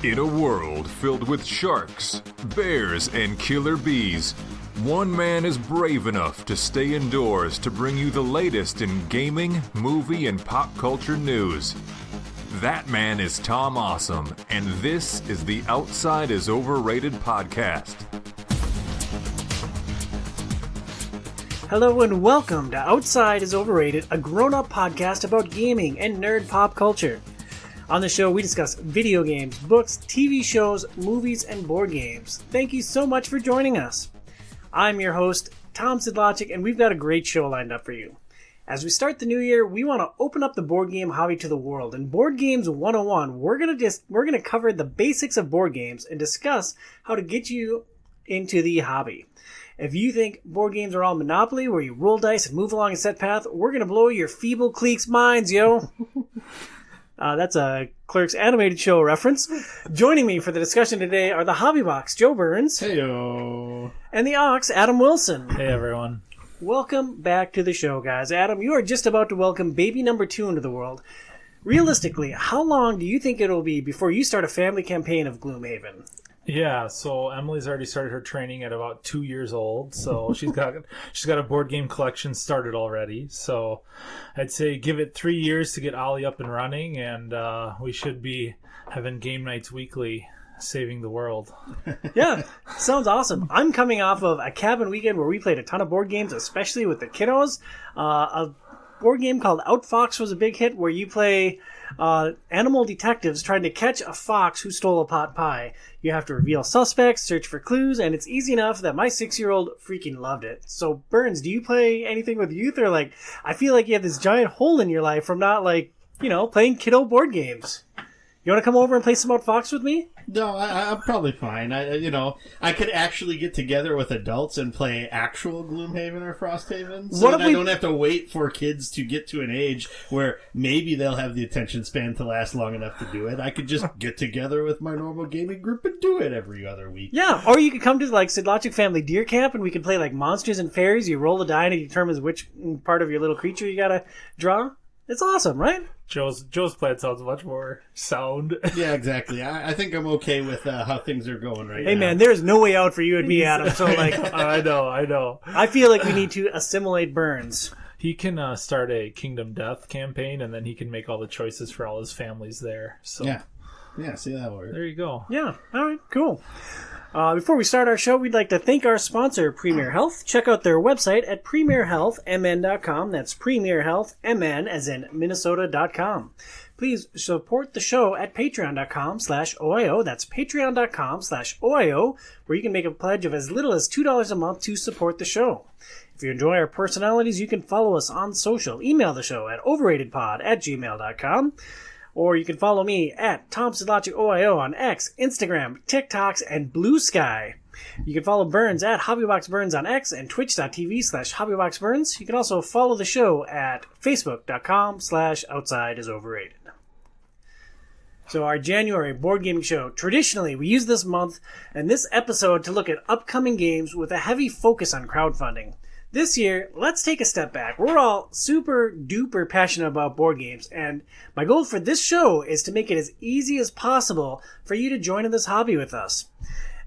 In a world filled with sharks, bears, and killer bees, one man is brave enough to stay indoors to bring you the latest in gaming, movie, and pop culture news. That man is Tom Awesome, and this is the Outside is Overrated podcast. Hello and welcome to Outside is Overrated, a grown-up podcast about gaming and nerd pop culture. On the show, we discuss video games, books, TV shows, movies, and board games. Thank you so much for joining us. I'm your host, Tom Sidlogic, and we've got a great show lined up for you. As we start the new year, we want to open up the board game hobby to the world. In Board Games 101, we're gonna cover the basics of board games and discuss how to get you into the hobby. If you think board games are all Monopoly, where you roll dice and move along a set path, we're gonna blow your feeble cliques' minds, yo. That's a Clerks animated show reference. Joining me for the discussion today are the Hobby Box, Joe Burns. Heyo. And the Ox, Adam Wilson. Hey, everyone. Welcome back to the show, guys. Adam, you are just about to welcome baby number 2 into the world. Realistically, how long do you think it'll be before you start a family campaign of Gloomhaven? Yeah, so Emily's already started her training at about 2 years old, so she's got a board game collection started already. So I'd say give it 3 years to get Ollie up and running, and we should be having game nights weekly, saving the world. Yeah, sounds awesome. I'm coming off of a cabin weekend where we played a ton of board games, especially with the kiddos. A board game called Outfox was a big hit, where you play animal detectives trying to catch a fox who stole a pot pie. You have to reveal suspects, search for clues, and it's easy enough that my 6-year-old freaking loved it. So, Burns, do you play anything with youth? Or, I feel like you have this giant hole in your life from not, playing kiddo board games. You want to come over and play some Outfox with me? No, I'm probably fine. I could actually get together with adults and play actual Gloomhaven or Frosthaven. So I don't have to wait for kids to get to an age where maybe they'll have the attention span to last long enough to do it. I could just get together with my normal gaming group and do it every other week. Yeah, or you could come to Sidlogic Family Deer Camp and we could play Monsters and Fairies. You roll a die and it determines which part of your little creature you gotta draw. It's awesome, right? Joe's plan sounds much more sound. Yeah, exactly. I think I'm okay with how things are going right now. Hey, man, there's no way out for you and me, Adam. So, I know. I feel like we need to assimilate Burns. He can start a Kingdom Death campaign, and then he can make all the choices for all his families there. So Yeah, see, that works. There you go. Yeah, all right, cool. Before we start our show, we'd like to thank our sponsor, Premier Health. Check out their website at premierhealthmn.com. That's premierhealthmn, as in Minnesota.com. Please support the show at patreon.com/OiO. That's patreon.com/OiO, where you can make a pledge of as little as $2 a month to support the show. If you enjoy our personalities, you can follow us on social. Email the show at overratedpod@gmail.com. Or you can follow me at TomSidlogic_OiO on X, Instagram, TikToks, and Blue Sky. You can follow Burns at HobbyBoxBurns on X and twitch.tv/HobbyBoxBurns. You can also follow the show at Facebook.com/OutsideIsOverrated. So our January board gaming show. Traditionally, we use this month and this episode to look at upcoming games with a heavy focus on crowdfunding. This year, let's take a step back. We're all super duper passionate about board games, and my goal for this show is to make it as easy as possible for you to join in this hobby with us.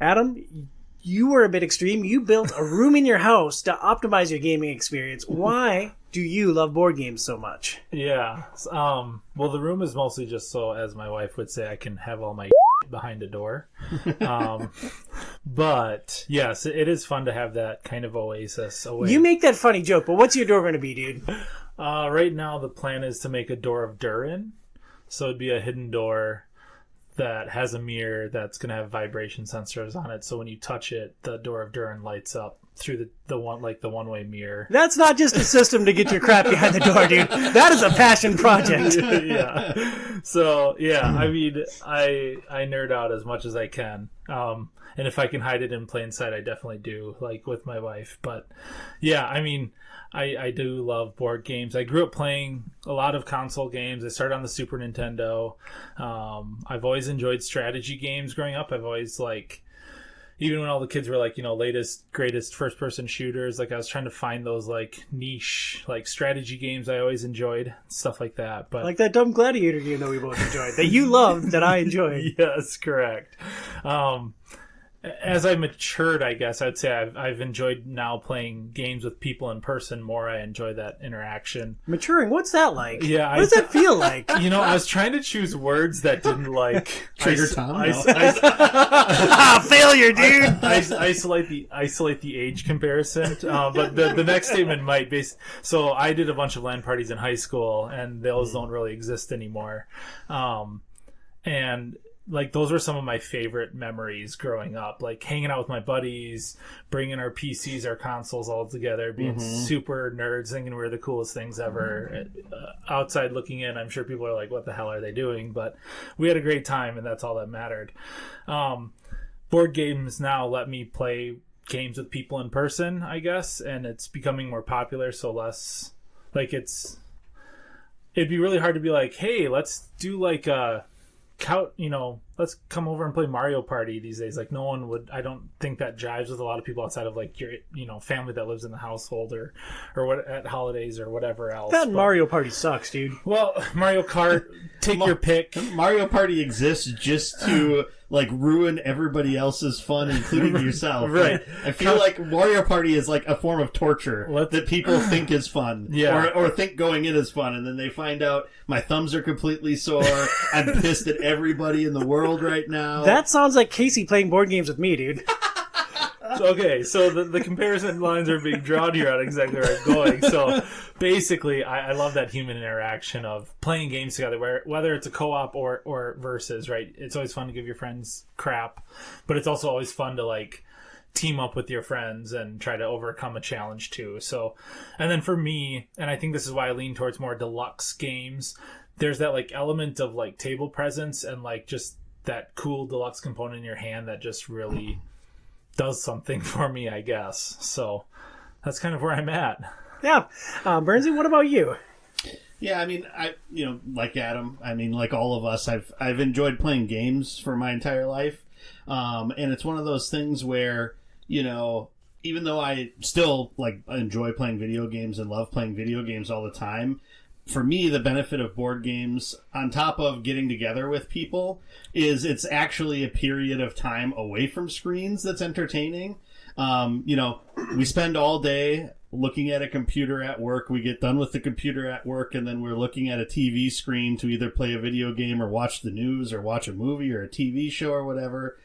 Adam, you were a bit extreme. You built a room in your house to optimize your gaming experience. Why do you love board games so much? Yeah. Well, the room is mostly just so, as my wife would say, I can have all my behind a door. But yes, it is fun to have that kind of oasis away. You make that funny joke, but what's your door going to be, dude? Right now the plan is to make a door of Durin. So it'd be a hidden door that has a mirror that's going to have vibration sensors on it. So when you touch it, the door of Durin lights up through the one-way mirror. That's not just a system to get your crap behind the door, dude. That is a passion project. Yeah. So, yeah, I mean, I nerd out as much as I can. And if I can hide it in plain sight, I definitely do, with my wife. But, yeah, I mean, I do love board games. I grew up playing a lot of console games. I started on the Super Nintendo. I've always enjoyed strategy games growing up. I've always, even when all the kids were like, latest, greatest first person shooters, like I was trying to find those like niche, like strategy games I always enjoyed, stuff like that. But like that dumb gladiator game that we both enjoyed, that you loved, that I enjoyed. Yes, correct. As I matured, I guess I'd say I've enjoyed now playing games with people in person more. I enjoy that interaction. Maturing, what's that like? Yeah, what does that feel like? I was trying to choose words that didn't like trigger Tom. Failure, dude. Isolate the age comparison. But the next statement might be. So I did a bunch of LAN parties in high school, and those don't really exist anymore. And like those were some of my favorite memories growing up, like hanging out with my buddies, bringing our PCs, our consoles all together, being super nerds, thinking we're the coolest things ever. Outside looking in, I'm sure people are like, what the hell are they doing? But we had a great time, and that's all that mattered. Board games now let me play games with people in person, I guess, and it's becoming more popular, so less like it'd be really hard to be like, hey, let's do like a let's come over and play Mario Party these days. Like no one would. I don't think that jives with a lot of people outside of like your family that lives in the household or what at holidays or whatever else. Mario Party sucks, dude. Well, Mario Kart, take your pick. Mario Party exists just to like ruin everybody else's fun, including yourself. Right. I feel like Mario Party is like a form of torture that people think is fun, or think going in is fun, and then they find out my thumbs are completely sore. I'm pissed at everybody in the world right now. That sounds like Casey playing board games with me, dude. Okay, so the comparison lines are being drawn here on exactly where I'm going. So basically, I love that human interaction of playing games together, whether it's a co-op or versus, right? It's always fun to give your friends crap, but it's also always fun to like team up with your friends and try to overcome a challenge too. So, and then for me, and I think this is why I lean towards more deluxe games, there's that like element of like table presence and like just that cool deluxe component in your hand that just really does something for me, I guess. So that's kind of where I'm at. Yeah. Bernsey, what about you? Yeah, I mean, like Adam, I mean, like all of us, I've enjoyed playing games for my entire life. And it's one of those things where, even though I still like enjoy playing video games and love playing video games all the time, for me, the benefit of board games, on top of getting together with people, is it's actually a period of time away from screens that's entertaining. We spend all day looking at a computer at work. We get done with the computer at work, and then we're looking at a TV screen to either play a video game or watch the news or watch a movie or a TV show or whatever.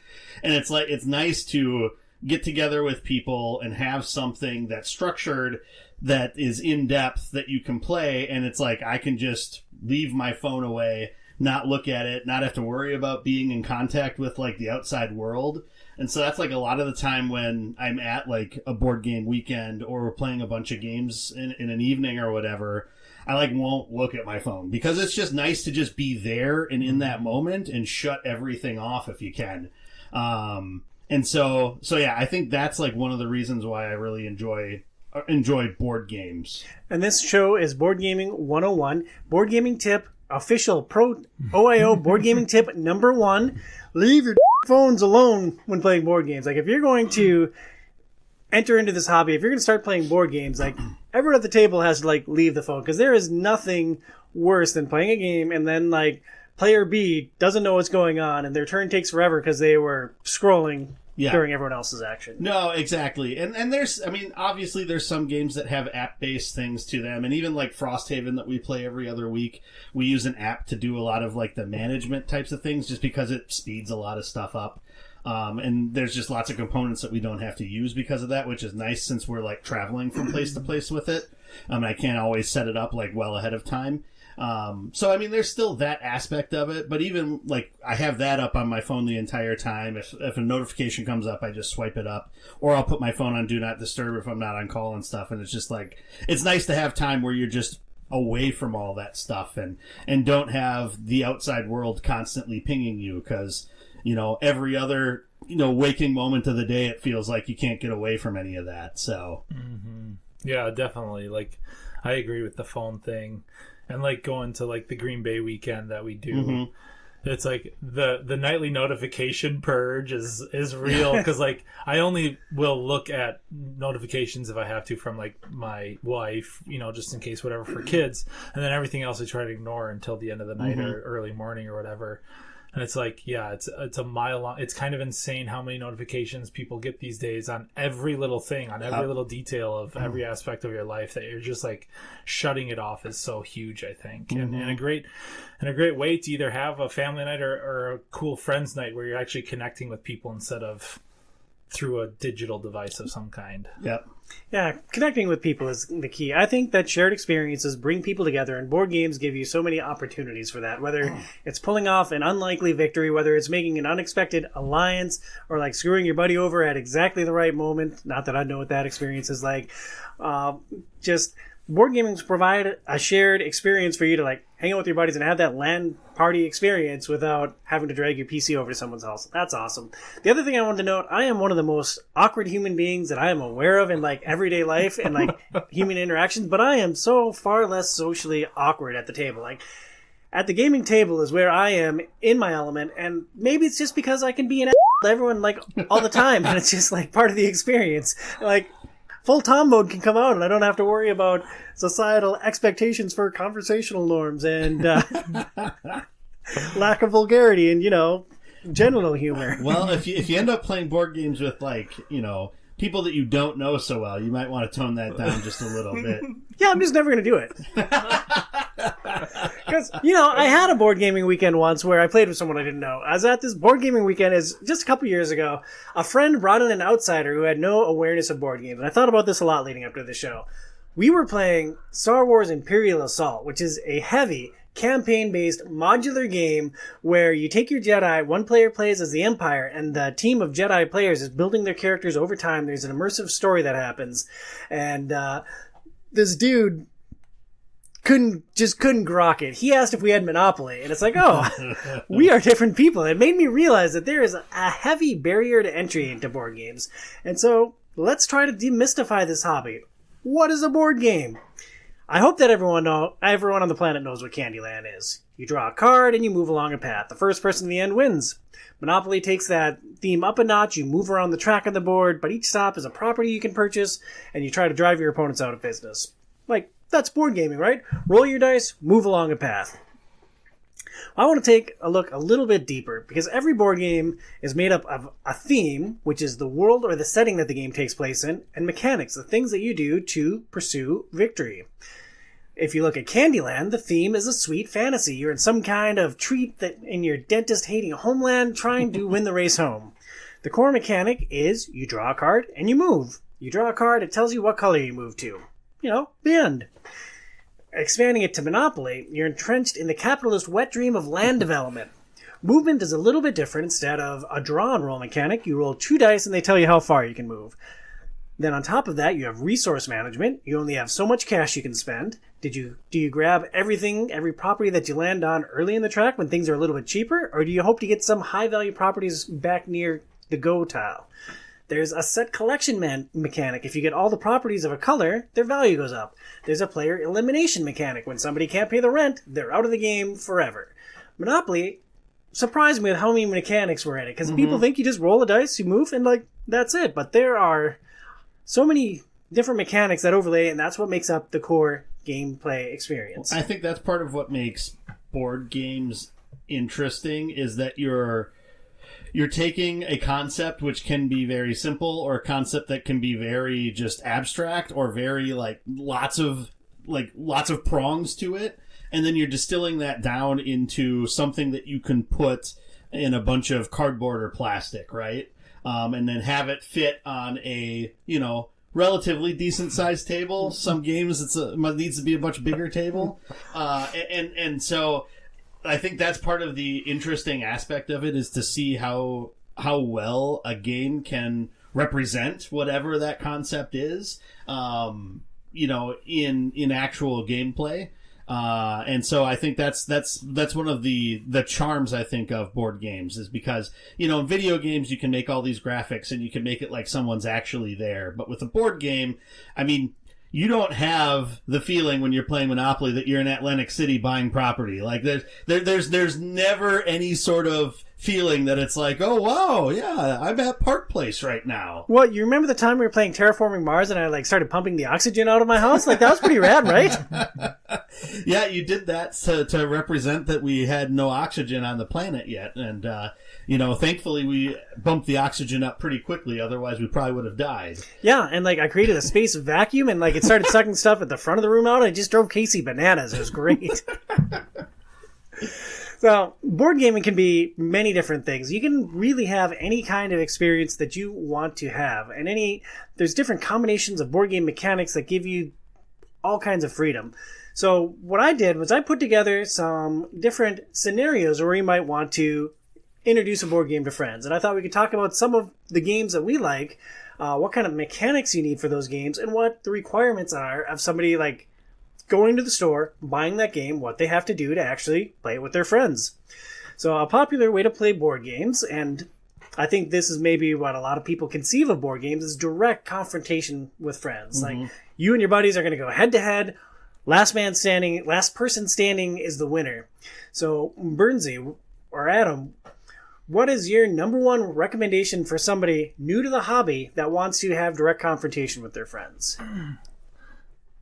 And it's like, it's nice to get together with people and have something that's structured, that is in depth, that you can play, and it's like I can just leave my phone away, not look at it, not have to worry about being in contact with like the outside world. And so that's like a lot of the time when I'm at like a board game weekend or we're playing a bunch of games in an evening or whatever, I like won't look at my phone because it's just nice to just be there and in that moment and shut everything off if you can. And so yeah, I think that's like one of the reasons why I really enjoy board games. And this show is Board Gaming 101. Board gaming tip, official pro OiO board gaming tip number 1. Leave your phones alone when playing board games. Like if you're going to enter into this hobby, if you're going to start playing board games, like everyone at the table has to like leave the phone, because there is nothing worse than playing a game and then like player B doesn't know what's going on and their turn takes forever because they were scrolling during everyone else's action. No, exactly. And there's, I mean, obviously there's some games that have app-based things to them. And even like Frosthaven that we play every other week, we use an app to do a lot of like the management types of things just because it speeds a lot of stuff up. And there's just lots of components that we don't have to use because of that, which is nice since we're like traveling from place to place with it. I can't always set it up like well ahead of time. So I mean, there's still that aspect of it, but even like I have that up on my phone the entire time. If a notification comes up, I just swipe it up, or I'll put my phone on Do Not Disturb if I'm not on call and stuff. And it's just like, it's nice to have time where you're just away from all that stuff and don't have the outside world constantly pinging you, because every other waking moment of the day, it feels like you can't get away from any of that. So yeah, definitely. Like I agree with the phone thing. And like going to like the Green Bay weekend that we do, it's like the nightly notification purge is real, because like I only will look at notifications if I have to from like my wife, just in case, whatever, for kids, and then everything else I try to ignore until the end of the night or early morning or whatever. And it's like, yeah, it's a mile long. It's kind of insane how many notifications people get these days on every little thing, on every little detail of every aspect of your life, that you're just like shutting it off is so huge, I think. And a great way to either have a family night or a cool friends night where you're actually connecting with people instead of through a digital device of some kind. Yep. Yeah, connecting with people is the key. I think that shared experiences bring people together, and board games give you so many opportunities for that. Whether it's pulling off an unlikely victory, whether it's making an unexpected alliance, or like screwing your buddy over at exactly the right moment. Not that I know what that experience is like. Just board gaming provide a shared experience for you to like hang out with your buddies and have that LAN party experience without having to drag your PC over to someone's house. That's awesome. The other thing I wanted to note, I am one of the most awkward human beings that I am aware of in like everyday life and like human interactions, but I am so far less socially awkward at the table. Like at the gaming table is where I am in my element, and maybe it's just because I can be an to everyone like all the time, and it's just like part of the experience. Like full Tom mode can come out, and I don't have to worry about societal expectations for conversational norms and lack of vulgarity and, genital humor. Well, if you end up playing board games with, like, people that you don't know so well, you might want to tone that down just a little bit. Yeah, I'm just never going to do it. Because, I had a board gaming weekend once where I played with someone I didn't know. I was at this board gaming weekend just a couple years ago. A friend brought in an outsider who had no awareness of board games. And I thought about this a lot leading up to the show. We were playing Star Wars Imperial Assault, which is a heavy campaign-based modular game where you take your Jedi, one player plays as the Empire, and the team of Jedi players is building their characters over time. There's an immersive story that happens. And this dude couldn't grok it. He asked if we had Monopoly, and it's like, oh, we are different people. It made me realize that there is a heavy barrier to entry into board games. And so let's try to demystify this hobby. What is a board game? I hope that everyone on the planet knows what Candyland is. You draw a card and you move along a path. The first person to the end wins. Monopoly takes that theme up a notch. You move around the track on the board, but each stop is a property you can purchase, and you try to drive your opponents out of business. Like, that's board gaming, right? Roll your dice, move along a path. I want to take a look a little bit deeper, because every board game is made up of a theme, which is the world or the setting that the game takes place in, and mechanics, the things that you do to pursue victory. If you look at Candyland, the theme is a sweet fantasy. You're in some kind of treat that in your dentist-hating homeland trying to win the race home. The core mechanic is you draw a card and you move. You draw a card, it tells you what color you move to. The end. Expanding it to Monopoly, you're entrenched in the capitalist wet dream of land development. Movement is a little bit different. Instead of a draw and roll mechanic, you roll 2 dice and they tell you how far you can move. Then on top of that, you have resource management. You only have so much cash you can spend. Do you grab every property that you land on early in the track when things are a little bit cheaper? Or do you hope to get some high-value properties back near the go tile? There's a set collection mechanic. If you get all the properties of a color, their value goes up. There's a player elimination mechanic. When somebody can't pay the rent, they're out of the game forever. Monopoly surprised me with how many mechanics were in it, because people think you just roll the dice, you move, and that's it. But there are so many different mechanics that overlay, and that's what makes up the core gameplay experience. I think that's part of what makes board games interesting, is that you're taking a concept which can be very simple, or a concept that can be very just abstract, or very lots of prongs to it, and then you're distilling that down into something that you can put in a bunch of cardboard or plastic, right? And then have it fit on a relatively decent sized table. Some games it needs to be a much bigger table, and so I think that's part of the interesting aspect of it, is to see how well a game can represent whatever that concept is, in actual gameplay. And so I think that's one of the charms, I think, of board games, is because, in video games you can make all these graphics and you can make it like someone's actually there. But with a board game, I mean, you don't have the feeling when you're playing Monopoly that you're in Atlantic City buying property. Like there's never any sort of feeling that it's like, oh wow, yeah, I'm at Park Place right now. Well, you remember the time we were playing Terraforming Mars and I like started pumping the oxygen out of my house? Like that was pretty rad, right? Yeah, you did that to represent that we had no oxygen on the planet yet, and thankfully we bumped the oxygen up pretty quickly. Otherwise, we probably would have died. Yeah, and like I created a space vacuum, and like it started sucking stuff at the front of the room out. And it just drove Casey bananas. It was great. So, board gaming can be many different things. You can really have any kind of experience that you want to have, and there's different combinations of board game mechanics that give you all kinds of freedom. So, what I did was I put together some different scenarios where you might want to introduce a board game to friends, and I thought we could talk about some of the games that we like, what kind of mechanics you need for those games, and what the requirements are of somebody like going to the store, buying that game, what they have to do to actually play it with their friends. So a popular way to play board games, and I think this is maybe what a lot of people conceive of board games, is direct confrontation with friends. Mm-hmm. Like you and your buddies are going to go head to head. Last person standing is the winner. So Bernsey or Adam, what is your number one recommendation for somebody new to the hobby that wants to have direct confrontation with their friends?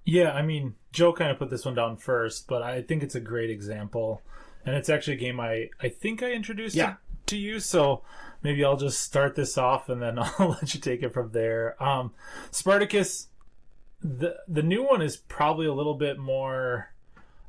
Yeah, I mean, Joe kind of put this one down first, but I think it's a great example. And it's actually a game I think I introduced it to you, so maybe I'll just start this off and then I'll let you take it from there. Spartacus, the new one is probably a little bit more...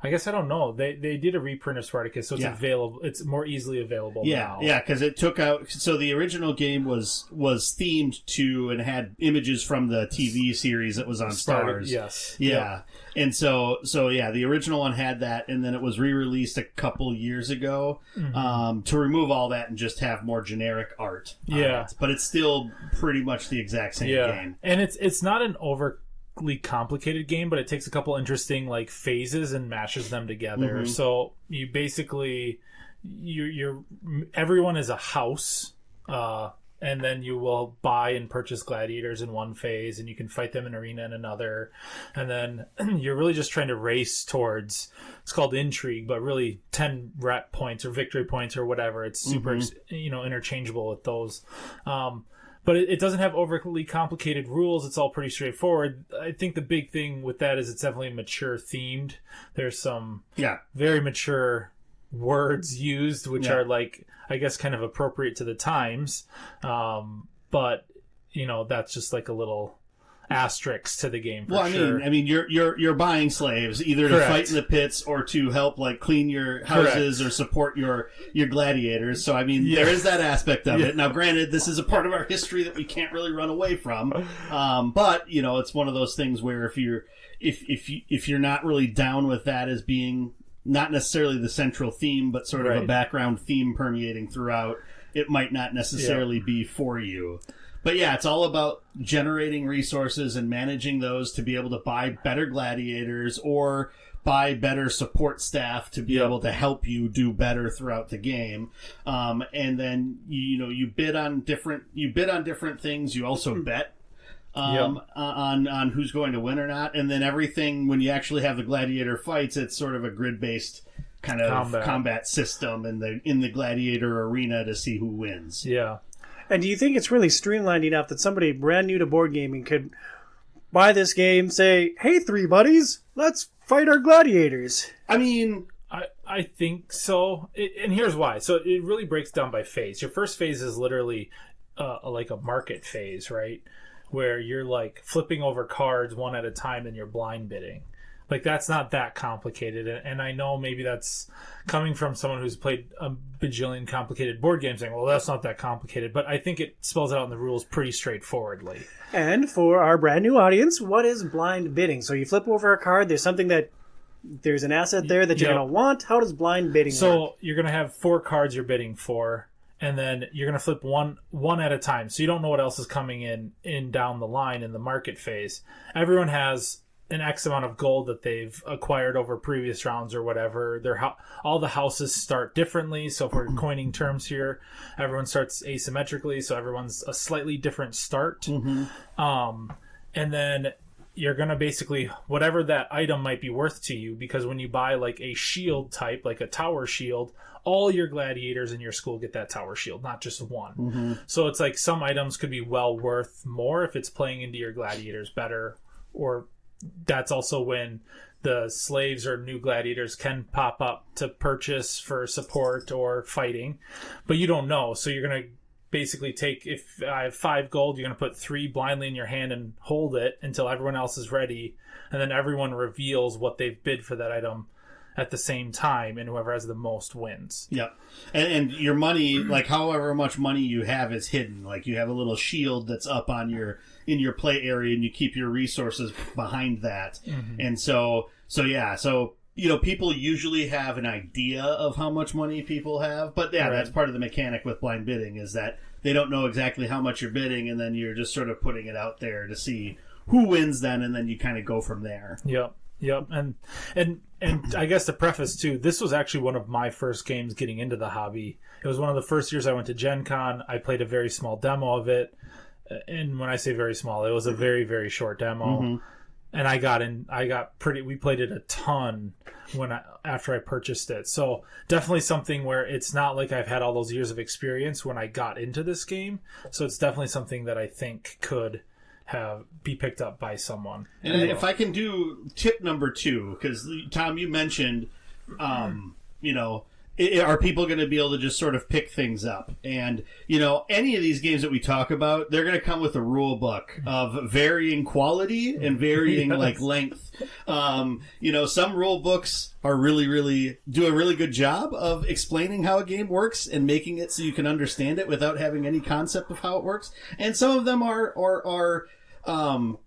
I guess I don't know. They did a reprint of Spartacus, so it's available. It's more easily available now. Yeah, because it took out. So the original game was themed to and had images from the TV series that was on Stars. Yes. Yeah, and so the original one had that, and then it was re-released a couple years ago to remove all that and just have more generic art. Yeah, but it's still pretty much the exact same game. And it's not an overly complicated game, but it takes a couple interesting like phases and mashes them together. Mm-hmm. So you basically everyone is a house, and then you will buy and purchase gladiators in one phase, and you can fight them in arena in another, and then you're really just trying to race towards, it's called intrigue, but really 10 rep points or victory points or whatever. It's super interchangeable with those. But it doesn't have overly complicated rules. It's all pretty straightforward. I think the big thing with that is it's definitely mature themed. There's some very mature words used, which are like, I guess, kind of appropriate to the times. But, that's just like a little asterisk to the game. I mean, you're buying slaves either to fight in the pits or to help like clean your houses or support your gladiators. So I mean, there is that aspect of it. Now, granted, this is a part of our history that we can't really run away from. But it's one of those things where if you're not really down with that as being not necessarily the central theme, but sort of a background theme permeating throughout, it might not necessarily be for you. But yeah, it's all about generating resources and managing those to be able to buy better gladiators or buy better support staff to be able to help you do better throughout the game. And then you bid on different things. You also bet on who's going to win or not. And then everything, when you actually have the gladiator fights, it's sort of a grid-based kind of combat system in the gladiator arena to see who wins. Yeah. And do you think it's really streamlined enough that somebody brand new to board gaming could buy this game, say, hey, three buddies, let's fight our gladiators? I mean, I think so. And here's why. So it really breaks down by phase. Your first phase is literally like a market phase, right? Where you're like flipping over cards one at a time and you're blind bidding. Like, that's not that complicated. And I know maybe that's coming from someone who's played a bajillion complicated board games saying, well, that's not that complicated. But I think it spells out in the rules pretty straightforwardly. And for our brand new audience, what is blind bidding? So you flip over a card, there's an asset there that you're going to want. How does blind bidding work? So you're going to have 4 cards you're bidding for, and then you're going to flip one at a time. So you don't know what else is coming in down the line in the market phase. Everyone has an X amount of gold that they've acquired over previous rounds or whatever. All the houses start differently. So if we're coining terms here, everyone starts asymmetrically. So everyone's a slightly different start. Mm-hmm. And then you're going to basically, whatever that item might be worth to you, because when you buy like a shield type, like a tower shield, all your gladiators in your school get that tower shield, not just one. Mm-hmm. So it's like some items could be well worth more if it's playing into your gladiators better, or that's also when the slaves or new gladiators can pop up to purchase for support or fighting, but you don't know. So you're going to basically take, if I have 5 gold, you're going to put 3 blindly in your hand and hold it until everyone else is ready, and then everyone reveals what they've bid for that item at the same time, and whoever has the most wins. Yep. And your money, like however much money you have, is hidden. Like you have a little shield that's up on in your play area, and you keep your resources behind that. Mm-hmm. And so people usually have an idea of how much money people have, but yeah, right. That's part of the mechanic with blind bidding, is that they don't know exactly how much you're bidding, and then you're just sort of putting it out there to see who wins then, and then you kind of go from there. Yep. And I guess to preface too, this was actually one of my first games getting into the hobby. It was one of the first years I went to Gen Con. I played a very small demo of it. And when I say very small, it was a very, very short demo. Mm-hmm. And we played it a ton after I purchased it. So definitely something where it's not like I've had all those years of experience when I got into this game. So it's definitely something that I think could be picked up by someone. And if I can do tip number 2, because Tom, you mentioned, are people going to be able to just sort of pick things up? And, any of these games that we talk about, they're going to come with a rule book of varying quality and varying yes. length. Some rule books are really do a really good job of explaining how a game works and making it so you can understand it without having any concept of how it works. And some of them are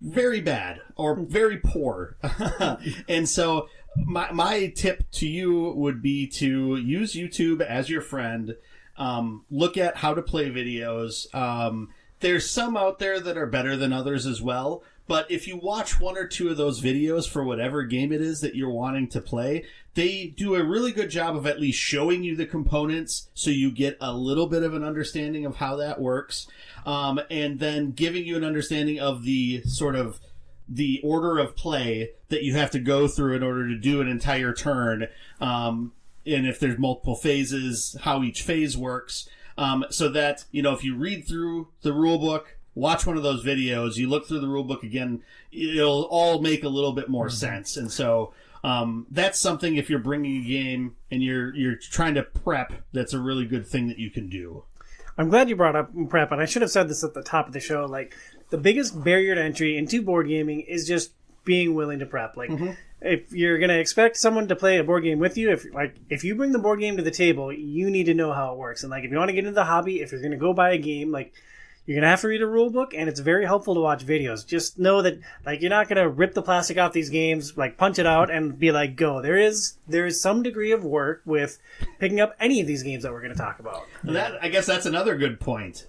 very bad or very poor. And so my tip to you would be to use YouTube as your friend. Look at how to play videos. There's some out there that are better than others as well. But if you watch 1 or 2 of those videos for whatever game it is that you're wanting to play, they do a really good job of at least showing you the components so you get a little bit of an understanding of how that works. And then giving you an understanding of the sort of the order of play that you have to go through in order to do an entire turn. And if there's multiple phases, how each phase works. So that, if you read through the rule book, watch one of those videos, you look through the rule book again, it'll all make a little bit more mm-hmm. sense. And so that's something, if you're bringing a game and you're trying to prep, that's a really good thing that you can do. I'm glad you brought up prep, and I should have said this at the top of the show. Like, the biggest barrier to entry into board gaming is just being willing to prep. Like, mm-hmm. if you're going to expect someone to play a board game with you, if you bring the board game to the table, you need to know how it works. And, if you want to get into the hobby, if you're going to go buy a game, you're going to have to read a rule book, and it's very helpful to watch videos. Just know that, you're not going to rip the plastic off these games, punch it out, and be like, go. There is some degree of work with picking up any of these games that we're going to talk about. I guess that's another good point.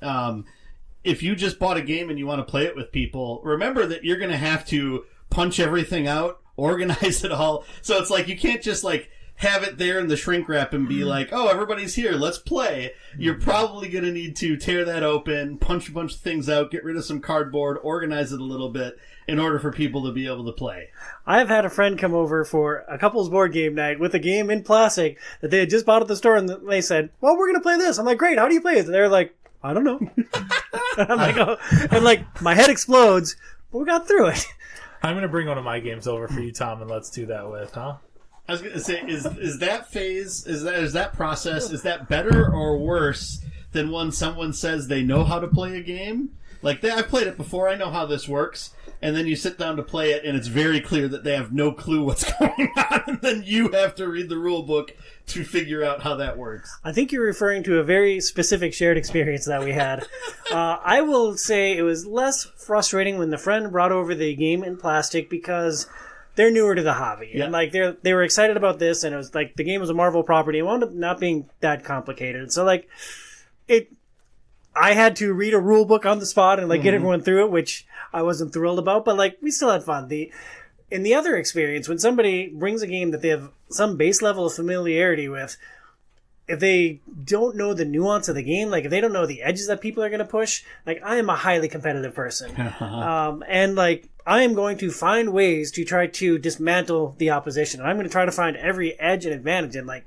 If you just bought a game and you want to play it with people, remember that you're going to have to punch everything out, organize it all. So it's you can't just, have it there in the shrink wrap and be like, oh, everybody's here, let's play. You're probably going to need to tear that open, punch a bunch of things out, get rid of some cardboard, organize it a little bit in order for people to be able to play. I've had a friend come over for a couple's board game night with a game in plastic that they had just bought at the store, and they said, well, we're going to play this. I'm like, great, how do you play it? And they're like, I don't know. I'm like, oh. And my head explodes, but we got through it. I'm going to bring one of my games over for you, Tom, and let's do that with, huh? I was going to say, is that phase, is that process, is that better or worse than when someone says they know how to play a game? I've played it before, I know how this works, and then you sit down to play it, and it's very clear that they have no clue what's going on, and then you have to read the rule book to figure out how that works. I think you're referring to a very specific shared experience that we had. I will say it was less frustrating when the friend brought over the game in plastic because they're newer to the hobby. Yeah. And they were excited about this, and it was the game was a Marvel property. It wound up not being that complicated. So I had to read a rule book on the spot and get everyone through it, which I wasn't thrilled about, but we still had fun. In the other experience, when somebody brings a game that they have some base level of familiarity with, if they don't know the nuance of the game, if they don't know the edges that people are going to push, I am a highly competitive person. And I am going to find ways to try to dismantle the opposition. And I'm going to try to find every edge and advantage. And like,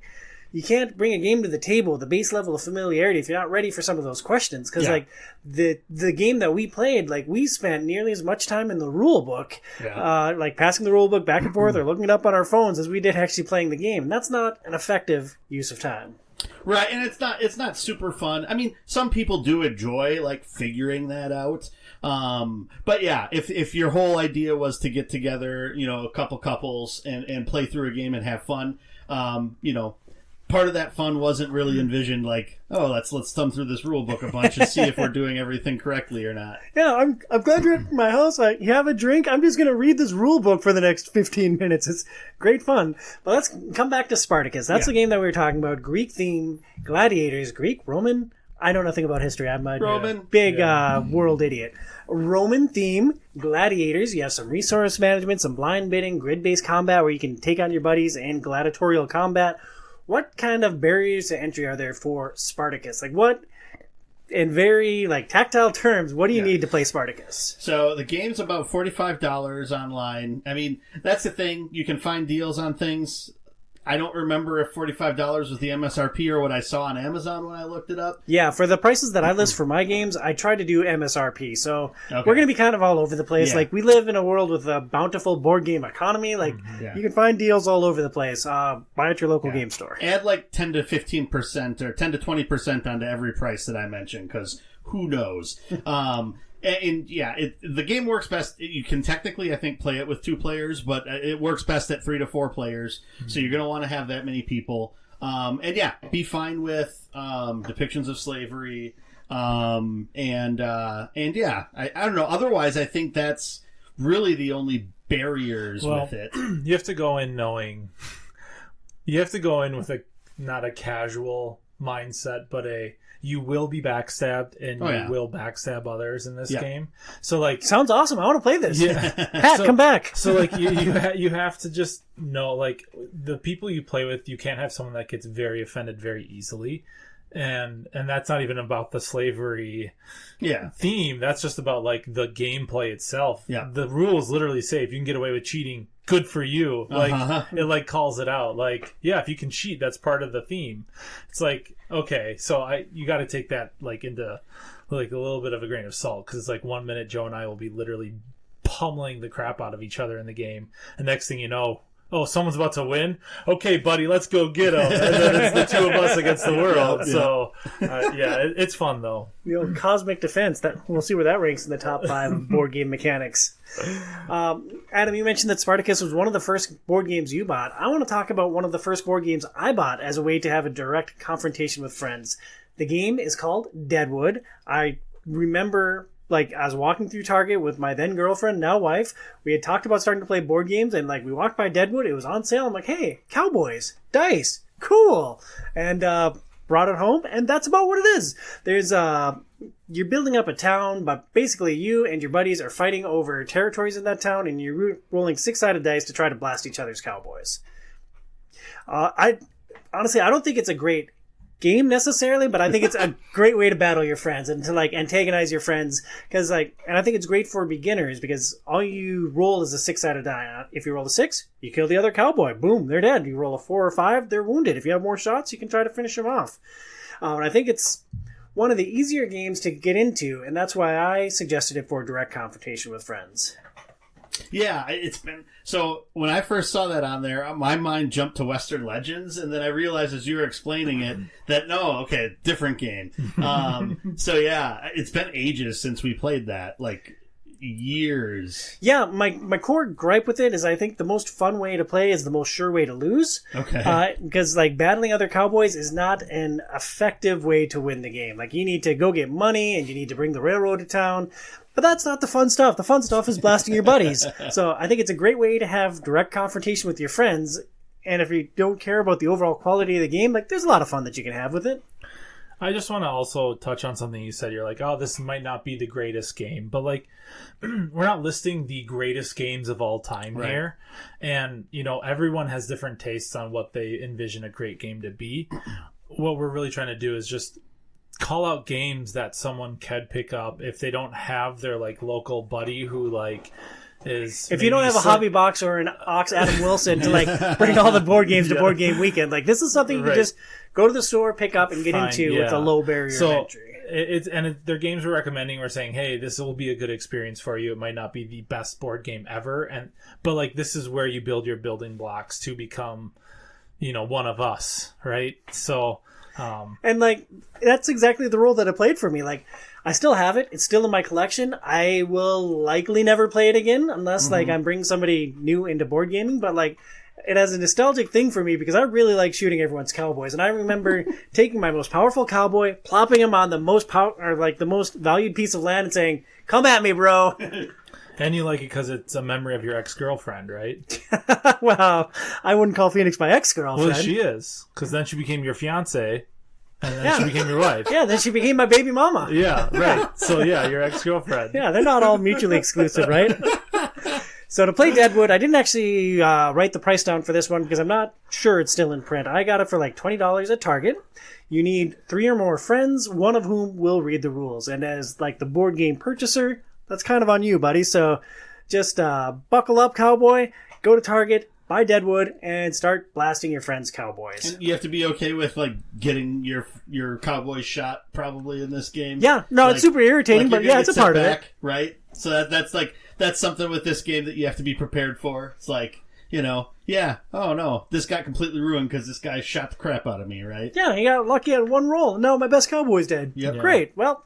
you can't bring a game to the table, the base level of familiarity, if you're not ready for some of those questions. Because like the game that we played, like we spent nearly as much time in the rule book, like passing the rule book back and forth or looking it up on our phones as we did actually playing the game. And that's not an effective use of time. Right, and it's not super fun. I mean, some people do enjoy like figuring that out. But yeah, if your whole idea was to get together, you know, a couple couples and play through a game and have fun, you know, part of that fun wasn't really envisioned like, oh, let's thumb through this rule book a bunch and see if we're doing everything correctly or not. Yeah, I'm glad you're at my house. You have a drink. I'm just going to read this rule book for the next 15 minutes. It's great fun. But let's come back to Spartacus. That's the game that we were talking about. Greek theme, gladiators, Greek, Roman. I know nothing about history. I'm a big world idiot. Roman theme, gladiators. You have some resource management, some blind bidding, grid-based combat where you can take on your buddies, and gladiatorial combat. What kind of barriers to entry are there for Spartacus? Like what, in very like tactile terms, what do you need to play Spartacus? So the game's about $45 online. I mean, that's the thing. You can find deals on things. I don't remember if $45 was the MSRP or what I saw on Amazon when I looked it up. Yeah, for the prices that I list for my games, I try to do MSRP. So we're going to be kind of all over the place. Yeah. Like, we live in a world with a bountiful board game economy. Like, you can find deals all over the place. Buy at your local game store. Add like 10 to 15% or 10 to 20% onto every price that I mentioned, because who knows? And the game works best. You can technically, I think, play it with 2 players, but it works best at 3 to 4 players. So you're going to want to have that many people. Be fine with depictions of slavery. I don't know. Otherwise, I think that's really the only barriers with it. You have to go in knowing. You have to go in with not a casual mindset, but you will be backstabbed, and you will backstab others in this game. So, like, sounds awesome. I want to play this. Yeah, Pat, come back. So, like, you have to just know, like, the people you play with. You can't have someone that gets very offended very easily, and that's not even about the slavery theme. That's just about like the gameplay itself. Yeah, the rules literally say if you can get away with cheating, good for you. Like it like calls it out. Like, yeah, if you can cheat, that's part of the theme. It's like, okay, so you got to take that like into like a little bit of a grain of salt, because it's like 1 minute Joe and I will be literally pummeling the crap out of each other in the game, and next thing you know, oh, someone's about to win? Okay, buddy, let's go get him. And then it's the 2 of us against the world. Yeah. So, it's fun, though. You know, Cosmic Defense, we'll see where that ranks in the top 5 of board game mechanics. Adam, you mentioned that Spartacus was one of the first board games you bought. I want to talk about one of the first board games I bought as a way to have a direct confrontation with friends. The game is called Deadwood. I remember... like, I was walking through Target with my then girlfriend, now wife. We had talked about starting to play board games, and like we walked by Deadwood. It was on sale. I'm like, hey, cowboys, dice, cool, and brought it home. And that's about what it is. There's you're building up a town, but basically you and your buddies are fighting over territories in that town, and you're rolling 6-sided dice to try to blast each other's cowboys. I don't think it's a great game necessarily, but I think it's a great way to battle your friends and to like antagonize your friends, because like, and I think it's great for beginners because all you roll is a 6-sided die. If you roll a 6, you kill the other cowboy, boom, they're dead. You roll a 4 or 5, they're wounded. If you have more shots, you can try to finish them off. And I think it's one of the easier games to get into, and that's why I suggested it for direct confrontation with friends. Yeah, it's been... So, when I first saw that on there, my mind jumped to Western Legends, and then I realized as you were explaining it that, different game. So, yeah, it's been ages since we played that. Like, years. Yeah, my core gripe with it is I think the most fun way to play is the most sure way to lose. Okay. Because, like, battling other cowboys is not an effective way to win the game. Like, you need to go get money, and you need to bring the railroad to town. But that's not the fun stuff. The fun stuff is blasting your buddies. So I think it's a great way to have direct confrontation with your friends. And if you don't care about the overall quality of the game, like, there's a lot of fun that you can have with it. I just want to also touch on something you said. You're like, oh, this might not be the greatest game. But, like, we're not listing the greatest games of all time here. And, everyone has different tastes on what they envision a great game to be. What we're really trying to do is just call out games that someone could pick up if they don't have their like local buddy who like is if you don't have a hobby box or an Ox Adam Wilson to like bring all the board games to Board Game Weekend, like this is something you can just go to the store, pick up, and get into with a low barrier of entry. Their games we're recommending, we're saying, hey, this will be a good experience for you. It might not be the best board game ever, but like this is where you build your building blocks to become, one of us, right? So, and like that's exactly the role that it played for me. Like I still have it; it's still in my collection. I will likely never play it again unless like I'm bringing somebody new into board gaming. But like it has a nostalgic thing for me because I really like shooting everyone's cowboys, and I remember taking my most powerful cowboy, plopping him on the most the most valued piece of land, and saying, "Come at me, bro." And you like it because it's a memory of your ex-girlfriend, right? Well, I wouldn't call Phoenix my ex-girlfriend. Well, she is, because then she became your fiance, and then she became your wife. Yeah, then she became my baby mama. Yeah, right. So yeah, your ex-girlfriend. Yeah, they're not all mutually exclusive, right? So to play Deadwood, I didn't actually write the price down for this one because I'm not sure it's still in print. I got it for like $20 at Target. You need 3 or more friends, one of whom will read the rules. And as like the board game purchaser, that's kind of on you, buddy. So just buckle up, cowboy, go to Target, buy Deadwood, and start blasting your friends' cowboys. And you have to be okay with like getting your cowboy shot probably in this game. Yeah, no, it's super irritating, but yeah, it's a part of it. Right? So that's something with this game that you have to be prepared for. It's like, yeah, oh no, this got completely ruined because this guy shot the crap out of me, right? Yeah, he got lucky at one roll. No, my best cowboy's dead. Yep. Yeah. Great. Well,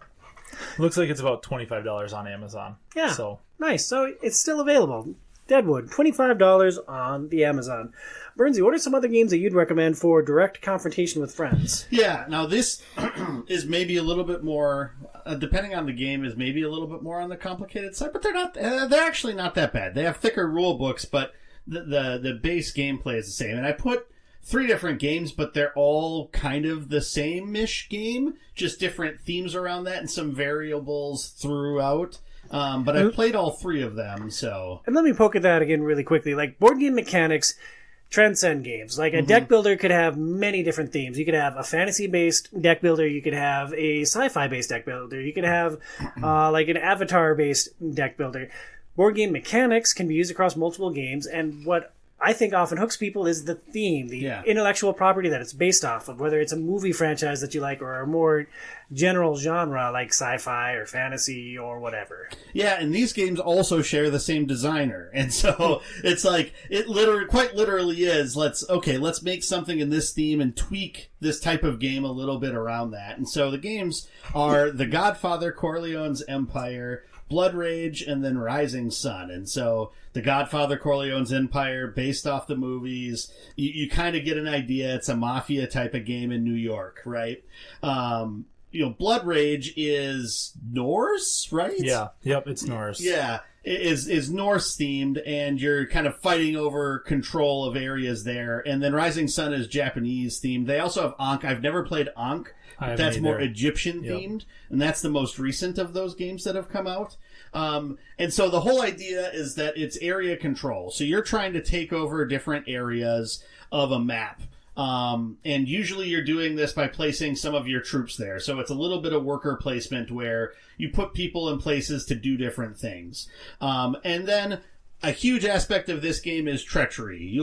looks like it's about $25 on Amazon. Yeah. So nice. So it's still available. Deadwood, $25 on the Amazon. Bernsey, what are some other games that you'd recommend for direct confrontation with friends? Yeah, now this is maybe a little bit more, depending on the game, is maybe a little bit more on the complicated side, but they're actually not that bad. They have thicker rule books, but the base gameplay is the same. And I put 3 different games, but they're all kind of the same-ish game, just different themes around that and some variables throughout. But I've played all 3 of them, so... And let me poke at that again really quickly. Like, board game mechanics transcend games. Like, a deck builder could have many different themes. You could have a fantasy-based deck builder. You could have a sci-fi-based deck builder. You could have, like, an avatar-based deck builder. Board game mechanics can be used across multiple games, and what I think often hooks people is the theme, the intellectual property that it's based off of, whether it's a movie franchise that you like or a more general genre like sci-fi or fantasy or whatever. Yeah, and these games also share the same designer. And so it's like, quite literally is, let's make something in this theme and tweak this type of game a little bit around that. And so the games are The Godfather, Corleone's Empire, Blood Rage, and then Rising Sun. And so The Godfather, Corleone's Empire, based off the movies, you kind of get an idea. It's a mafia type of game in New York, right? Blood Rage is Norse, right? Yeah. Yep, it's Norse. Yeah. Is Norse themed, and you're kind of fighting over control of areas there. And then Rising Sun is Japanese themed. They also have Ankh. I've never played Ankh. That's more Egyptian themed, and that's the most recent of those games that have come out. And so the whole idea is that it's area control. So you're trying to take over different areas of a map. And usually you're doing this by placing some of your troops there. So it's a little bit of worker placement where you put people in places to do different things. And then a huge aspect of this game is treachery.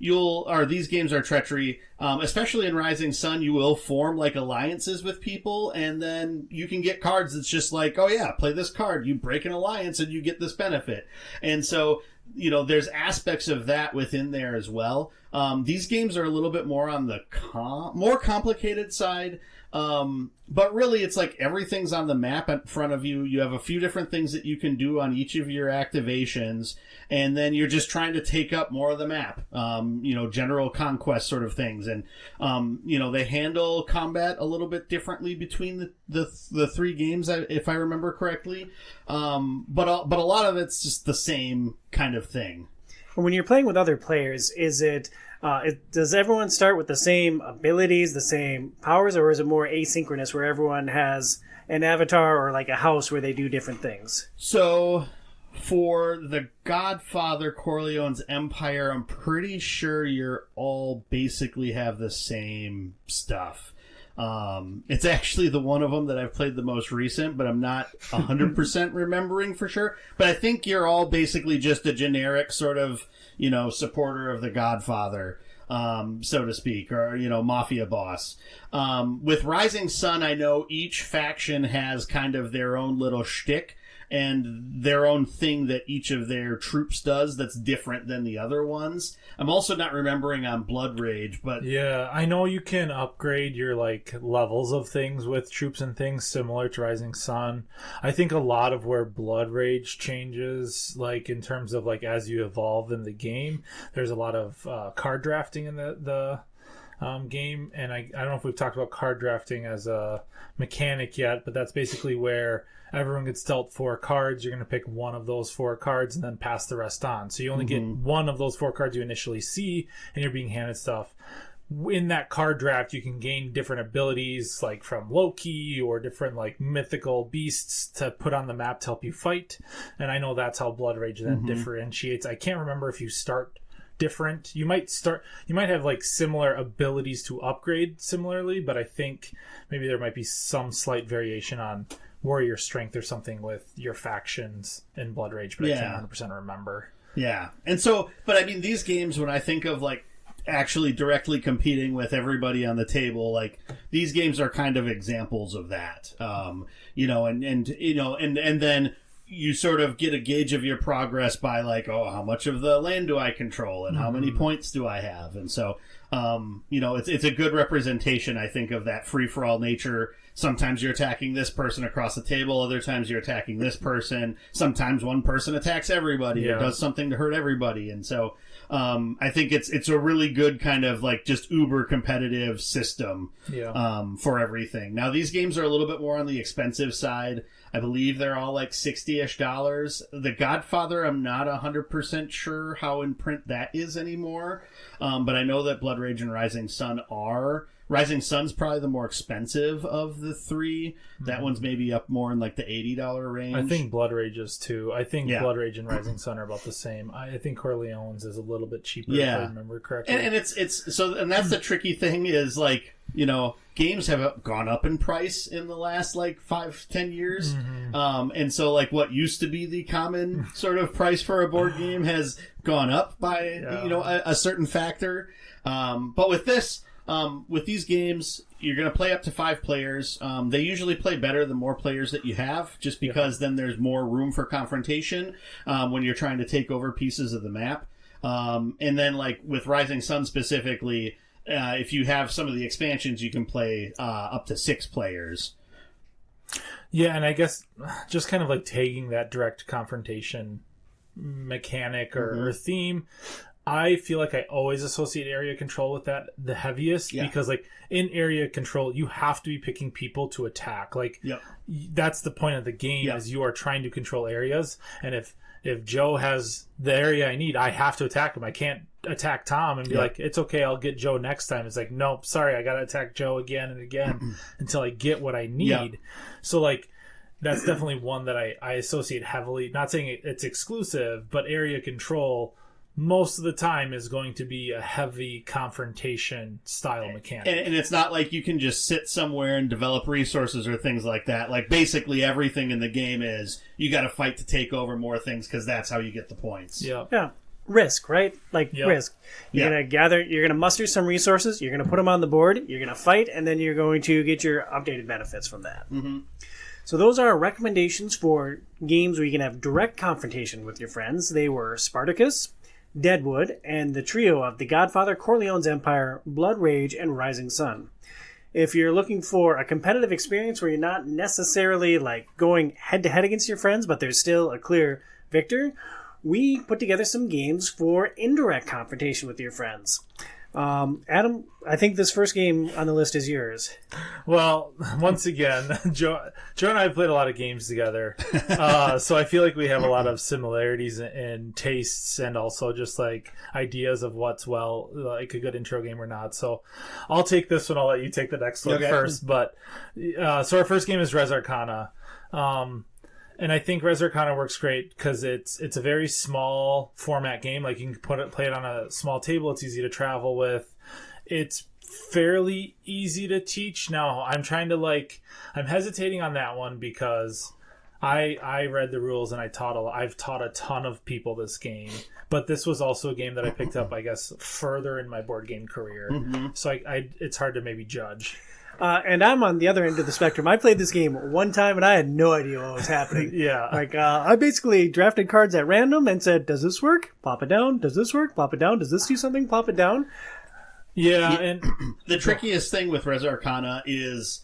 These games are treachery, especially in Rising Sun. You will form like alliances with people, and then you can get cards that's just like, oh yeah, play this card. You break an alliance and you get this benefit. And so, there's aspects of that within there as well. These games are a little bit more on the more complicated side. But really it's like everything's on the map in front of you. You have a few different things that you can do on each of your activations, and then you're just trying to take up more of the map. General conquest sort of things. And, they handle combat a little bit differently between the 3 games, if I remember correctly. But a lot of it's just the same kind of thing. When you're playing with other players, is it does everyone start with the same abilities, the same powers, or is it more asynchronous where everyone has an avatar or like a house where they do different things? So for The Godfather, Corleone's Empire, I'm pretty sure you're all basically have the same stuff. It's actually the one of them that I've played the most recent, but I'm not 100% remembering for sure. But I think you're all basically just a generic sort of, supporter of the Godfather, so to speak, or, mafia boss. With Rising Sun, I know each faction has kind of their own little shtick and their own thing that each of their troops does that's different than the other ones. I'm also not remembering on Blood Rage, but... Yeah, I know you can upgrade your, levels of things with troops and things similar to Rising Sun. I think a lot of where Blood Rage changes, in terms of, as you evolve in the game, there's a lot of card drafting in the game, and I don't know if we've talked about card drafting as a mechanic yet, but that's basically where everyone gets dealt 4 cards. You're going to pick one of those 4 cards and then pass the rest on. So you only get one of those 4 cards you initially see, and you're being handed stuff. In that card draft, you can gain different abilities, from Loki or different mythical beasts to put on the map to help you fight. And I know that's how Blood Rage then differentiates. I can't remember if you start different. You might have similar abilities to upgrade similarly, but I think maybe there might be some slight variation on warrior strength or something with your factions in Blood Rage, but I can't 100% remember. Yeah. And so, but I mean, these games, when I think of actually directly competing with everybody on the table, these games are kind of examples of that. And then you sort of get a gauge of your progress by how much of the land do I control and how many points do I have? And so, it's a good representation, I think, of that free-for-all nature. Sometimes you're attacking this person across the table. Other times you're attacking this person. Sometimes one person attacks everybody or does something to hurt everybody. And so I think it's a really good kind of just uber competitive system for everything. Now, these games are a little bit more on the expensive side. I believe they're all $60-ish. The Godfather, I'm not 100% sure how in print that is anymore. But I know that Blood Rage and Rising Sun are. Rising Sun's probably the more expensive of the 3. That one's maybe up more in the $80 range. I think Blood Rage is too. I think Blood Rage and Rising Sun are about the same. I think Corleone's is a little bit cheaper if I remember correctly. And it's so, and that's the tricky thing is games have gone up in price in the last 5-10 years. And so what used to be the common sort of price for a board game has gone up by a certain factor. But with this, with these games, you're going to play up to 5 players. They usually play better the more players that you have, just because then there's more room for confrontation when you're trying to take over pieces of the map. And then with Rising Sun specifically, if you have some of the expansions, you can play up to 6 players. Yeah, and I guess just kind of taking that direct confrontation mechanic or theme, I feel like I always associate area control with that the heaviest because in area control you have to be picking people to attack. That's the point of the game is you are trying to control areas, and if Joe has the area I need, I have to attack him. I can't attack Tom and be it's okay, I'll get Joe next time. It's nope, sorry, I gotta attack Joe again and again until I get what I need. So that's definitely one that I associate heavily, not saying it's exclusive, but area control most of the time is going to be a heavy confrontation style mechanic. And it's not you can just sit somewhere and develop resources or things like that. Basically everything in the game is you got to fight to take over more things because that's how you get the points. Yeah. Risk, right? Risk. You're going to muster some resources, you're going to put them on the board, you're going to fight, and then you're going to get your updated benefits from that. So those are our recommendations for games where you can have direct confrontation with your friends. They were Spartacus, Deadwood, and the trio of The Godfather, Corleone's Empire, Blood Rage, and Rising Sun. If you're looking for a competitive experience where you're not necessarily going head-to-head against your friends, but there's still a clear victor, we put together some games for indirect confrontation with your friends. Adam, I think this first game on the list is yours. Well, once again, Joe and I have played a lot of games together, so I feel like we have a lot of similarities in tastes and also just ideas of what's a good intro game or not. So I'll take this one. I'll let you take the next one first. But so our first game is Res Arcana. And I think Res Arcana works great because it's a very small format game. You can play it on a small table. It's easy to travel with. It's fairly easy to teach. Now, I'm hesitating on that one because I read the rules and I've taught a ton of people this game, but this was also a game that I picked up, I guess, further in my board game career. So it's hard to maybe judge. And I'm on the other end of the spectrum. I played this game one time and I had no idea what was happening. Yeah. Like, I basically drafted cards at random and said, does this work? Pop it down. Does this work? Pop it down. Does this do something? Pop it down. Yeah. And the trickiest thing with Res Arcana is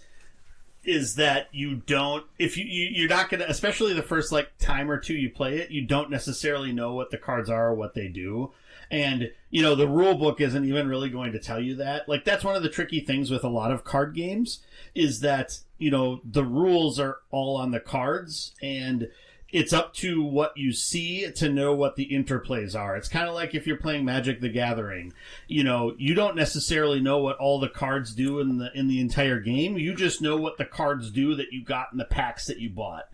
that you don't, if you're not going to, especially the first like time or two you play it, you don't necessarily know what the cards are or what they do. And, you know, the rule book isn't even really going to tell you that. Like, that's one of the tricky things with a lot of card games is that, you know, the rules are all on the cards and it's up to what you see to know what the interplays are. It's kind of like if you're playing Magic the Gathering. You know, you don't necessarily know what all the cards do in the entire game. You just know what the cards do that you got in the packs that you bought.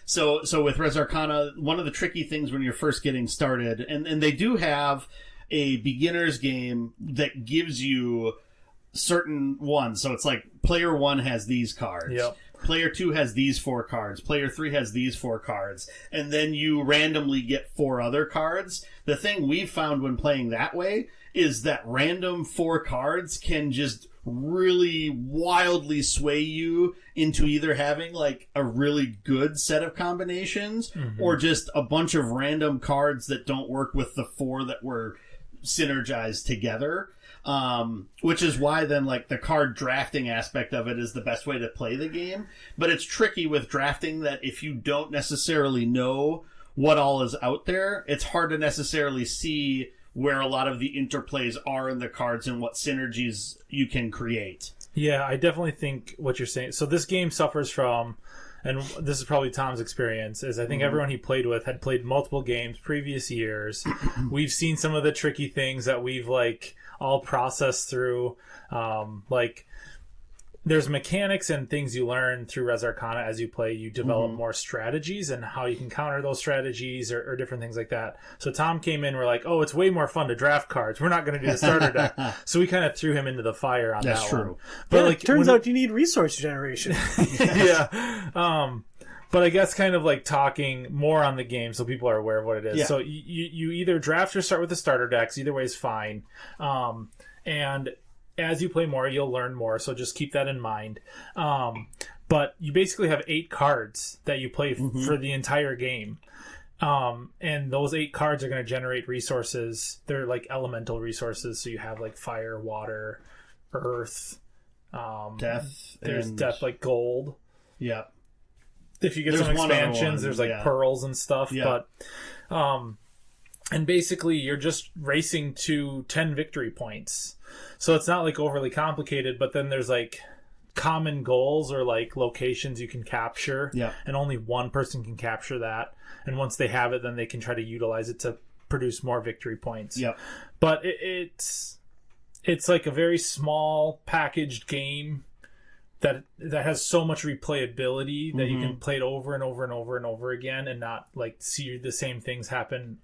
So with Res Arcana, one of the tricky things when you're first getting started, and they do have a beginner's game that gives you certain ones. So it's like player 1 has these cards. Yep. Player 2 has these 4 cards. Player 3 has these 4 cards. And then you randomly get 4 other cards. The thing we've found when playing that way is that random 4 cards can just really wildly sway you into either having like a really good set of combinations or just a bunch of random cards that don't work with the 4 that were synergized together. Which is why then like the card drafting aspect of it is the best way to play the game. But it's tricky with drafting that if you don't necessarily know what all is out there, it's hard to necessarily see where a lot of the interplays are in the cards and what synergies you can create. Yeah, I definitely think what you're saying. So this game suffers from, and this is probably Tom's experience, is I think everyone he played with had played multiple games previous years. We've seen some of the tricky things that we've like all processed through. Like there's mechanics and things you learn through Res Arcana as you play. You develop more strategies and how you can counter those strategies or different things like that. So Tom came in, we're like, oh, it's way more fun to draft cards. We're not going to do the starter deck. So we kind of threw him into the fire on That's that true. one. But Yeah, like, turns out you need resource generation. yeah. But I guess kind of like talking more on the game so people are aware of what it is. Yeah. So you either draft or start with the starter decks. Either way is fine. And as you play more, you'll learn more. So just keep that in mind. But you basically have 8 cards that you play for the entire game. And those 8 cards are going to generate resources. They're like elemental resources. So you have like fire, water, earth, Death. There's death, like gold. Yeah. If you get There's some one other expansions, one, there's like yeah. pearls and stuff. Yeah. But and basically you're just racing to 10 victory points. So it's not like overly complicated, but then there's like common goals or like locations you can capture. Yeah. And only one person can capture that. And once they have it, then they can try to utilize it to produce more victory points. Yeah. But it's like a very small packaged game that has so much replayability that you can play it over and over and over and over again and not like see the same things happen,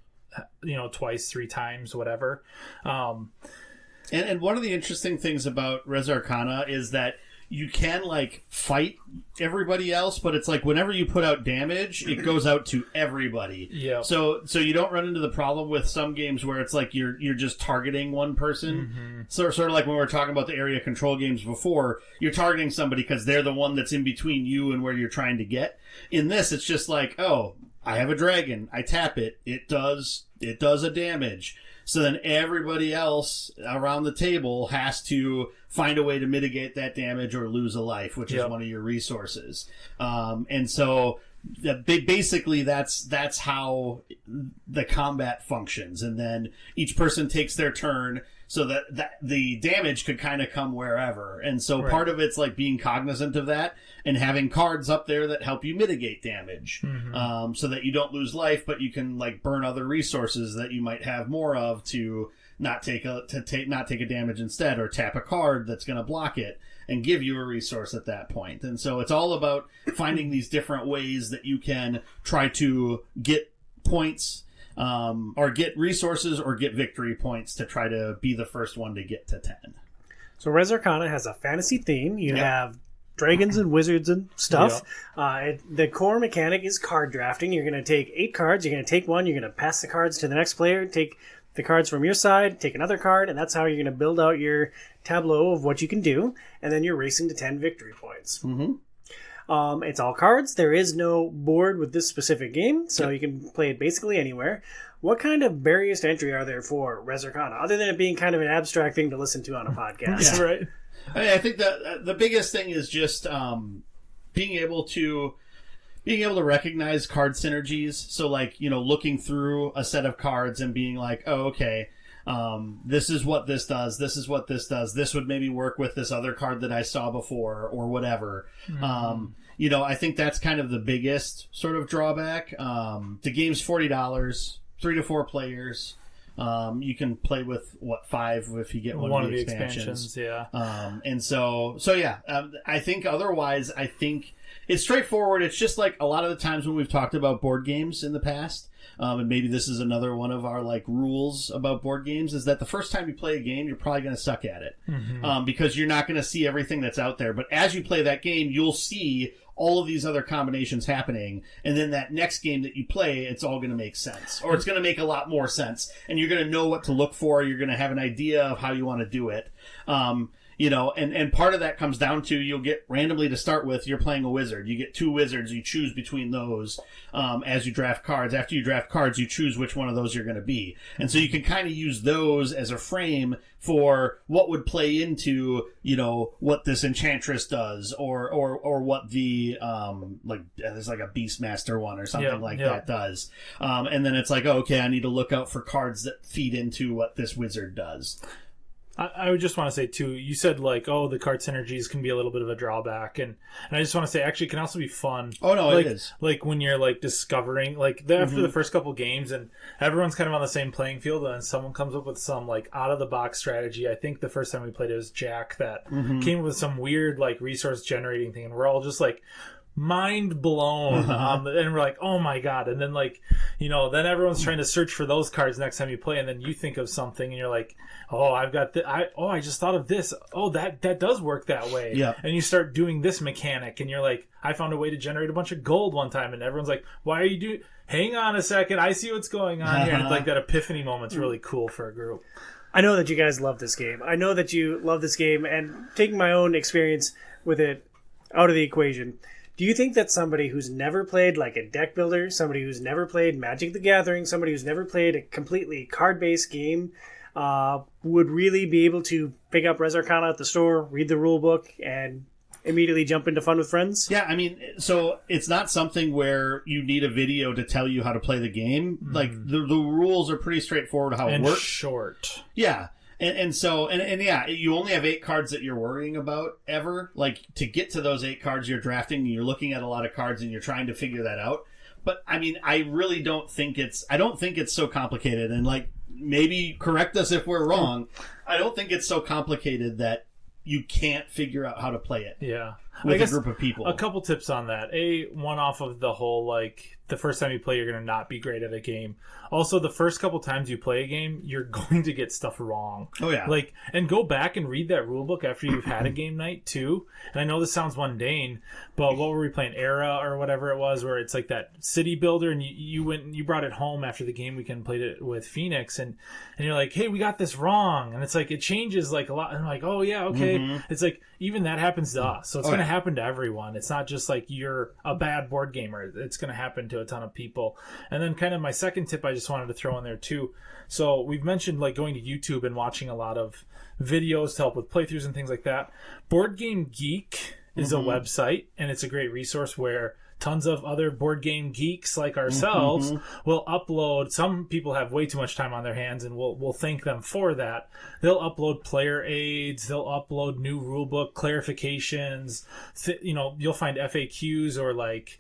you know, twice, 3 times, whatever. And one of the interesting things about Res Arcana is that you can like fight everybody else, but it's like whenever you put out damage, it goes out to everybody. Yeah. So you don't run into the problem with some games where it's like you're just targeting one person. So sort of like when we were talking about the area control games before, you're targeting somebody because they're the one that's in between you and where you're trying to get. In this, it's just like, oh, I have a dragon. I tap it. It does a damage. So then everybody else around the table has to find a way to mitigate that damage or lose a life, which is one of your resources. And so basically that's how the combat functions. And then each person takes their turn so that the damage could kind of come wherever. And so part of it's like being cognizant of that and having cards up there that help you mitigate damage, so that you don't lose life, but you can like burn other resources that you might have more of to not take a damage instead, or tap a card that's going to block it and give you a resource at that point. And so it's all about finding these different ways that you can try to get points, or get resources or get victory points to try to be the first one to get to 10. So Res Arcana has a fantasy theme. You have dragons and wizards and stuff. The core mechanic is card drafting. You're going to take 8 cards. You're going to take one. You're going to pass the cards to the next player. Take the cards from your side. Take another card. And that's how you're going to build out your tableau of what you can do. And then you're racing to 10 victory points. Mm-hmm. It's all cards. There is no board with this specific game. So you can play it basically anywhere. What kind of barriers to entry are there for Res Arcana, other than it being kind of an abstract thing to listen to on a podcast? Right. I think that the biggest thing is just being able to recognize card synergies. So, like, looking through a set of cards and being like, oh, okay, this is what this does. This is what this does. This would maybe work with this other card that I saw before, or whatever. Mm-hmm. I think that's kind of the biggest sort of drawback. The game's $40, 3 to 4 players. You can play with 5 if you get one of the expansions. And so I think otherwise, I think it's straightforward. It's just like a lot of the times when we've talked about board games in the past, and maybe this is another one of our like rules about board games, is that the first time you play a game, you're probably going to suck at it, because you're not going to see everything that's out there. But as you play that game, you'll see all of these other combinations happening, and then that next game that you play, it's all going to make sense, or it's going to make a lot more sense, and you're going to know what to look for. You're going to have an idea of how you want to do it. And part of that comes down to, you'll get randomly to start with, you're playing a wizard. You get 2 wizards, you choose between those as you draft cards. After you draft cards, you choose which one of those you're going to be. And so you can kind of use those as a frame for what would play into, what this enchantress does, or what the, there's like a Beastmaster one or something that does. And then it's like, oh, okay, I need to look out for cards that feed into what this wizard does. I would just want to say, too, you said, like, the card synergies can be a little bit of a drawback. And I just want to say, actually, it can also be fun. Oh, no, it is. Like, when you're, like, discovering, like, after the first couple games, and everyone's kind of on the same playing field, and someone comes up with some, like, out-of-the-box strategy. I think the first time we played it was Jack that came up with some weird, like, resource-generating thing, and we're all just, like, mind blown and we're like, oh my god. And then, like, then everyone's trying to search for those cards next time you play, and then you think of something and you're like, oh, I've got I just thought of this. Oh, that does work that way. Yeah. And you start doing this mechanic, and you're like, I found a way to generate a bunch of gold one time, and everyone's like, why are you doing, hang on a second, I see what's going on here. And it's like that epiphany moment's really cool for a group. I know that you guys love this game. I know that you love this game, and taking my own experience with it out of the equation, do you think that somebody who's never played like a deck builder, somebody who's never played Magic the Gathering, somebody who's never played a completely card-based game would really be able to pick up Res Arcana at the store, read the rule book, and immediately jump into fun with friends? Yeah, I mean, so it's not something where you need a video to tell you how to play the game. Like, the rules are pretty straightforward how it works. Short. Yeah. And so you only have 8 cards that you're worrying about ever. Like, to get to those 8 cards you're drafting, and you're looking at a lot of cards and you're trying to figure that out. But I mean, I really don't think it's so complicated. And, like, maybe correct us if we're wrong. I don't think it's so complicated that you can't figure out how to play it. Yeah. With a group of people. A couple tips on that. One off of the whole, like, the first time you play, you're going to not be great at a game. Also, the first couple times you play a game, you're going to get stuff wrong. Oh, yeah. Like, and go back and read that rule book after you've had a game night, too. And I know this sounds mundane, but what were we playing? Era or whatever it was, where it's like that city builder, and you brought it home after the game weekend, played it with Phoenix, and you're like, hey, we got this wrong. And it's like, it changes, like, a lot. And I'm like, oh, yeah, okay. It's like, even that happens to us. So it's going to happen to everyone. It's not just like you're a bad board gamer. It's going to happen to a ton of people. And then kind of my second tip I just wanted to throw in there too. So we've mentioned, like, going to YouTube and watching a lot of videos to help with playthroughs and things like that. Board Game Geek is a website, and it's a great resource where tons of other board game geeks like ourselves will upload. Some people have way too much time on their hands, and we'll thank them for that. They'll upload player aids. They'll upload new rulebook clarifications. You'll find FAQs or, like,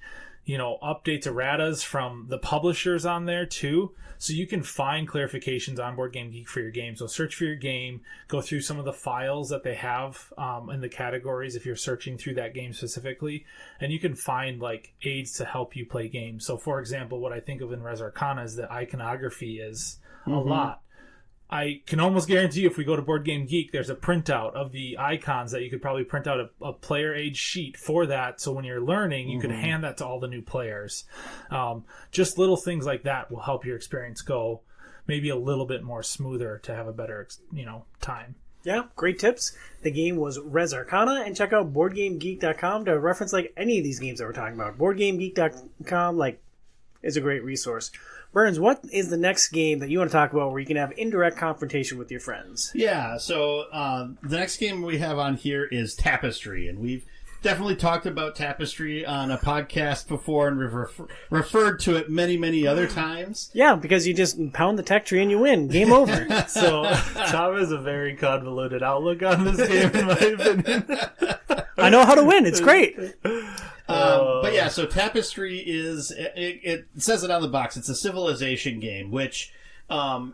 updates, erratas from the publishers on there too. So you can find clarifications on Board Game Geek for your game. So search for your game, go through some of the files that they have in the categories if you're searching through that game specifically, and you can find, like, aids to help you play games. So, for example, what I think of in Res Arcana is that iconography is a lot. I can almost guarantee you if we go to Board Game Geek, there's a printout of the icons that you could probably print out a player age sheet for that. So when you're learning, you could hand that to all the new players. Just little things like that will help your experience go maybe a little bit more smoother to have a better, time. Yeah, great tips. The game was Res Arcana, and check out BoardGameGeek.com to reference like any of these games that we're talking about. BoardGameGeek.com is a great resource. Burns, what is the next game that you want to talk about where you can have indirect confrontation with your friends? Yeah, so the next game we have on here is Tapestry, and we've definitely talked about Tapestry on a podcast before and referred to it many, many other times. Yeah, because you just pound the tech tree and you win. Game over. So Tom has a very convoluted outlook on this game, in my opinion. I know how to win. It's great. But yeah, so Tapestry is, it says it on the box, it's a civilization game, which, I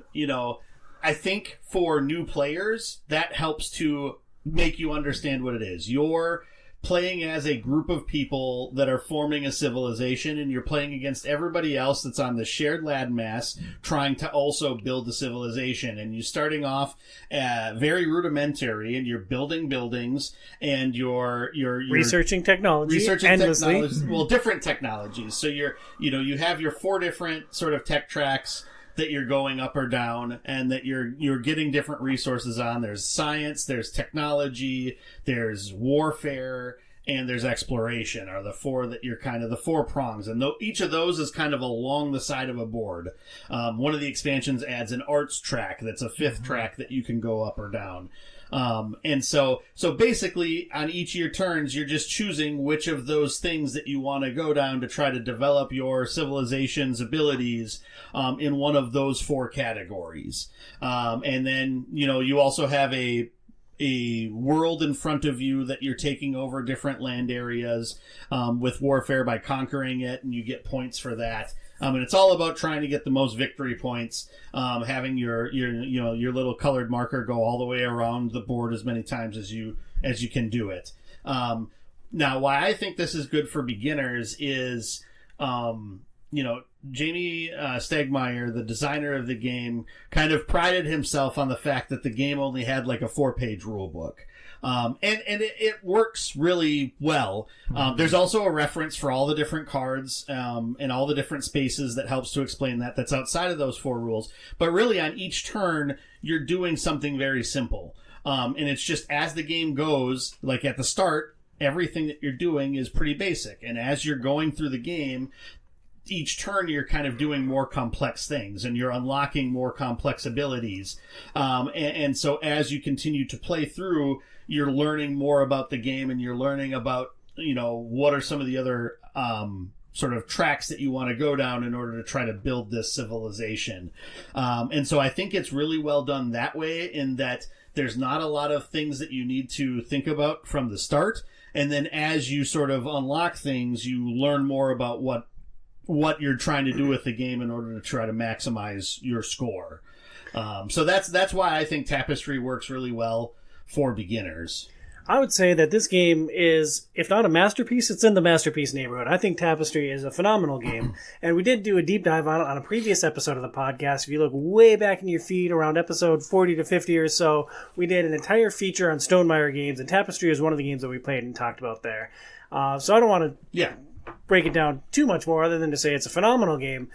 think for new players, that helps to make you understand what it is. You're playing as a group of people that are forming a civilization, and you're playing against everybody else that's on the shared landmass trying to also build a civilization. And you're starting off very rudimentary, and you're building buildings, and you're researching technology endlessly. Well, different technologies. So you have your 4 different sort of tech tracks that you're going up or down, and that you're getting different resources on. There's science, there's technology, there's warfare, and there's exploration, are the 4 that you're kind of the 4 prongs. And each of those is kind of along the side of a board. One of the expansions adds an arts track that's a 5th track that you can go up or down. And so basically on each of your turns, you're just choosing which of those things that you want to go down to try to develop your civilization's abilities, in one of those 4 categories. And then, you also have a world in front of you that you're taking over different land areas, with warfare by conquering it, and you get points for that. And it's all about trying to get the most victory points, having your little colored marker go all the way around the board as many times as you can do it. Now, why I think this is good for beginners is, Jamie Stegmaier, the designer of the game, kind of prided himself on the fact that the game only had like a 4-page rule book. And it works really well. There's also a reference for all the different cards, and all the different spaces that helps to explain that's outside of those 4 rules. But really on each turn, you're doing something very simple. And it's just as the game goes, like at the start, everything that you're doing is pretty basic. And as you're going through the game, each turn you're kind of doing more complex things, and you're unlocking more complex abilities. And so as you continue to play through, you're learning more about the game, and you're learning about, what are some of the other sort of tracks that you want to go down in order to try to build this civilization. And so I think it's really well done that way, in that there's not a lot of things that you need to think about from the start. And then as you sort of unlock things, you learn more about what you're trying to do with the game in order to try to maximize your score. So that's why I think Tapestry works really well for beginners. I would say that this game is, if not a masterpiece, it's in the masterpiece neighborhood. I think Tapestry is a phenomenal game. And we did do a deep dive on it on a previous episode of the podcast. If you look way back in your feed, around episode 40 to 50 or so, we did an entire feature on Stonemaier games, and Tapestry is one of the games that we played and talked about there. So I don't want to break it down too much more other than to say it's a phenomenal game.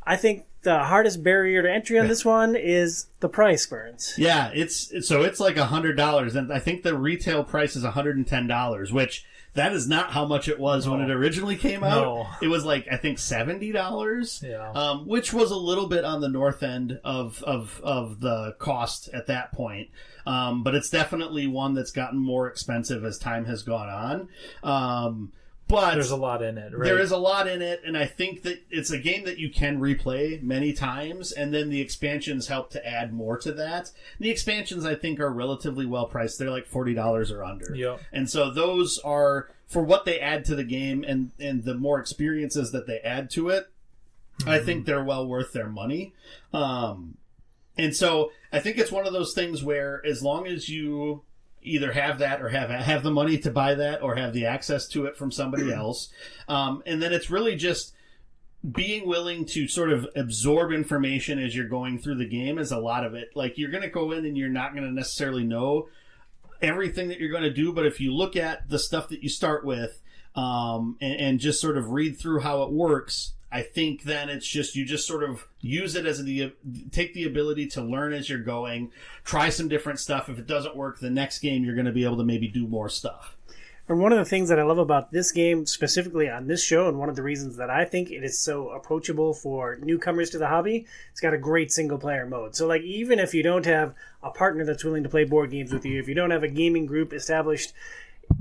I think the hardest barrier to entry on this one is the price, Burns. Yeah, it's like $100, and I think the retail price is $110, which that is not how much it was when it originally came out. No. It was like, I think $70, which was a little bit on the north end of the cost at that point. But it's definitely one that's gotten more expensive as time has gone on. But there's a lot in it, right? There is a lot in it, and I think that it's a game that you can replay many times, and then the expansions help to add more to that. The expansions, I think, are relatively well priced. They're like $40 or under. Yep. And so those are, for what they add to the game and the more experiences that they add to it, I think they're well worth their money. And so I think it's one of those things where as long as you either have that or have the money to buy that or have the access to it from somebody else. And then it's really just being willing to sort of absorb information as you're going through the game is a lot of it. Like, you're going to go in and you're not going to necessarily know everything that you're going to do, but if you look at the stuff that you start with, and just sort of read through how it works, I think then it's just, you just sort of use it as take the ability to learn as you're going, try some different stuff. If it doesn't work, the next game you're going to be able to maybe do more stuff. And one of the things that I love about this game, specifically on this show, and one of the reasons that I think it is so approachable for newcomers to the hobby, it's got a great single-player mode. So, like, even if you don't have a partner that's willing to play board games with you, if you don't have a gaming group established,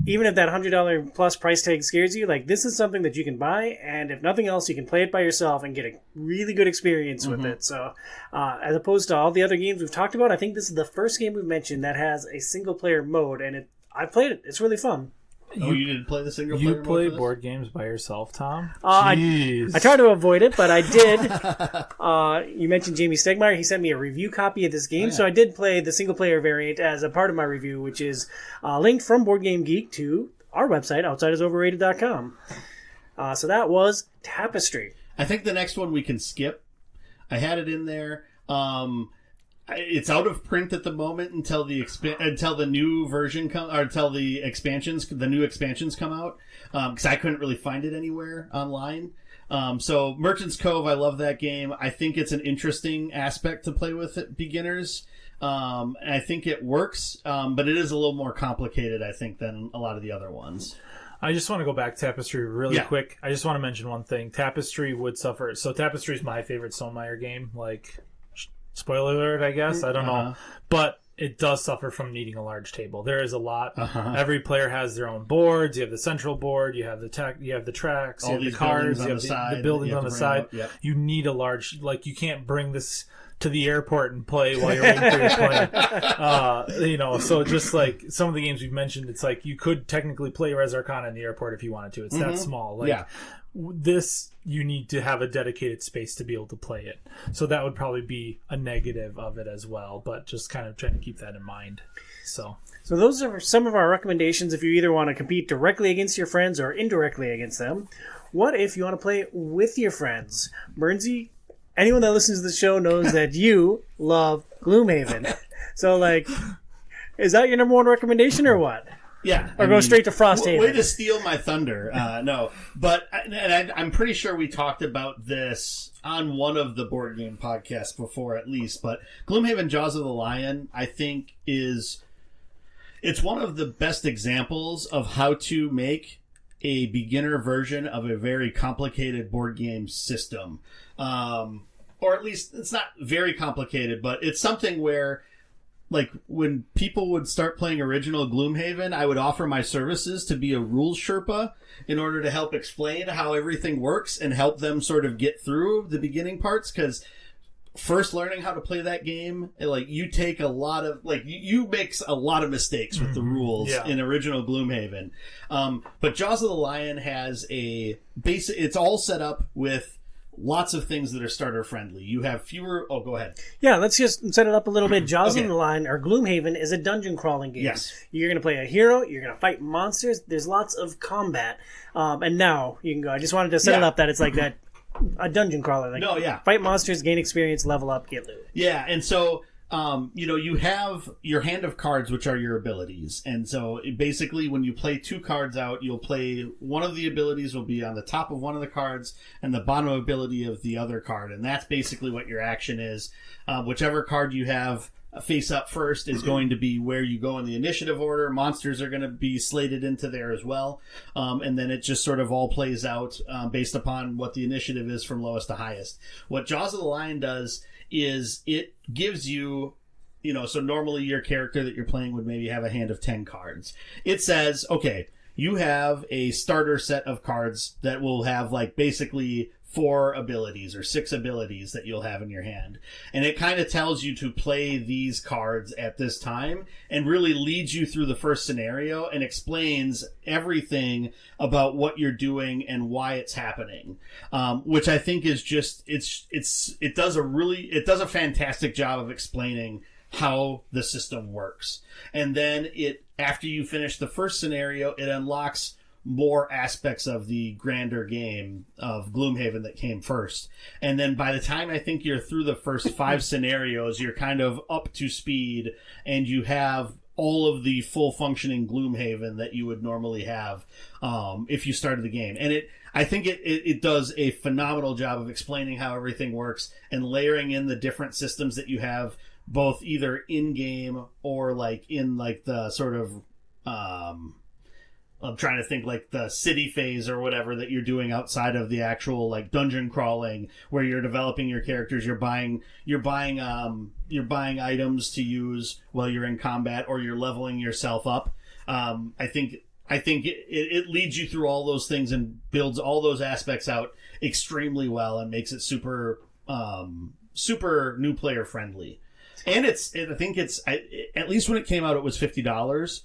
even if that $100 plus price tag scares you, like, this is something that you can buy, and if nothing else, you can play it by yourself and get a really good experience with it. So, as opposed to all the other games we've talked about, I think this is the first game we've mentioned that has a single-player mode, and I've played it. It's really fun. You didn't play the single player mode? You play board games by yourself, Tom? I try to avoid it, but I did. You mentioned Jamie Stegmeyer. He sent me a review copy of this game, so I did play the single player variant as a part of my review, which is linked from Board Game Geek to our website, outsidersoverrated.com. So that was Tapestry. I think the next one we can skip. I had it in there. It's out of print at the moment until the new version or until the new expansions come out. Because I couldn't really find it anywhere online. So Merchant's Cove, I love that game. I think it's an interesting aspect to play with beginners. And I think it works, but it is a little more complicated, I think, than a lot of the other ones. I just want to go back to Tapestry really quick. I just want to mention one thing. Tapestry would suffer. So Tapestry is my favorite Stonemaier game. Like, spoiler alert, I guess. I don't know. But it does suffer from needing a large table. There is a lot. Every player has their own boards. You have the central board. You have the you have the tracks. You have the cards. You have the buildings on the side. Yep. You need a large... Like, you can't bring this to the airport and play while you're waiting for your plane. So just like some of the games we've mentioned, it's like you could technically play Res Arcana in the airport if you wanted to. It's that small. Like, this, you need to have a dedicated space to be able to play it. So that would probably be a negative of it as well, but just kind of trying to keep that in mind. So those are some of our recommendations if you either want to compete directly against your friends or indirectly against them. What if you want to play with your friends? Bernsey, anyone that listens to the show knows that you love Gloomhaven. So, like, is that your number one recommendation or what? Yeah. Or go straight to Frosthaven? Way to steal my thunder. No. But I'm pretty sure we talked about this on one of the board game podcasts before, at least. But Gloomhaven Jaws of the Lion, I think, it's one of the best examples of how to make a beginner version of a very complicated board game system. Or at least it's not very complicated, but it's something where, like, when people would start playing original Gloomhaven, I would offer my services to be a rules Sherpa in order to help explain how everything works and help them sort of get through the beginning parts, because first learning how to play that game, like, you take a lot of, like, you make a lot of mistakes with the rules in original Gloomhaven. But Jaws of the Lion has a basic, it's all set up with lots of things that are starter friendly. You have fewer... Oh, go ahead. Yeah, let's just set it up a little bit. Jaws of the Lion, or Gloomhaven, is a dungeon crawling game. Yes. You're going to play a hero. You're going to fight monsters. There's lots of combat. And now you can go. I just wanted to set it up that it's like that, a dungeon crawler. Like, fight monsters, gain experience, level up, get loot. Yeah, and so... you have your hand of cards, which are your abilities. And so basically when you play two cards out, you'll play one of the abilities will be on the top of one of the cards and the bottom ability of the other card. And that's basically what your action is. Whichever card you have face up first is going to be where you go in the initiative order. Monsters are going to be slated into there as well. And then it just sort of all plays out based upon what the initiative is from lowest to highest. What Jaws of the Lion does is it gives you, so normally your character that you're playing would maybe have a hand of 10 cards. It says, okay, you have a starter set of cards that will have, like, basically 4 abilities or 6 abilities that you'll have in your hand. And it kind of tells you to play these cards at this time and really leads you through the first scenario and explains everything about what you're doing and why it's happening. Which I think is just, it does a fantastic job of explaining how the system works. And then after you finish the first scenario, it unlocks more aspects of the grander game of Gloomhaven that came first. And then by the time I think you're through the first 5 scenarios, you're kind of up to speed and you have all of the full functioning Gloomhaven that you would normally have if you started the game. And I think it does a phenomenal job of explaining how everything works and layering in the different systems that you have, both either in game or like in like the sort of I'm trying to think like the city phase or whatever that you're doing outside of the actual like dungeon crawling, where you're developing your characters, you're buying items to use while you're in combat, or you're leveling yourself up. I think it leads you through all those things and builds all those aspects out extremely well and makes it super new player friendly. And I think it's at least when it came out, it was $50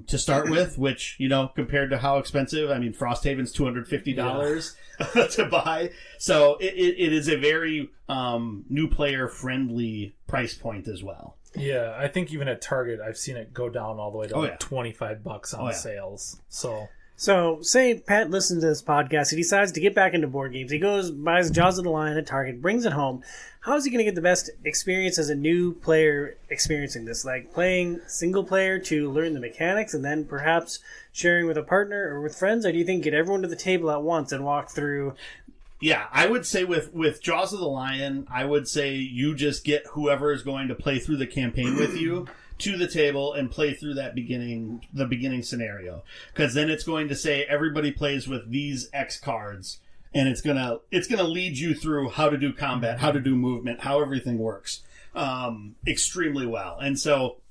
to start with, which, you know, compared to how expensive, I mean, Frosthaven's $250 to buy. So it is a very new player friendly price point as well. Yeah, I think even at Target, I've seen it go down all the way to $25 on sales. So, say Pat listens to this podcast, he decides to get back into board games. He goes, buys Jaws of the Lion at Target, brings it home. How is he going to get the best experience as a new player experiencing this? Like playing single player to learn the mechanics and then perhaps sharing with a partner or with friends? Or do you think get everyone to the table at once and walk through? Yeah, I would say with Jaws of the Lion, I would say you just get whoever is going to play through the campaign with you to the table and play through the beginning scenario, because then it's going to say everybody plays with these X cards, and it's gonna lead you through how to do combat, how to do movement, how everything works extremely well. And so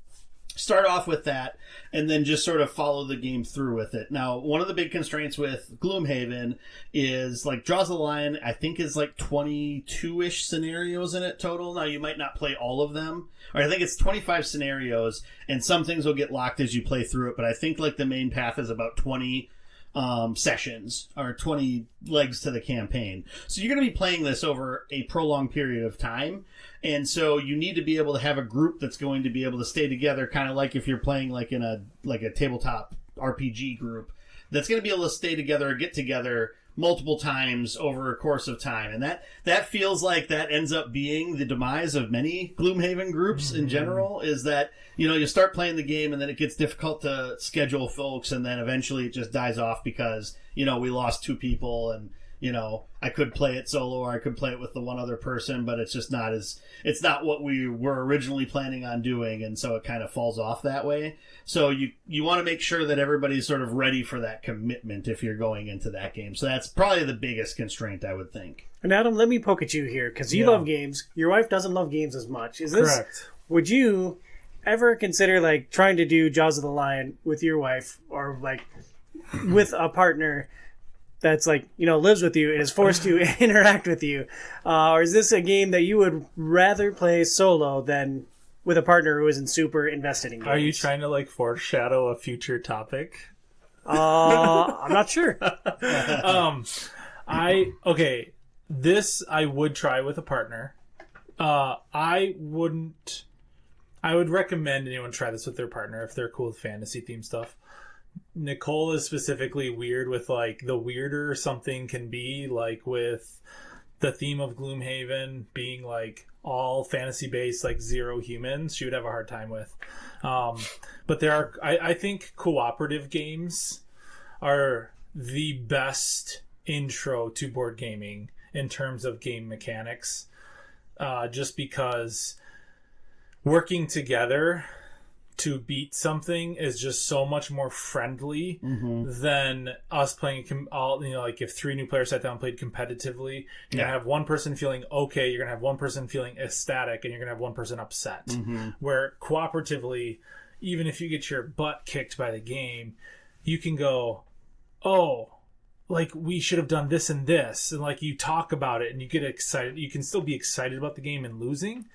start off with that and then just sort of follow the game through with it. Now, one of the big constraints with Gloomhaven is like Jaws of the Lion, I think is like 22-ish scenarios in it total. Now, you might not play all of them, or I think it's 25 scenarios, and some things will get locked as you play through it, but I think like the main path is about 20 sessions or 20 legs to the campaign. So you're going to be playing this over a prolonged period of time. And so you need to be able to have a group that's going to be able to stay together, kind of like if you're playing like in a tabletop RPG group that's going to be able to stay together or get together multiple times over a course of time. And that feels like that ends up being the demise of many Gloomhaven groups in general, is that, you know, you start playing the game and then it gets difficult to schedule folks, and then eventually it just dies off because, you know, we lost 2 people, and, you know, I could play it solo or I could play it with the one other person, but it's just it's not what we were originally planning on doing, and so it kind of falls off that way. So you want to make sure that everybody's sort of ready for that commitment if you're going into that game. So that's probably the biggest constraint, I would think. And Adam, let me poke at you here, because you love games. Your wife doesn't love games as much. Is this correct? Would you ever consider like trying to do Jaws of the Lion with your wife, or like with a partner that's like, you know, lives with you and is forced to interact with you? Or is this a game that you would rather play solo than with a partner who isn't super invested in games? Are you trying to like foreshadow a future topic? I'm not sure. This I would try with a partner. I would recommend anyone try this with their partner if they're cool with fantasy themed stuff. Nicole is specifically weird with like the weirder something can be, like with the theme of Gloomhaven being like all fantasy based, like 0 humans, she would have a hard time with. But there are, I think cooperative games are the best intro to board gaming in terms of game mechanics, just because working together to beat something is just so much more friendly than us playing like if 3 new players sat down and played competitively, you're gonna have one person feeling okay, you're gonna have one person feeling ecstatic, and you're gonna have one person upset. Where cooperatively, even if you get your butt kicked by the game, you can go, oh, like we should have done this and this, and like you talk about it and you get excited. You can still be excited about the game and losing.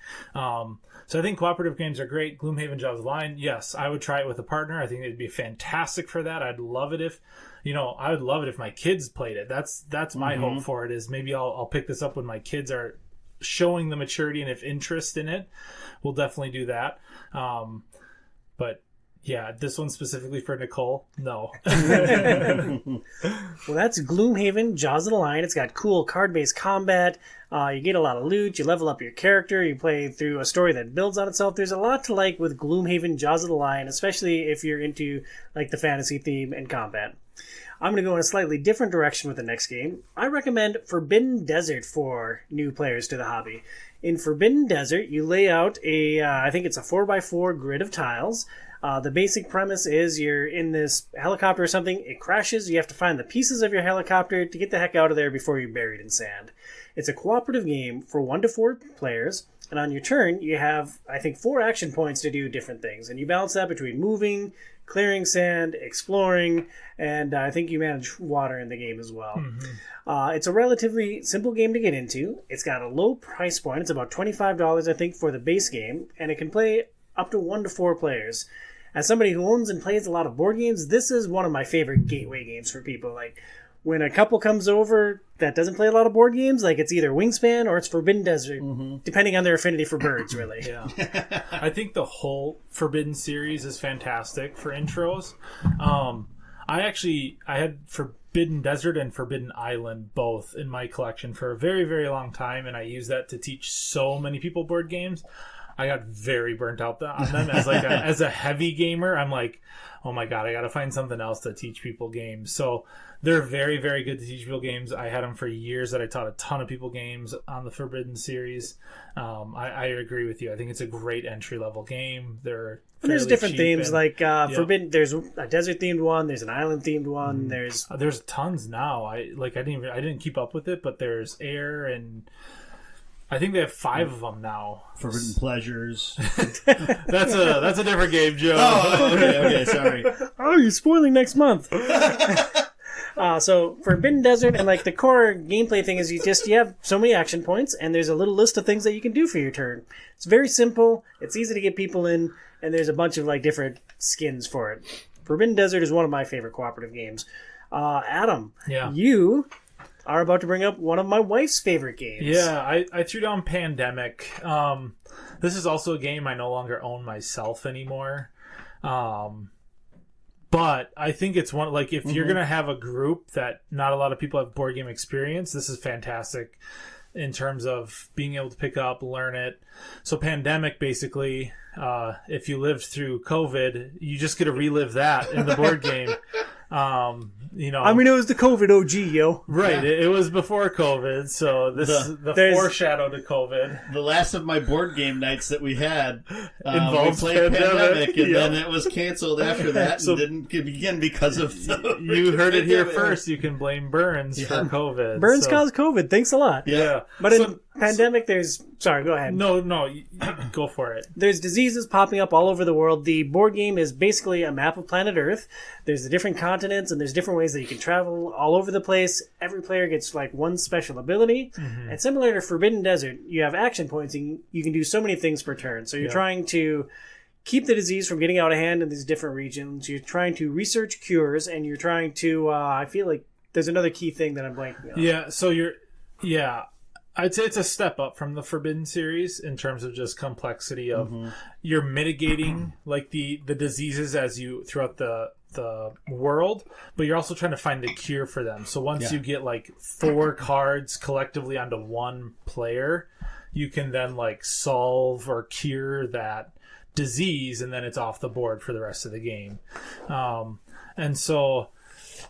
So I think cooperative games are great. Gloomhaven, Jaws of the Lion, yes, I would try it with a partner. I think it'd be fantastic for that. I'd love it if, I would love it if my kids played it. That's my hope for it, is maybe I'll pick this up when my kids are showing the maturity and if interest in it. We'll definitely do that. But Yeah, this one specifically for Nicole, no. Well, that's Gloomhaven, Jaws of the Lion. It's got cool card-based combat. You get a lot of loot. You level up your character. You play through a story that builds on itself. There's a lot to like with Gloomhaven, Jaws of the Lion, especially if you're into like the fantasy theme and combat. I'm going to go in a slightly different direction with the next game. I recommend Forbidden Desert for new players to the hobby. In Forbidden Desert, you lay out I think it's a 4x4 grid of tiles. The basic premise is you're in this helicopter or something. It crashes. You have to find the pieces of your helicopter to get the heck out of there before you're buried in sand. It's a cooperative game for 1 to 4 players. And on your turn, you have, I think, 4 action points to do different things. And you balance that between moving, clearing sand, exploring, and I think you manage water in the game as well. Mm-hmm. It's a relatively simple game to get into. It's got a low price point. It's about $25, I think, for the base game. And it can play up to 1 to 4 players. As somebody who owns and plays a lot of board games, this is one of my favorite gateway games for people. Like, when a couple comes over that doesn't play a lot of board games, like it's either Wingspan or it's Forbidden Desert, depending on their affinity for birds, really. Yeah. I think the whole Forbidden series is fantastic for intros. I had Forbidden Desert and Forbidden Island both in my collection for a very, very long time, and I used that to teach so many people board games. I got very burnt out on them as a heavy gamer. I'm like, oh my god, I got to find something else to teach people games. So they're very, very good to teach people games. I had them for years that I taught a ton of people games on the Forbidden series. I agree with you. I think it's a great entry level game. There's different themes Forbidden. There's a desert themed one. There's an island themed one. There's tons now. I didn't keep up with it, but there's air and. I think they have 5 of them now. Forbidden Pleasures. That's a different game, Joe. Oh, okay, sorry. Oh, you're spoiling next month. So Forbidden Desert and like the core gameplay thing is you have so many action points and there's a little list of things that you can do for your turn. It's very simple. It's easy to get people in, and there's a bunch of like different skins for it. Forbidden Desert is one of my favorite cooperative games. Adam, you are about to bring up one of my wife's favorite games. Yeah, I threw down Pandemic. This is also a game I no longer own myself anymore. But I think it's one, like, if you're going to have a group that not a lot of people have board game experience, this is fantastic in terms of being able to pick up, learn it. So Pandemic, basically, if you lived through COVID, you just get to relive that in the board game. It was the COVID OG, yo. Right, it was before COVID, so this is the foreshadow to COVID. The last of my board game nights that we had involved we played Pandemic, and then it was canceled after that and didn't begin because of you heard it here first. You can blame Burns for COVID. Burns caused COVID. Thanks a lot. Yeah. But in Pandemic, sorry, go ahead. No, you go for it. There's diseases popping up all over the world. The board game is basically a map of planet Earth. There's the different continents, and there's different ways that you can travel all over the place. Every player gets like one special ability. Mm-hmm. And similar to Forbidden Desert, you have action points, and you can do so many things per turn. So you're trying to keep the disease from getting out of hand in these different regions. You're trying to research cures, and you're trying to, I feel like there's another key thing that I'm blanking on. Yeah, so I'd say it's a step up from the Forbidden series in terms of just complexity of you're mitigating like the diseases as you throughout the world, but you're also trying to find the cure for them. So once you get like 4 cards collectively onto one player, you can then like solve or cure that disease, and then it's off the board for the rest of the game. And so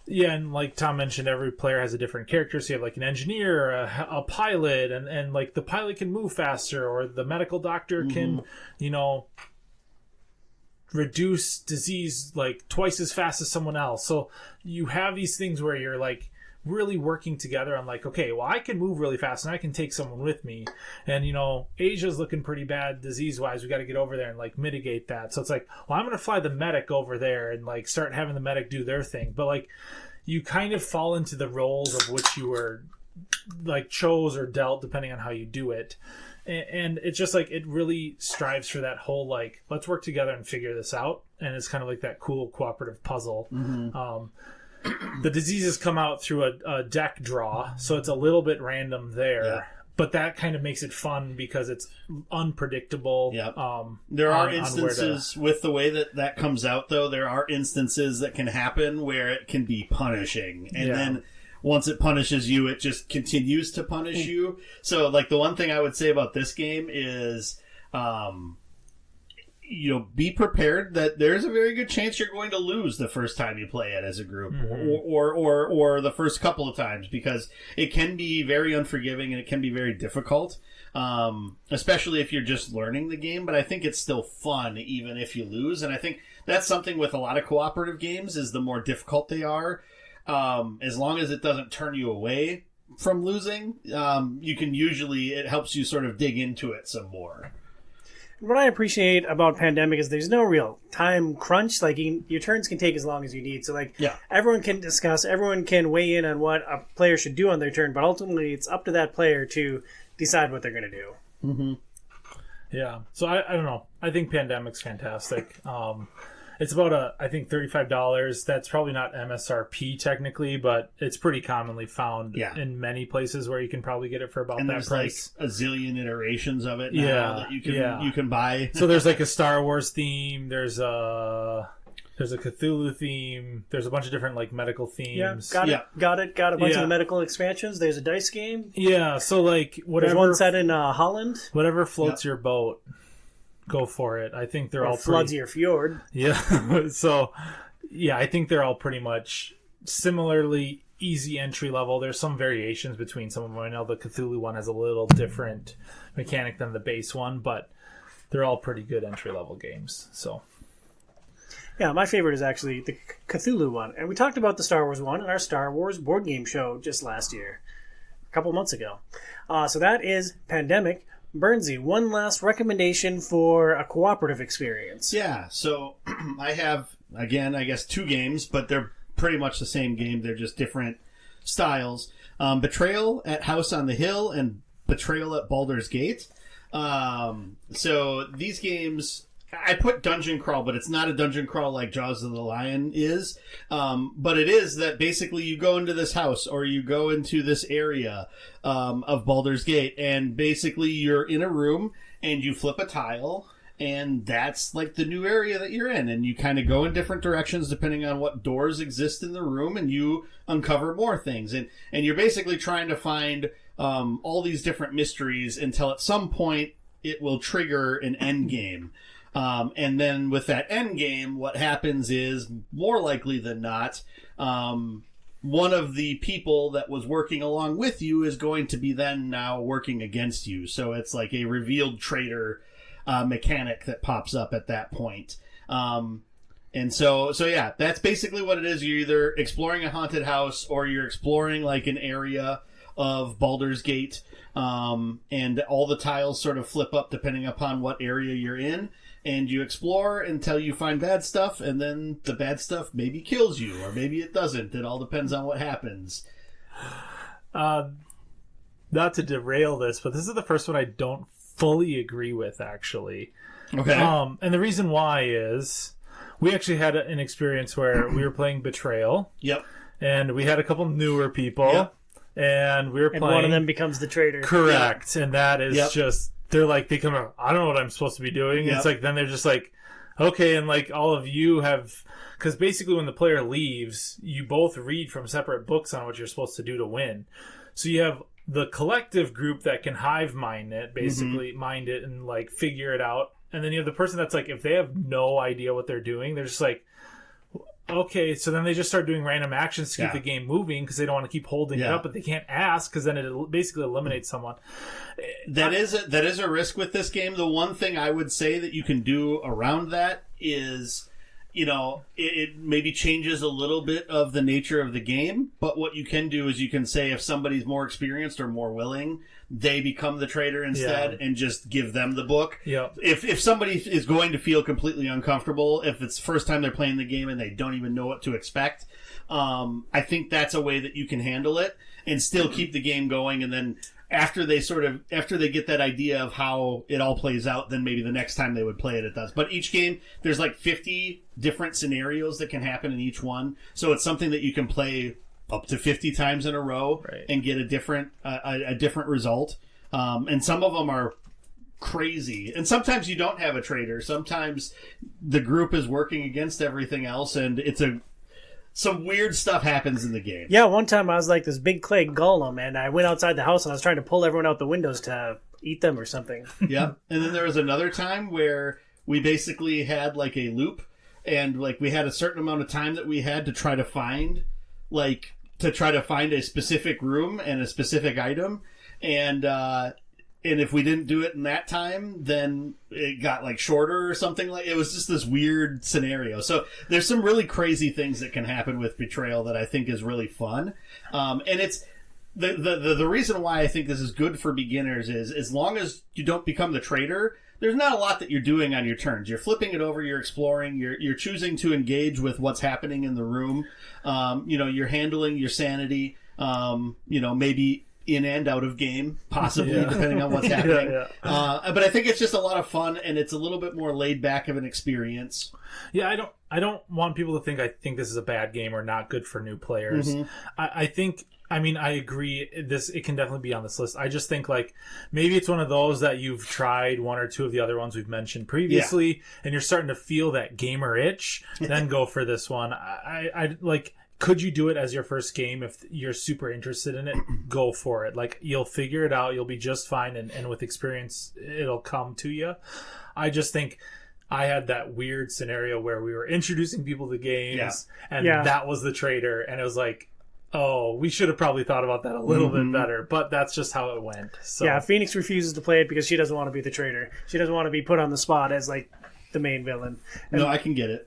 and like Tom mentioned, every player has a different character. So you have like an engineer, a pilot, and like the pilot can move faster, or the medical doctor can, reduce disease like twice as fast as someone else. So you have these things where you're like really working together on like, okay, well, I can move really fast and I can take someone with me. And, Asia's looking pretty bad disease-wise. We got to get over there and like mitigate that. So it's like, well, I'm going to fly the medic over there and like start having the medic do their thing. But like you kind of fall into the roles of which you were like chose or dealt depending on how you do it. And it's just like it really strives for that whole like, let's work together and figure this out. And it's kind of like that cool cooperative puzzle. The diseases come out through a deck draw, so it's a little bit random there. but that kind of makes it fun because it's unpredictable. Yep. There are instances with the way that comes out, though. There are instances that can happen where it can be punishing, and then once it punishes you, it just continues to punish you. So, like, the one thing I would say about this game is, be prepared that there's a very good chance you're going to lose the first time you play it as a group, or the first couple of times, because it can be very unforgiving and it can be very difficult, especially if you're just learning the game. But I think it's still fun even if you lose, and I think that's something with a lot of cooperative games is the more difficult they are, as long as it doesn't turn you away from losing, you can usually, it helps you sort of dig into it some more. What I appreciate about Pandemic is there's no real time crunch. Like, your turns can take as long as you need. So, like, everyone can discuss, everyone can weigh in on what a player should do on their turn, but ultimately it's up to that player to decide what they're going to do. Mm-hmm. Yeah. So, I don't know. I think Pandemic's fantastic. It's about, I think, $35. That's probably not MSRP technically, but it's pretty commonly found in many places where you can probably get it for about that price. Like a zillion iterations of it now that you can buy. So there's like a Star Wars theme. There's a Cthulhu theme. There's a bunch of different like medical themes. Got it. Got a bunch of the medical expansions. There's a dice game. Yeah. So like whatever. There's one set in Holland. Whatever floats your boat. Go for it. I think they're all floods your fjord. Yeah. So, yeah, I think they're all pretty much similarly easy entry level. There's some variations between some of them. I know the Cthulhu one has a little different mechanic than the base one, but they're all pretty good entry level games. So, yeah, my favorite is actually the Cthulhu one, and we talked about the Star Wars one in our Star Wars board game show just last year, a couple months ago. So that is Pandemic. Bernsey, one last recommendation for a cooperative experience. Yeah, so I have, again, I guess 2 games, but they're pretty much the same game. They're just different styles. Betrayal at House on the Hill and Betrayal at Baldur's Gate. So these games, I put Dungeon Crawl, but it's not a dungeon crawl like Jaws of the Lion is. But it is that basically you go into this house or you go into this area of Baldur's Gate, and basically you're in a room and you flip a tile, and that's like the new area that you're in, and you kind of go in different directions depending on what doors exist in the room, and you uncover more things, and you're basically trying to find all these different mysteries until at some point it will trigger an end game. And then with that end game, what happens is, more likely than not, one of the people that was working along with you is going to be then now working against you. So it's like a revealed traitor mechanic that pops up at that point. And so yeah, that's basically what it is. You're either exploring a haunted house or you're exploring like an area of Baldur's Gate, and all the tiles sort of flip up depending upon what area you're in. And you explore until you find bad stuff, and then the bad stuff maybe kills you, or maybe it doesn't. It all depends on what happens. Not to derail this, but this is the first one I don't fully agree with, actually. Okay. And the reason why is we actually had an experience where we were playing Betrayal. Yep. And we had a couple newer people. Yep. And we were playing. And one of them becomes the traitor. Correct. Yep. And that is just... They're like, they come out, I don't know what I'm supposed to be doing. Yep. It's like, then they're just like, okay, and like all of you have, because basically when the player leaves, you both read from separate books on what you're supposed to do to win. So you have the collective group that can hive mind it, basically mind it and like figure it out. And then you have the person that's like, if they have no idea what they're doing, they're just like, okay, so then they just start doing random actions to keep the game moving because they don't want to keep holding it up, but they can't ask because then it basically eliminates someone. That is a risk with this game. The one thing I would say that you can do around that is, it maybe changes a little bit of the nature of the game, but what you can do is you can say if somebody's more experienced or more willing, they become the traitor instead and just give them the book. Yep. If somebody is going to feel completely uncomfortable, if it's the first time they're playing the game and they don't even know what to expect, I think that's a way that you can handle it and still keep the game going. And then after they get that idea of how it all plays out, then maybe the next time they would play it, it does. But each game, there's like 50 different scenarios that can happen in each one. So it's something that you can play up to 50 times in a row and get a different result. And some of them are crazy. And sometimes you don't have a traitor. Sometimes the group is working against everything else, and some weird stuff happens in the game. Yeah, one time I was like this big clay golem, and I went outside the house and I was trying to pull everyone out the windows to eat them or something. Yeah. And then there was another time where we basically had like a loop, and like we had a certain amount of time that we had to try to find a specific room and a specific item. And if we didn't do it in that time, then it got like shorter or something. Like it was just this weird scenario. So there's some really crazy things that can happen with Betrayal that I think is really fun. And it's the reason why I think this is good for beginners is as long as you don't become the traitor, there's not a lot that you're doing on your turns. You're flipping it over, you're exploring, you're choosing to engage with what's happening in the room. You're handling your sanity, maybe in and out of game, possibly, depending on what's happening. But I think it's just a lot of fun, and it's a little bit more laid back of an experience. Yeah, I don't want people to think I think this is a bad game or not good for new players. Mm-hmm. I agree. It can definitely be on this list. I just think like maybe it's one of those that you've tried one or two of the other ones we've mentioned previously, and you're starting to feel that gamer itch. Then go for this one. I like. Could you do it as your first game if you're super interested in it? Go for it. Like you'll figure it out. You'll be just fine, and with experience, it'll come to you. I just think I had that weird scenario where we were introducing people to games, and that was the traitor, and it was like, oh, we should have probably thought about that a little bit better, but that's just how it went. So. Yeah, Phoenix refuses to play it because she doesn't want to be the traitor. She doesn't want to be put on the spot as like the main villain. No, I can get it.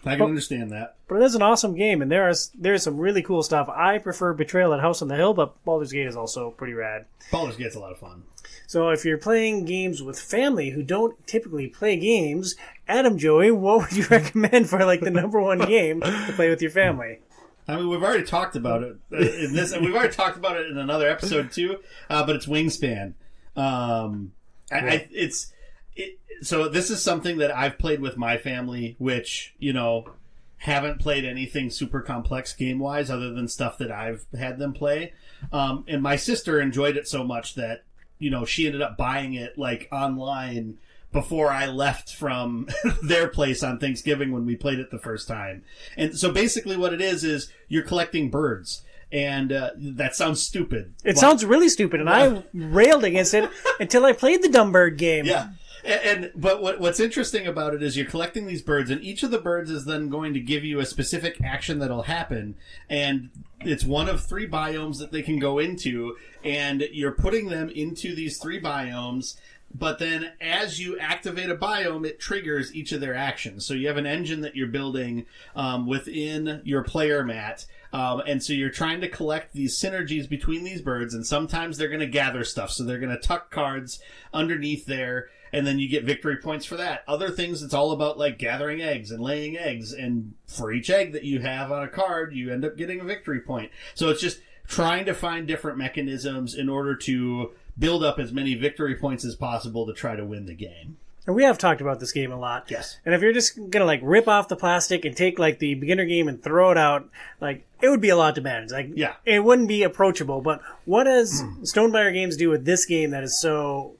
I can understand that. But it is an awesome game, and there's some really cool stuff. I prefer Betrayal at House on the Hill, but Baldur's Gate is also pretty rad. Baldur's Gate's a lot of fun. So if you're playing games with family who don't typically play games, Adam, Joey, what would you recommend for like the number one game to play with your family? I mean, we've already talked about it in this, and we've already talked about it in another episode too. But it's Wingspan. So this is something that I've played with my family, which, haven't played anything super complex game-wise other than stuff that I've had them play. And my sister enjoyed it so much that, she ended up buying it, like, online before I left from their place on Thanksgiving when we played it the first time. And so basically what it is you're collecting birds. And that sounds stupid. It sounds really stupid, and I railed against it until I played the dumb bird game. Yeah. But what's interesting about it is you're collecting these birds, and each of the birds is then going to give you a specific action that'll happen, and it's one of 3 biomes that they can go into, and you're putting them into these 3 biomes. But then as you activate a biome, it triggers each of their actions. So you have an engine that you're building within your player mat. And so you're trying to collect these synergies between these birds, and sometimes they're going to gather stuff. So they're going to tuck cards underneath there, and then you get victory points for that. Other things, it's all about like gathering eggs and laying eggs. And for each egg that you have on a card, you end up getting a victory point. So it's just trying to find different mechanisms in order to build up as many victory points as possible to try to win the game. And we have talked about this game a lot. Yes. And if you're just going to like rip off the plastic and take like the beginner game and throw it out, like it would be a lot to manage. Like it wouldn't be approachable. But what does Stonemeyer Games do with this game that is so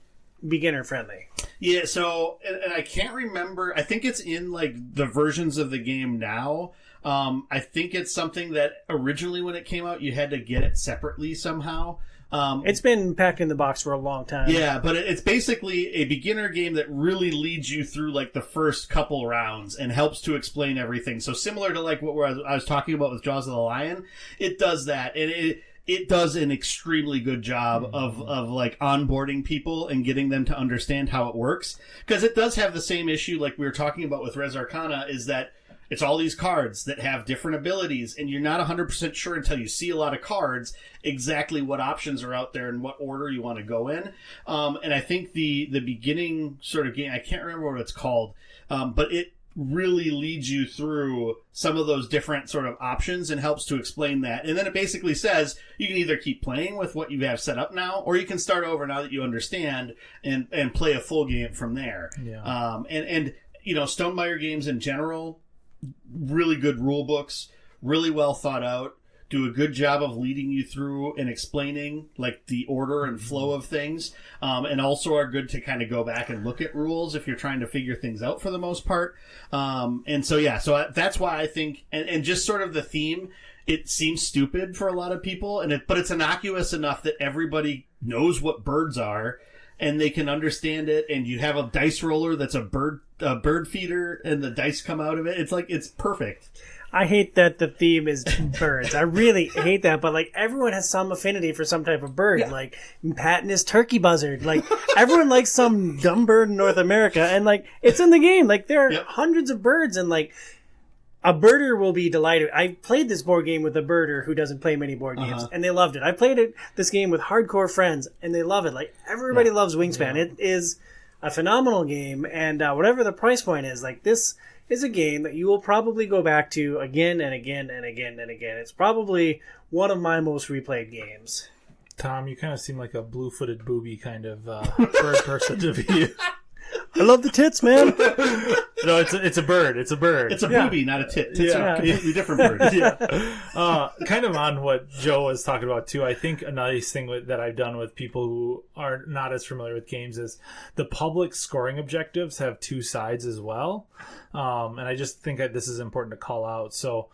beginner friendly? Yeah, so and I can't remember. I think it's in like the versions of the game now. I think it's something that originally when it came out you had to get it separately somehow. It's been packed in the box for a long time. Yeah, but it's basically a beginner game that really leads you through like the first couple rounds and helps to explain everything. So similar to like what I was talking about with Jaws of the Lion, it does that, and it does an extremely good job of like onboarding people and getting them to understand how it works. Because it does have the same issue like we were talking about with Res Arcana, is that it's all these cards that have different abilities, and you're not 100% sure until you see a lot of cards exactly what options are out there and what order you want to go in. And I think the beginning sort of game, I can't remember what it's called, but it really leads you through some of those different sort of options and helps to explain that. And then it basically says you can either keep playing with what you have set up now, or you can start over now that you understand and play a full game from there. Yeah. And Stonemeyer games in general, really good rule books, really well thought out, do a good job of leading you through and explaining like the order and flow of things, and also are good to kind of go back and look at rules if you're trying to figure things out for the most part. And so that's why I think, and just sort of the theme, it seems stupid for a lot of people, but it's innocuous enough that everybody knows what birds are and they can understand it. And you have a dice roller that's a bird feeder, and the dice come out of it. It's perfect. I hate that the theme is birds. I really hate that, but like everyone has some affinity for some type of bird. Yeah. Like Patton is turkey buzzard. Like everyone likes some dumb bird in North America, and like it's in the game. Like there are hundreds of birds, and like a birder will be delighted. I played this board game with a birder who doesn't play many board games, and they loved it. I played this game with hardcore friends, and they love it. Like everybody loves Wingspan. Yeah. It is a phenomenal game, and whatever the price point is, like this is a game that you will probably go back to again and again and again and again. It's probably one of my most replayed games. Tom, you kind of seem like a blue-footed booby kind of bird person to me. I love the tits, man. No, it's a bird. It's a bird. It's a booby, not a tit. Tits are a completely different bird. Yeah. Kind of on what Joe was talking about, too. I think a nice thing that I've done with people who are not as familiar with games is the public scoring objectives have two sides as well. And I just think that this is important to call out. So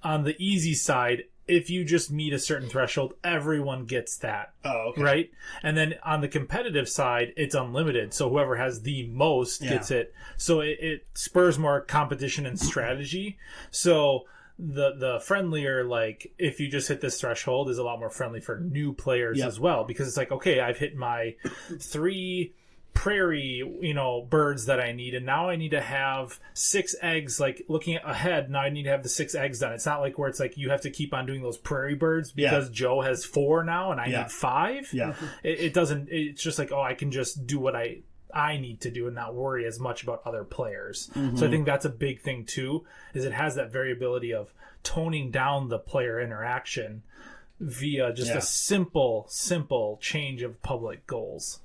on the easy side, if you just meet a certain threshold, everyone gets that. Oh, okay. Right? And then on the competitive side, it's unlimited. So whoever has the most gets it. So it spurs more competition and strategy. So the friendlier, like, if you just hit this threshold, is a lot more friendly for new players as well. Because it's like, okay, I've hit my 3 prairie, birds that I need, and now I need to have 6 eggs. Like looking ahead, now I need to have the 6 eggs done. It's not like where it's like you have to keep on doing those prairie birds because Joe has 4 now and I need 5. Yeah, it doesn't. It's just like, oh, I can just do what I need to do and not worry as much about other players. So I think that's a big thing too, is it has that variability of toning down the player interaction via just a simple change of public goals.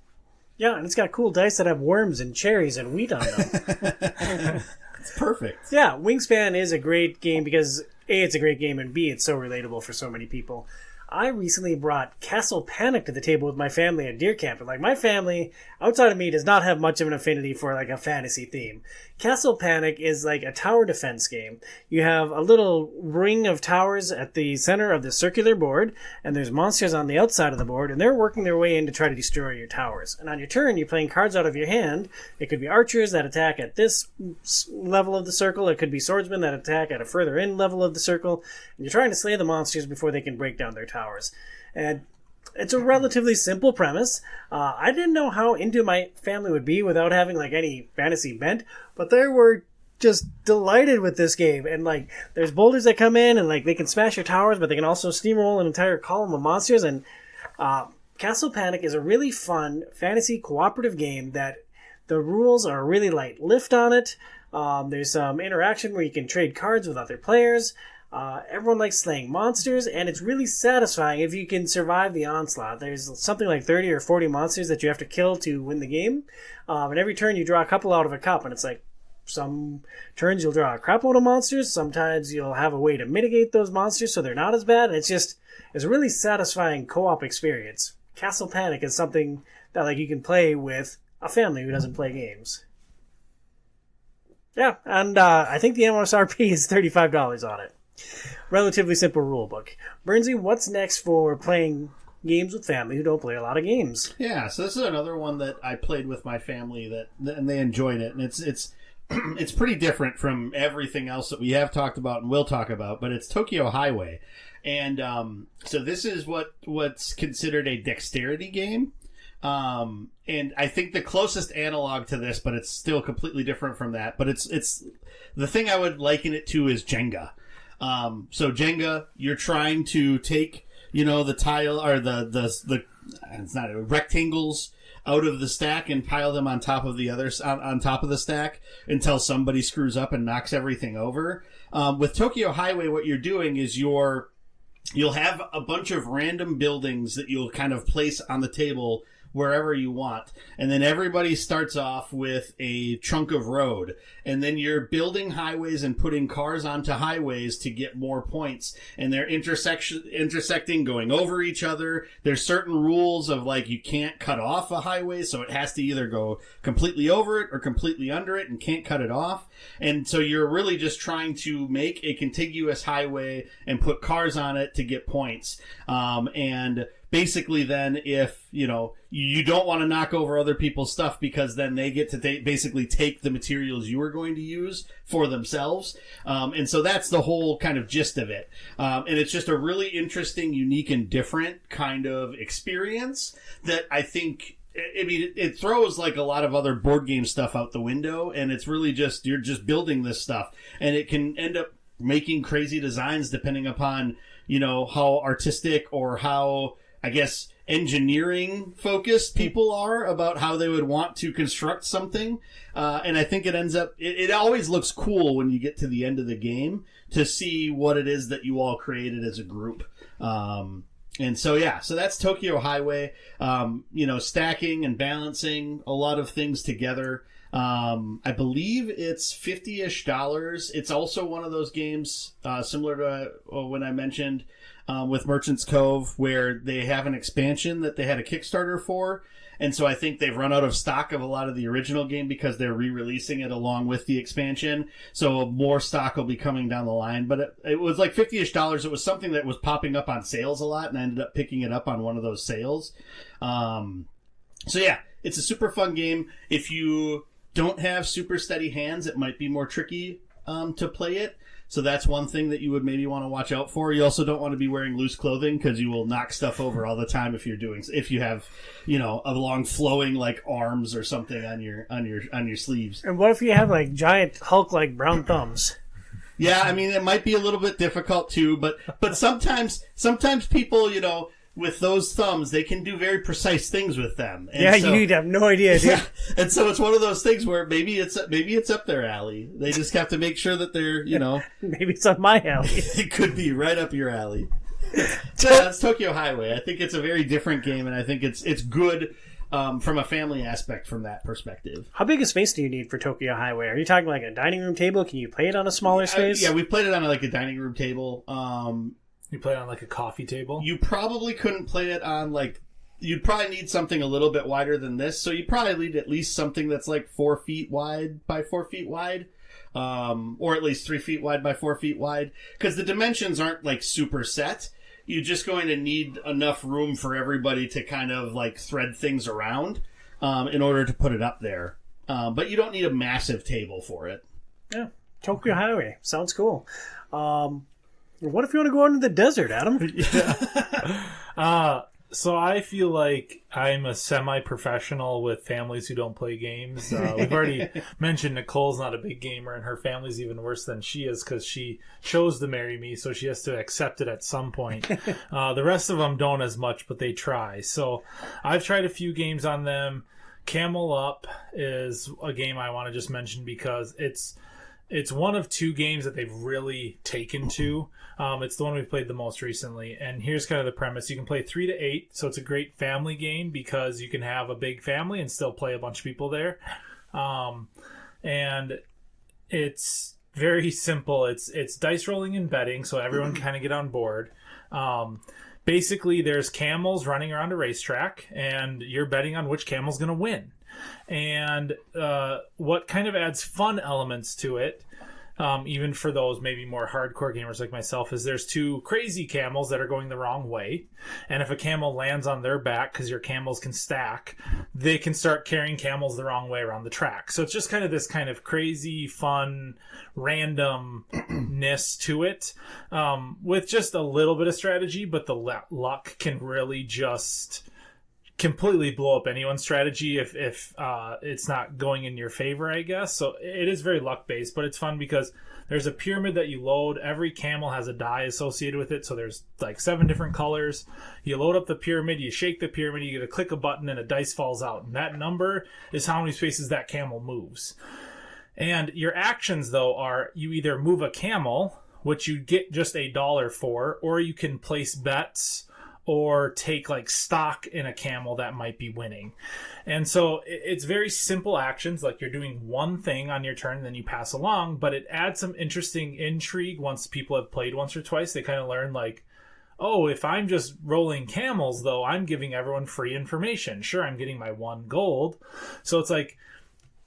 Yeah, and it's got cool dice that have worms and cherries and wheat on them. It's perfect. Yeah, Wingspan is a great game because A, it's a great game, and B, it's so relatable for so many people. I recently brought Castle Panic to the table with my family at deer camp. And like my family, outside of me, does not have much of an affinity for like a fantasy theme. Castle Panic is like a tower defense game. You have a little ring of towers at the center of the circular board, and there's monsters on the outside of the board, and they're working their way in to try to destroy your towers. And on your turn, you're playing cards out of your hand. It could be archers that attack at this level of the circle. It could be swordsmen that attack at a further in level of the circle. And you're trying to slay the monsters before they can break down their towers. And it's a relatively simple premise. I didn't know how into my family would be without having like any fantasy bent, but they were just delighted with this game. And like, there's boulders that come in and like they can smash your towers, but they can also steamroll an entire column of monsters. And Castle Panic is a really fun fantasy cooperative game that the rules are really light lift on it. There's some interaction where you can trade cards with other players. Everyone likes slaying monsters, and it's really satisfying if you can survive the onslaught. There's something like 30 or 40 monsters that you have to kill to win the game. And every turn you draw a couple out of a cup, and it's like some turns you'll draw a crap load of monsters. Sometimes you'll have a way to mitigate those monsters so they're not as bad. And it's a really satisfying co-op experience. Castle Panic is something that like you can play with a family who doesn't play games. Yeah, and I think the MSRP is $35 on it. Relatively simple rule book. Bernsey, what's next for playing games with family who don't play a lot of games? Yeah, so this is another one that I played with my family and they enjoyed it, and it's it's pretty different from everything else that we have talked about and will talk about, but it's Tokyo Highway. And so this is what's considered a dexterity game. And I think the closest analog to this, but it's still completely different from that, but it's the thing I would liken it to is Jenga. So Jenga, you're trying to take, the tile or the it's not rectangles out of the stack and pile them on top of the others on top of the stack until somebody screws up and knocks everything over. With Tokyo Highway, what you're doing is you'll have a bunch of random buildings that you'll kind of place on the table wherever you want. And then everybody starts off with a chunk of road. And then you're building highways and putting cars onto highways to get more points. And they're intersecting, going over each other. There's certain rules of like you can't cut off a highway, so it has to either go completely over it or completely under it and can't cut it off. And so you're really just trying to make a contiguous highway and put cars on it to get points. And basically then if, you don't want to knock over other people's stuff because then they get to basically take the materials you are going to use for themselves. And so that's the whole kind of gist of it. And it's just a really interesting, unique, and different kind of experience that I think... it throws like a lot of other board game stuff out the window, and it's really just, you're just building this stuff, and it can end up making crazy designs depending upon, how artistic or how, I guess, engineering focused people are about how they would want to construct something. And I think it ends up, it always looks cool when you get to the end of the game to see what it is that you all created as a group. And so, so that's Tokyo Highway, stacking and balancing a lot of things together. I believe it's $50-ish. It's also one of those games, similar to when I mentioned, with Merchant's Cove, where they have an expansion that they had a Kickstarter for. And so I think they've run out of stock of a lot of the original game because they're re-releasing it along with the expansion. So more stock will be coming down the line. But it was like $50-ish. It was something that was popping up on sales a lot, and I ended up picking it up on one of those sales. It's a super fun game. If you don't have super steady hands, it might be more tricky to play it. So that's one thing that you would maybe want to watch out for. You also don't want to be wearing loose clothing because you will knock stuff over all the time if you have, a long flowing like arms or something on your sleeves. And what if you have like giant Hulk like brown thumbs? Yeah, I mean it might be a little bit difficult too, but sometimes people, with those thumbs, they can do very precise things with them. And you'd have no idea, dude. Yeah, and so it's one of those things where maybe it's up their alley. They just have to make sure that they're, Maybe it's up my alley. It could be right up your alley. It's Tokyo Highway. I think it's a very different game, and I think it's good from a family aspect from that perspective. How big a space do you need for Tokyo Highway? Are you talking like a dining room table? Can you play it on a smaller space? We played it on like a dining room table. You play it on like a coffee table? You probably couldn't play it on like... You'd probably need something a little bit wider than this. So you probably need at least something that's like 4 feet wide by 4 feet wide. Or at least 3 feet wide by 4 feet wide. Because the dimensions aren't like super set. You're just going to need enough room for everybody to kind of like thread things around in order to put it up there. But you don't need a massive table for it. Yeah. Tokyo Highway. Sounds cool. What if you want to go out into the desert, Adam? So I feel like I'm a semi-professional with families who don't play games. We've already mentioned Nicole's not a big gamer, and her family's even worse than she is because she chose to marry me, so she has to accept it at some point. The rest of them don't as much, but they try. So I've tried a few games on them. Camel Up is a game I want to just mention because it's one of two games that they've really taken to. It's the one we've played the most recently. And here's kind of the premise. You can play 3 to 8, so it's a great family game because you can have a big family and still play a bunch of people there. And it's very simple. It's dice rolling and betting, so everyone can kind of get on board. Basically, there's camels running around a racetrack, and you're betting on which camel's going to win. And what kind of adds fun elements to it, even for those maybe more hardcore gamers like myself, is there's 2 crazy camels that are going the wrong way. And if a camel lands on their back, because your camels can stack, they can start carrying camels the wrong way around the track. So it's just kind of this kind of crazy, fun, randomness to it, with just a little bit of strategy, but the luck can really just completely blow up anyone's strategy if it's not going in your favor, I guess. So it is very luck based, but it's fun because there's a pyramid that you load. Every camel has a die associated with it, so there's like 7 different colors. You load up the pyramid, you shake the pyramid, you get to click a button, and a dice falls out, and that number is how many spaces that camel moves. And your actions, though, are you either move a camel, which you get just $1 for, or you can place bets or take like stock in a camel that might be winning. And so it's very simple actions, like you're doing one thing on your turn and then you pass along, but it adds some interesting intrigue once people have played once or twice. They kind of learn like, oh, if I'm just rolling camels though, I'm giving everyone free information. Sure, I'm getting my 1 gold. So it's like,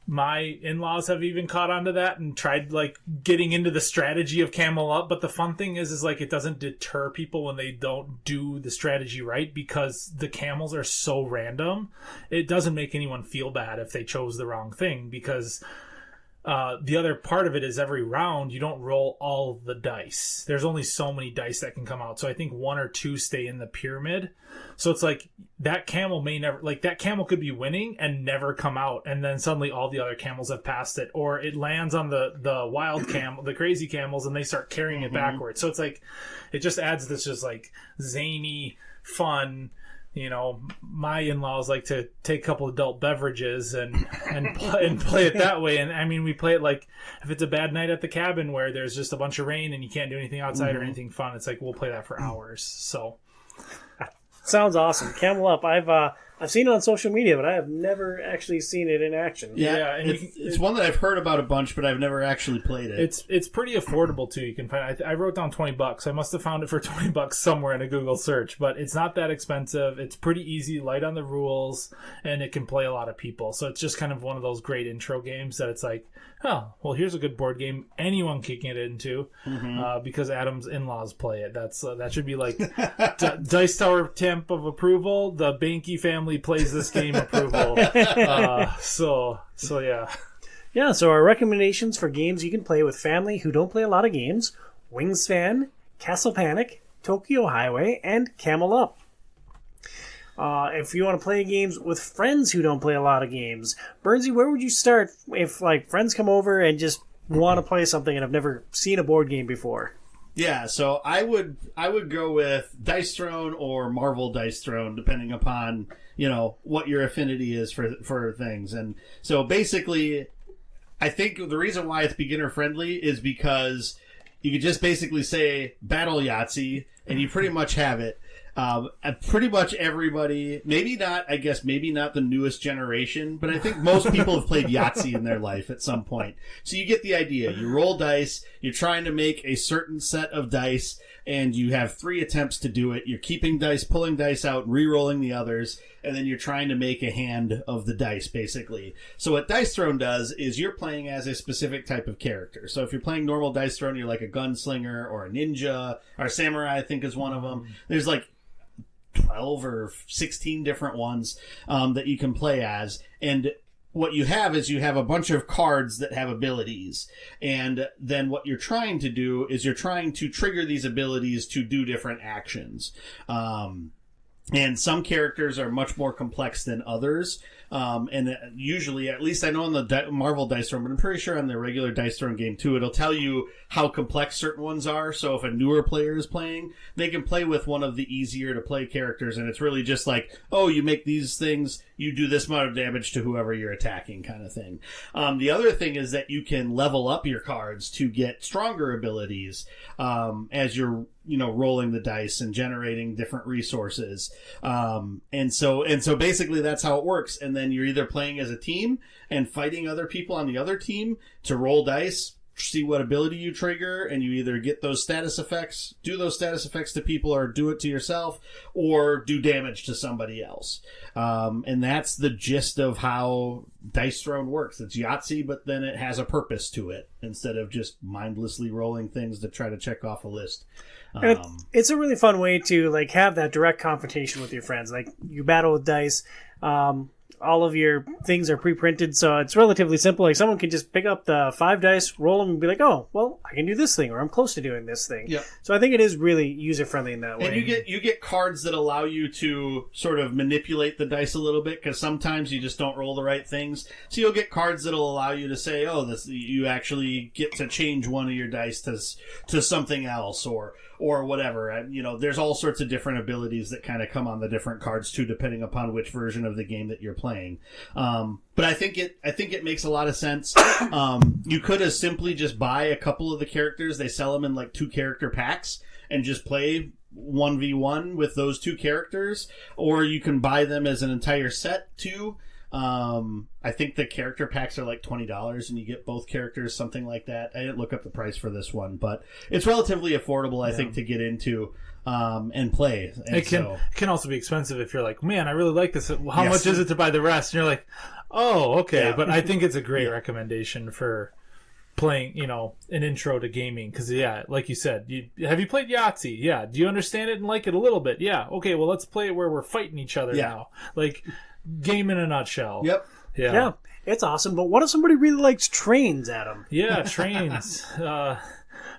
my in-laws have even caught on to that and tried like getting into the strategy of camel up. But the fun thing is like it doesn't deter people when they don't do the strategy right, because the camels are so random. It doesn't make anyone feel bad if they chose the wrong thing, because the other part of it is every round you don't roll all the dice. There's only so many dice that can come out. So I think 1 or 2 stay in the pyramid. So it's like that camel may never, like that camel could be winning and never come out, and then suddenly all the other camels have passed it, or it lands on the wild camel, the crazy camels, and they start carrying it backwards. So it's like it just adds this just like zany fun. You know, my in-laws like to take a couple adult beverages and play it that way. And I mean, we play it like if it's a bad night at the cabin where there's just a bunch of rain and you can't do anything outside or anything fun. It's like we'll play that for hours. So sounds awesome. Camel Up. I've seen it on social media, but I have never actually seen it in action. Yeah, and it's one that I've heard about a bunch, but I've never actually played it. It's pretty affordable too. You can find. I wrote down $20. I must have found it for $20 somewhere in a Google search, but it's not that expensive. It's pretty easy, light on the rules, and it can play a lot of people. So it's just kind of one of those great intro games that it's like, oh, well, here's a good board game anyone can get into because Adam's in-laws play it. That should be like Dice Tower Temp of approval. The Banky family plays this game approval. So yeah. Yeah, so our recommendations for games you can play with family who don't play a lot of games: Wingspan, Castle Panic, Tokyo Highway, and Camel Up. If you want to play games with friends who don't play a lot of games, Bernsey, where would you start if like friends come over and just want to play something and have never seen a board game before? Yeah, so I would go with Dice Throne or Marvel Dice Throne, depending upon, you know, what your affinity is for things. And so basically, I think the reason why it's beginner friendly is because you could just basically say Battle Yahtzee and you pretty much have it. Pretty much everybody, maybe not the newest generation, but I think most people have played Yahtzee in their life at some point. So you get the idea. You roll dice, you're trying to make a certain set of dice, and you have 3 attempts to do it. You're keeping dice, pulling dice out, re-rolling the others, and then you're trying to make a hand of the dice, basically. So what Dice Throne does is you're playing as a specific type of character. So if you're playing normal Dice Throne, you're like a gunslinger or a ninja, or a samurai, I think is one of them. There's like 12 or 16 different ones that you can play as. And what you have is you have a bunch of cards that have abilities. And then what you're trying to do is you're trying to trigger these abilities to do different actions. And some characters are much more complex than others. And usually, at least I know on the Marvel Dice Throne, but I'm pretty sure on the regular Dice Throne game too, it'll tell you how complex certain ones are. So if a newer player is playing, they can play with one of the easier to play characters, and it's really just like, oh, you make these things, you do this amount of damage to whoever you're attacking, kind of thing. The other thing is that you can level up your cards to get stronger abilities as you're, you know, rolling the dice and generating different resources. And so basically that's how it works. And then you're either playing as a team and fighting other people on the other team to roll dice, see what ability you trigger, and you either get those status effects, do those status effects to people, or do it to yourself, or do damage to somebody else. And that's the gist of how Dice Throne works. It's Yahtzee, but then it has a purpose to it instead of just mindlessly rolling things to try to check off a list. It's a really fun way to like have that direct confrontation with your friends. Like you battle with dice. All of your things are pre-printed, so it's relatively simple. Like someone can just pick up the 5 dice, roll them, and be like, "Oh, well, I can do this thing, or I'm close to doing this thing." Yeah. So I think it is really user-friendly in that way. And you get cards that allow you to sort of manipulate the dice a little bit, because sometimes you just don't roll the right things. So you'll get cards that'll allow you to say, "Oh, this you actually get to change one of your dice to something else," or whatever. And, you know, there's all sorts of different abilities that kind of come on the different cards too, depending upon which version of the game that you're playing. But I think it makes a lot of sense. You could have simply just buy a couple of the characters. They sell them in like 2 character packs and just play 1v1 with those two characters, or you can buy them as an entire set too. I think the character packs are like $20 and you get both characters, something like that. I didn't look up the price for this one, but it's relatively affordable, I think, to get into and play. And it can also be expensive if you're like, man, I really like this. How much is it to buy the rest? And you're like, oh, okay. Yeah. But I think it's a great recommendation for playing, an intro to gaming. Because, like you said, have you played Yahtzee? Yeah. Do you understand it and like it a little bit? Yeah. Okay, well, let's play it where we're fighting each other now. Like, game in a nutshell. Yep. Yeah, it's awesome. But what if somebody really likes trains, Adam? Yeah, trains. Not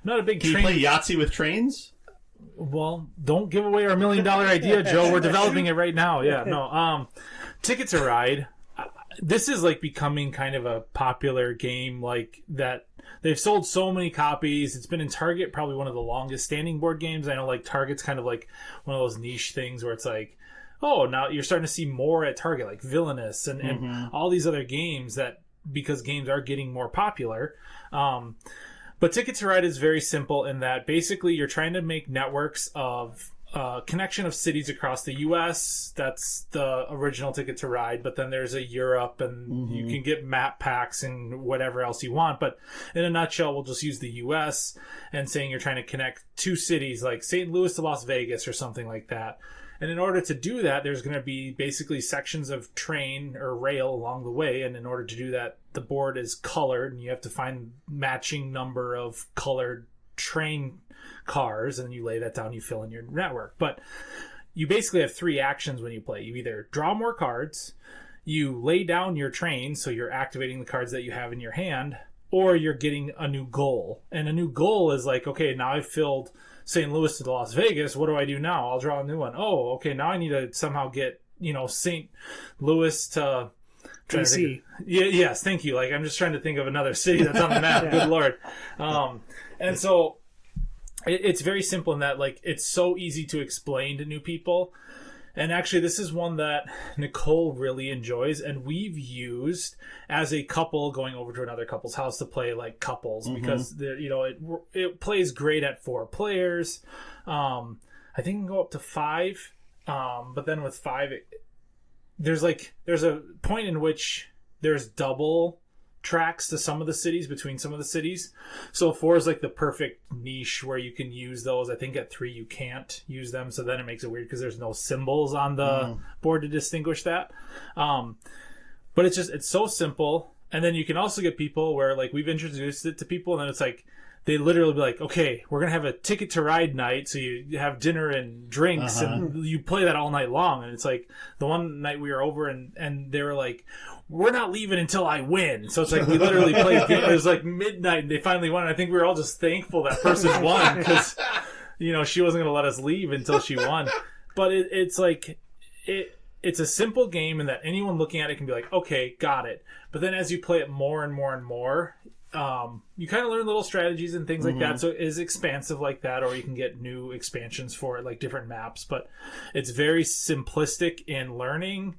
a big train. Can you play Yahtzee with trains? Well, don't give away our $1 million idea, Joe. We're developing it right now. Yeah, no. Ticket to Ride. This is like becoming kind of a popular game, like that. They've sold so many copies. It's been in Target, probably one of the longest standing board games. I know, like Target's kind of like one of those niche things where it's like, oh, now you're starting to see more at Target, like Villainous and all these other games that, because games are getting more popular. But Ticket to Ride is very simple in that basically you're trying to make networks of connection of cities across the U.S. That's the original Ticket to Ride. But then there's a Europe, and you can get map packs and whatever else you want. But in a nutshell, we'll just use the U.S. and saying you're trying to connect two cities like St. Louis to Las Vegas or something like that. And in order to do that, there's going to be basically sections of train or rail along the way. And in order to do that, the board is colored, and you have to find matching number of colored train cars, and you lay that down, you fill in your network. But you basically have three actions when you play. You either draw more cards, you lay down your train, so you're activating the cards that you have in your hand, or you're getting a new goal. And a new goal is like, okay, now I've filled St. Louis to Las Vegas. What do I do now? I'll draw a new one. Oh, okay, now I need to somehow get, St. Louis to DC. Yes, thank you. Like, I'm just trying to think of another city that's on the map. Good Lord. And so it's very simple in that, like, it's so easy to explain to new people. And actually, this is one that Nicole really enjoys, and we've used as a couple going over to another couple's house to play like couples because it plays great at 4 players. I think it can go up to 5, but then with 5, there's a point in which there's double tracks to some of the cities, between some of the cities. So 4 is like the perfect niche where you can use those. I think at 3 you can't use them, so then it makes it weird because there's no symbols on the board to distinguish that. But it's so simple. And then you can also get people where, like, we've introduced it to people, and then it's like they literally be like, okay, we're gonna have a Ticket to Ride night, so you have dinner and drinks and you play that all night long. And it's like the one night we were over and they were like, we're not leaving until I win. So it's like we literally played. It was like midnight, and they finally won. And I think we were all just thankful that person won because she wasn't going to let us leave until she won. But it's a simple game in that anyone looking at it can be like, okay, got it. But then as you play it more and more and more, you kind of learn little strategies and things like that. So it is expansive like that, or you can get new expansions for it, like different maps. But it's very simplistic in learning.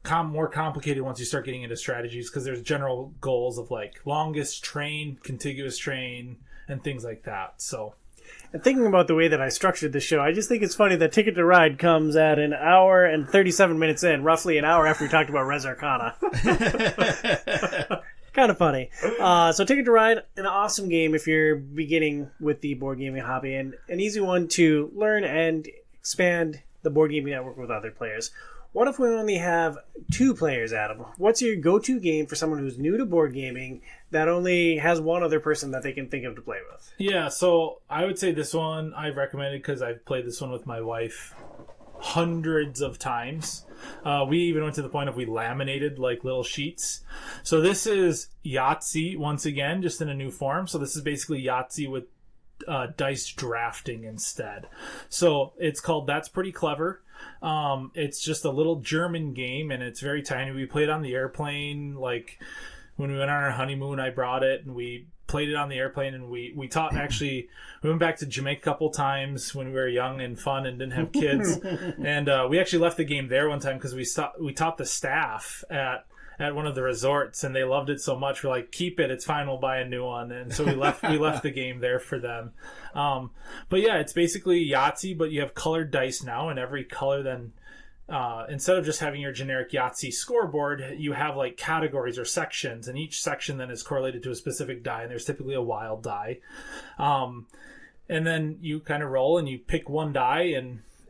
More complicated once you start getting into strategies, because there's general goals of like longest train, contiguous train, and things like that. So, and thinking about the way that I structured the show, I just think it's funny that Ticket to Ride comes at an hour and 37 minutes in, roughly an hour after we talked about Res Arcana. Kind of funny. So Ticket to Ride, an awesome game if you're beginning with the board gaming hobby, and an easy one to learn and expand the board gaming network with other players. What if we only have 2 players, Adam? What's your go-to game for someone who's new to board gaming that only has one other person that they can think of to play with? Yeah, so I would say this one I've recommended because I've played this one with my wife hundreds of times. We even went to the point of we laminated like little sheets. So this is Yahtzee once again, just in a new form. So this is basically Yahtzee with dice drafting instead. So it's called That's Pretty Clever. It's just a little German game, and it's very tiny. We played on the airplane. Like when we went on our honeymoon, I brought it and we played it on the airplane, and we taught. Actually, we went back to Jamaica a couple times when we were young and fun and didn't have kids, and we actually left the game there one time because we taught the staff at at one of the resorts, and they loved it so much. We're like, keep it, it's fine, we'll buy a new one. And so we left the game there for them. But yeah, it's basically Yahtzee, but you have colored dice now, and every color then, instead of just having your generic Yahtzee scoreboard, you have like categories or sections, and each section then is correlated to a specific die, and there's typically a wild die. And then you kind of roll, and you pick one die,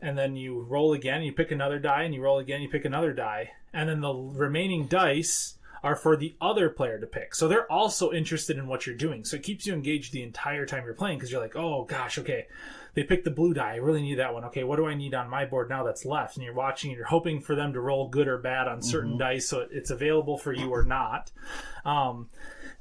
and then you roll again, you pick another die, and you roll again, you pick another die. And then the remaining dice are for the other player to pick. So they're also interested in what you're doing. So it keeps you engaged the entire time you're playing, because you're like, oh gosh, okay, they picked the blue die. I really need that one. Okay, what do I need on my board now that's left? And you're watching, and you're hoping for them to roll good or bad on certain dice, so it's available for you or not.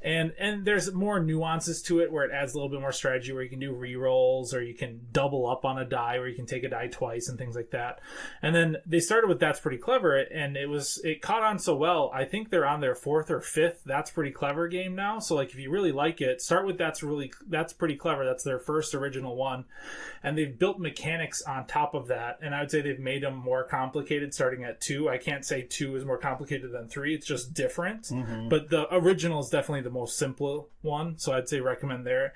And there's more nuances to it, where it adds a little bit more strategy, where you can do re-rolls, or you can double up on a die, where you can take a die twice and things like that. And then they started with That's Pretty Clever, and it caught on so well. I think they're on their 4th or 5th That's Pretty Clever game now. So like, if you really like it, start with That's Pretty Clever. That's their first original one. And they've built mechanics on top of that. And I would say they've made them more complicated starting at 2. I can't say 2 is more complicated than 3. It's just different. But the original is definitely the most simple one. So I'd say recommend there.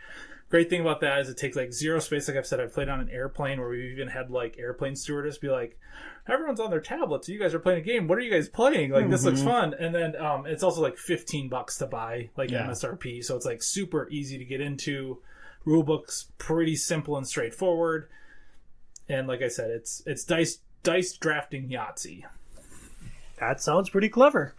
Great thing about that is it takes like zero space. Like I've said, I've played on an airplane where we've even had like airplane stewardess be like, everyone's on their tablets. You guys are playing a game. What are you guys playing? Like, this looks fun. And then it's also like $15 to buy, like MSRP. So it's like super easy to get into. Rulebook's pretty simple and straightforward. And like I said, it's dice drafting Yahtzee. That sounds pretty clever.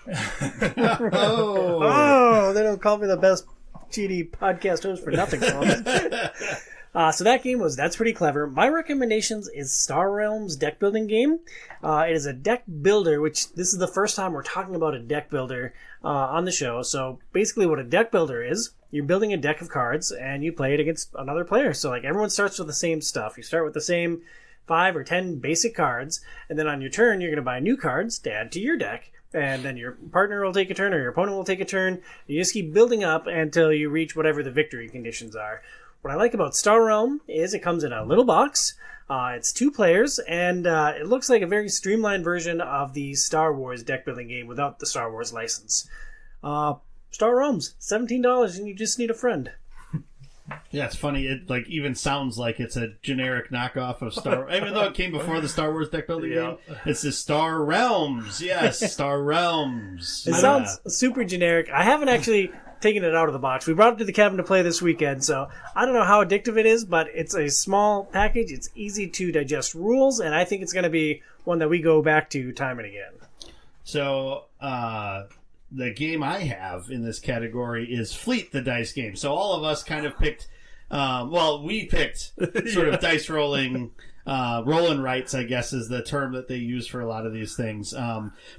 Oh, they don't call me the best GD podcast host for nothing. So that game was That's Pretty Clever. My recommendations is Star Realms deck building game. It is a deck builder, which this is the first time we're talking about a deck builder on the show. So basically what a deck builder is, you're building a deck of cards and you play it against another player. So like everyone starts with the same stuff. You start with the same 5 or 10 basic cards, and then on your turn you're going to buy new cards to add to your deck. And then your partner will take a turn or your opponent will take a turn. You just keep building up until you reach whatever the victory conditions are. What I like about Star Realm is it comes in a little box. It's 2 players, and it looks like a very streamlined version of the Star Wars deck building game without the Star Wars license. Star Realms, $17, and you just need a friend. Yeah, it's funny. It like even sounds like it's a generic knockoff of Star. Even though it came before the Star Wars deck building game, it's the Star Realms. Yes, Star Realms. It sounds super generic. I haven't actually taken it out of the box. We brought it to the cabin to play this weekend, so I don't know how addictive it is, but it's a small package. It's easy to digest rules, and I think it's going to be one that we go back to time and again. So, the game I have in this category is Fleet, the dice game. So all of us kind of picked, we picked sort of dice rolling, roll-and rights, I guess is the term that they use for a lot of these things.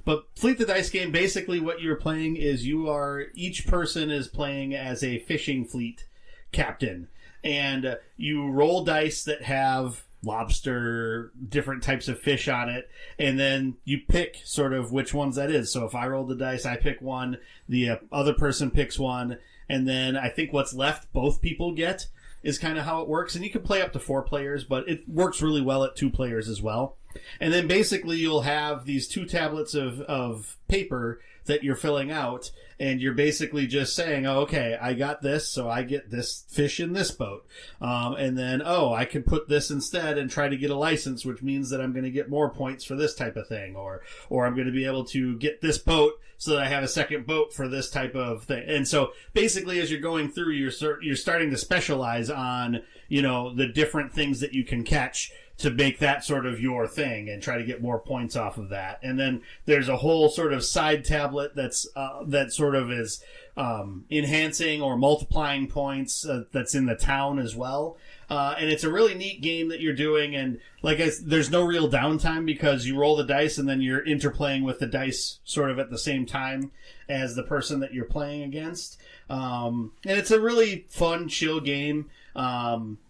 But Fleet, the dice game, basically what you're playing is each person is playing as a fishing fleet captain. And you roll dice that have lobster, different types of fish on it, and then you pick sort of which ones that is. So if I roll the dice, I pick one, the other person picks one, and then I think what's left both people get is kind of how it works. And you can play up to 4 players, but it works really well at 2 players as well. And then basically you'll have these 2 tablets of paper that you're filling out, and you're basically just saying, oh, okay, I got this, so I get this fish in this boat. And then, I can put this instead and try to get a license, which means that I'm going to get more points for this type of thing. Or I'm going to be able to get this boat so that I have a second boat for this type of thing. And so basically as you're going through, you're starting to specialize on, the different things that you can catch to make that sort of your thing and try to get more points off of that. And then there's a whole sort of side tablet that sort of is enhancing or multiplying points that's in the town as well. And it's a really neat game that you're doing. And there's no real downtime because you roll the dice and then you're interplaying with the dice sort of at the same time as the person that you're playing against. And it's a really fun, chill game.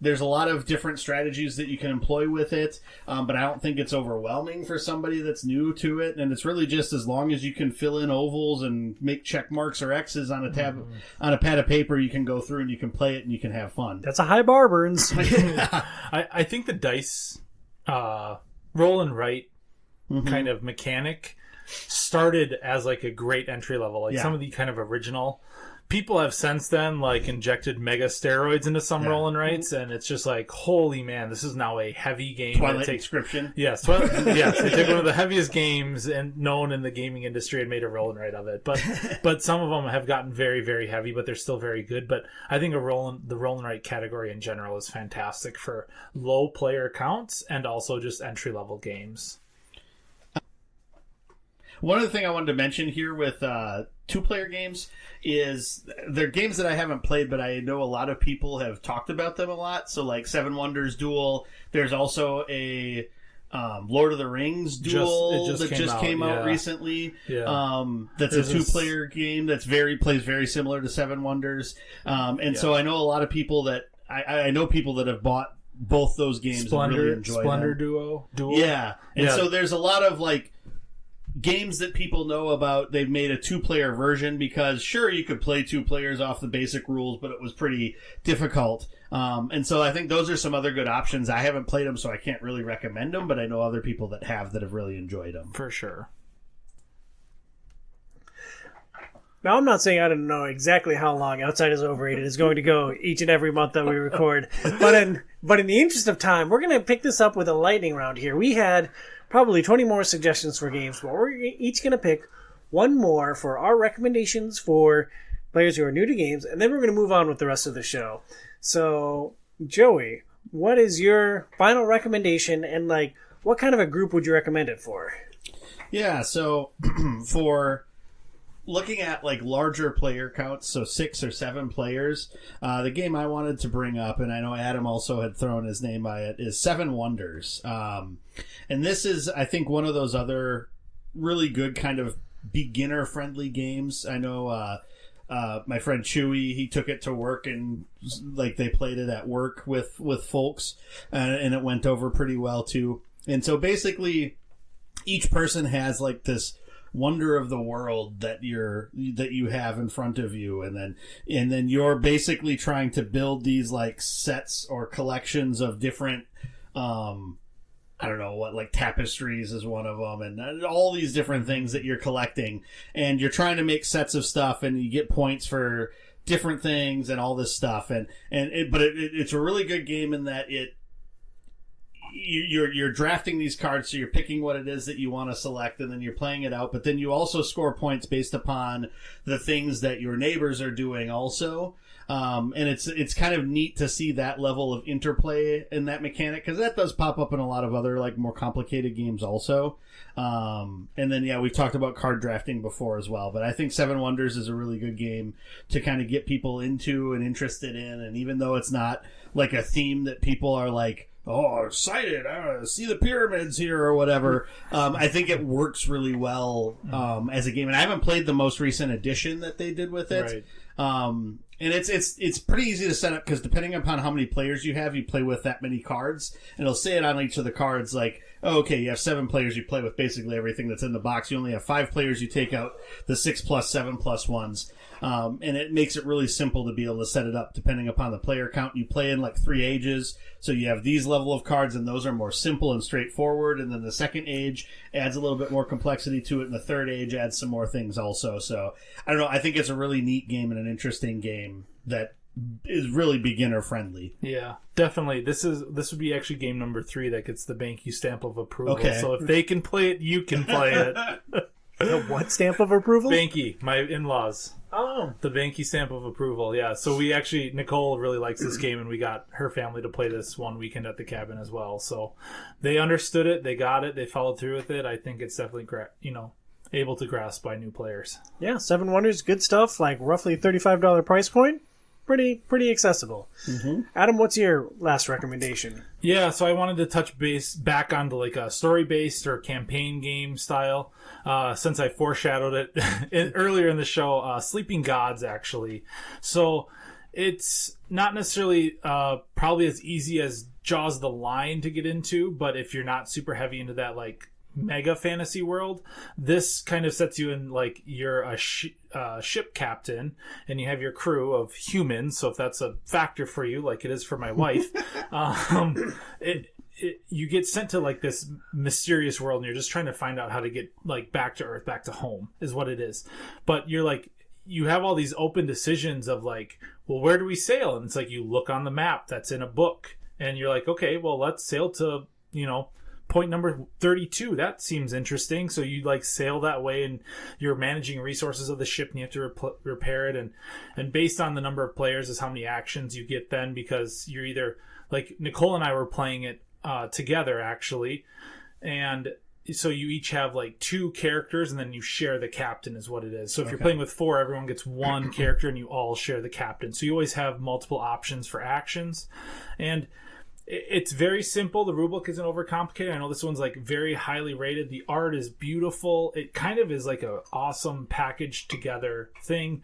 There's a lot of different strategies that you can employ with it, but I don't think it's overwhelming for somebody that's new to it. And it's really just as long as you can fill in ovals and make check marks or X's on a pad of paper, you can go through and you can play it and you can have fun. That's a high bar, Burns. I think the dice roll and write kind of mechanic started as like a great entry level. Like some of the kind of original people have since then like injected mega steroids into some roll and writes, and it's just like, holy man, this is now a heavy game. Twilight Inscription. Yes, yes. They took one of the heaviest games and known in the gaming industry and made a roll and write of it. But some of them have gotten very, very heavy, but they're still very good. But I think the roll and write category in general is fantastic for low player counts and also just entry level games. One other thing I wanted to mention here with two-player games is they're games that I haven't played, but I know a lot of people have talked about them a lot. So like Seven Wonders Duel. There's also a Lord of the Rings Duel that just came out recently. Yeah. That's a two-player game that's plays very similar to Seven Wonders. So I know a lot of people that I know people that have bought both those games and really enjoy Splendor them. Duel. Yeah. And so there's a lot of like games that people know about. They've made a two-player version because sure, you could play two players off the basic rules, but it was pretty difficult. And so I think those are some other good options. I haven't played them, so I can't really recommend them, but I know other people that have really enjoyed them. For sure. Now, I'm not saying I don't know exactly how long Outside is Overrated is going to go each and every month that we record, but in the interest of time, we're going to pick this up with a lightning round here. We had probably 20 more suggestions for games, but we're each going to pick one more for our recommendations for players who are new to games, and then we're going to move on with the rest of the show. So, Joey, what is your final recommendation, and like, what kind of a group would you recommend it for? Yeah, so for looking at like larger player counts, so 6 or 7 players, the game I wanted to bring up, and I know Adam also had thrown his name by it, is Seven Wonders. And this is, I think, one of those other really good kind of beginner-friendly games. I know my friend Chewy, he took it to work and like they played it at work with folks, and it went over pretty well too. And so basically, each person has like this wonder of the world that you have in front of you, and then you're basically trying to build these like sets or collections of different I don't know what, like tapestries is one of them, and all these different things that you're collecting, and you're trying to make sets of stuff, and you get points for different things and all this stuff, but it's a really good game in that you're drafting these cards, so you're picking what it is that you want to select, and then you're playing it out, but then you also score points based upon the things that your neighbors are doing also. And it's kind of neat to see that level of interplay in that mechanic, because that does pop up in a lot of other like more complicated games also. And then we've talked about card drafting before as well, but I think Seven Wonders is a really good game to kind of get people into and interested in, and even though it's not like a theme that people are like, oh, excited, I want to see the pyramids here or whatever, I think it works really well as a game. And I haven't played the most recent edition that they did with it. Right. And it's pretty easy to set up, because depending upon how many players you have, you play with that many cards. And it'll say it on each of the cards like, oh, okay, you have 7 players, you play with basically everything that's in the box. You only have 5 players, you take out the 6+, 7+ ones. And it makes it really simple to be able to set it up depending upon the player count. You play in like 3 ages, so you have these level of cards, and those are more simple and straightforward. And then the second age adds a little bit more complexity to it, and the third age adds some more things also. So I don't know, I think it's a really neat game and an interesting game that is really beginner friendly. Yeah, definitely. This would be actually game number 3 that gets the Banky stamp of approval. Okay. So if they can play it, you can play it. The what stamp of approval? Banky, my in-laws. Oh. The Banky stamp of approval, yeah. So we actually, Nicole really likes this game, and we got her family to play this one weekend at the cabin as well. So they understood it, they got it, they followed through with it. I think it's definitely, able to grasp by new players. Yeah, Seven Wonders, good stuff, like roughly $35 price point. Pretty accessible. Mm-hmm. Adam, what's your last recommendation? Yeah, so I wanted to touch base back on the like a story-based or campaign game style. Since I foreshadowed it earlier in the show, Sleeping Gods actually. So it's not necessarily probably as easy as Jaws the Line to get into, but if you're not super heavy into that like mega fantasy world, this kind of sets you in like you're a ship captain and you have your crew of humans. So if that's a factor for you, like it is for my wife, you get sent to like this mysterious world, and you're just trying to find out how to get like back to Earth, back to home, is what it is. But you're like, you have all these open decisions of like, well, where do we sail? And it's like you look on the map that's in a book, and you're like, okay, well, let's sail to, point number 32. That seems interesting. So you like sail that way, and you're managing resources of the ship, and you have to repair it. And based on the number of players is how many actions you get then, because you're either like Nicole and I were playing it together actually. And so you each have like 2 characters, and then you share the captain is what it is. So if you're playing with 4, everyone gets 1 character, and you all share the captain. So you always have multiple options for actions. And it's very simple. The rulebook isn't overcomplicated. I know this one's like very highly rated. The art is beautiful. It kind of is like a awesome packaged together thing.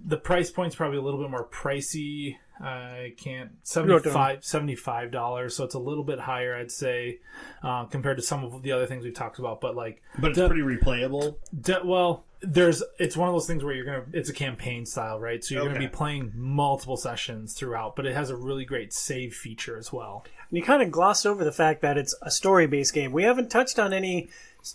The price point's probably a little bit more pricey. I can't $75, so it's a little bit higher, I'd say, compared to some of the other things we've talked about. But it's pretty replayable. It's one of those things where it's a campaign style, right? So you're gonna be playing multiple sessions throughout, but it has a really great save feature as well. And you kind of glossed over the fact that it's a story-based game. We haven't touched on any.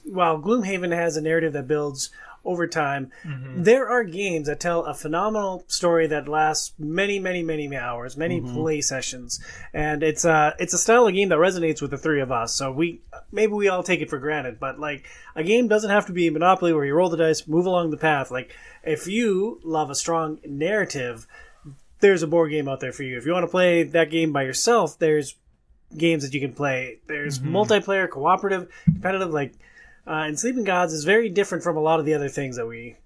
While Gloomhaven has a narrative that builds over time, there are games that tell a phenomenal story that lasts many, many, many hours, many play sessions, and it's a style of game that resonates with the 3 of us. So we all take it for granted, but like a game doesn't have to be Monopoly where you roll the dice, move along the path. Like if you love a strong narrative, there's a board game out there for you. If you want to play that game by yourself, there's games that you can play. There's multiplayer, cooperative, competitive, and Sleeping Gods is very different from a lot of the other things that we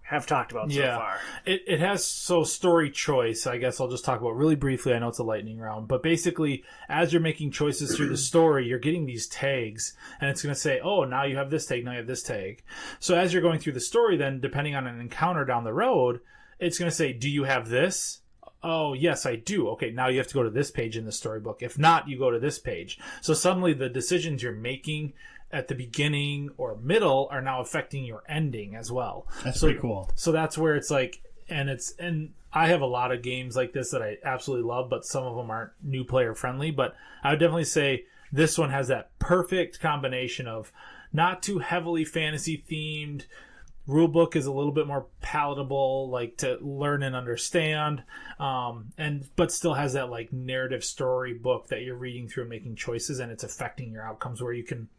have talked about so far. It has story choice. I guess I'll just talk about really briefly. I know it's a lightning round, but basically, as you're making choices through the story, you're getting these tags, and it's going to say, oh, now you have this tag, now you have this tag. So as you're going through the story, then depending on an encounter down the road, it's going to say, do you have this? Oh, yes, I do. Okay, now you have to go to this page in the storybook. If not, you go to this page. So suddenly the decisions you're making at the beginning or middle are now affecting your ending as well. That's pretty cool. So that's where it's like, and I have a lot of games like this that I absolutely love, but some of them aren't new player friendly. But I would definitely say this one has that perfect combination of not too heavily fantasy themed. Rulebook is a little bit more palatable, like to learn and understand, but still has that like narrative story book that you're reading through and making choices, and it's affecting your outcomes where you can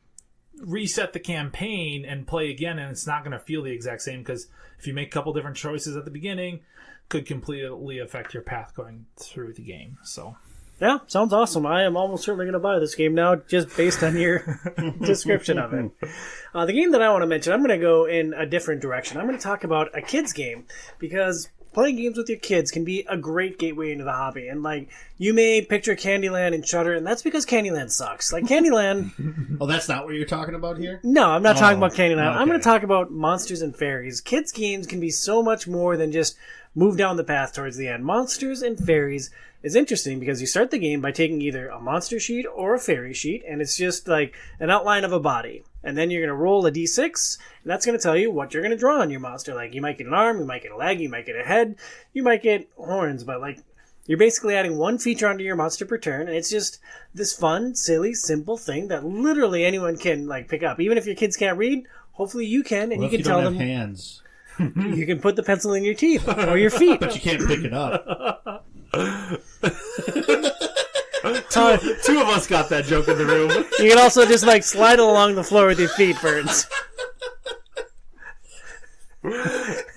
reset the campaign and play again, and it's not going to feel the exact same, because if you make a couple different choices at the beginning, could completely affect your path going through the game. So yeah, sounds awesome. I am almost certainly going to buy this game now, just based on your description of it. The game that I want to mention, I'm going to go in a different direction. I'm going to talk about a kid's game, because playing games with your kids can be a great gateway into the hobby. And like, you may picture Candyland and Shudder, and that's because Candyland sucks. Like Candyland. Oh, that's not what you're talking about here? No, I'm not talking about Candyland. Okay. I'm going to talk about Monsters and Fairies. Kids games can be so much more than just move down the path towards the end. Monsters and Fairies is interesting because you start the game by taking either a monster sheet or a fairy sheet, and it's just like an outline of a body. And then you're going to roll a d6, and that's going to tell you what you're going to draw on your monster. Like, you might get an arm, you might get a leg, you might get a head, you might get horns, but like, you're basically adding one feature onto your monster per turn, and it's just this fun, silly, simple thing that literally anyone can like pick up. Even if your kids can't read, hopefully you can, and what you can tell them. Hands? You can put the pencil in your teeth or your feet. But you can't pick it up. Two of us got that joke in the room. You can also just like slide along the floor with your feet, Burns.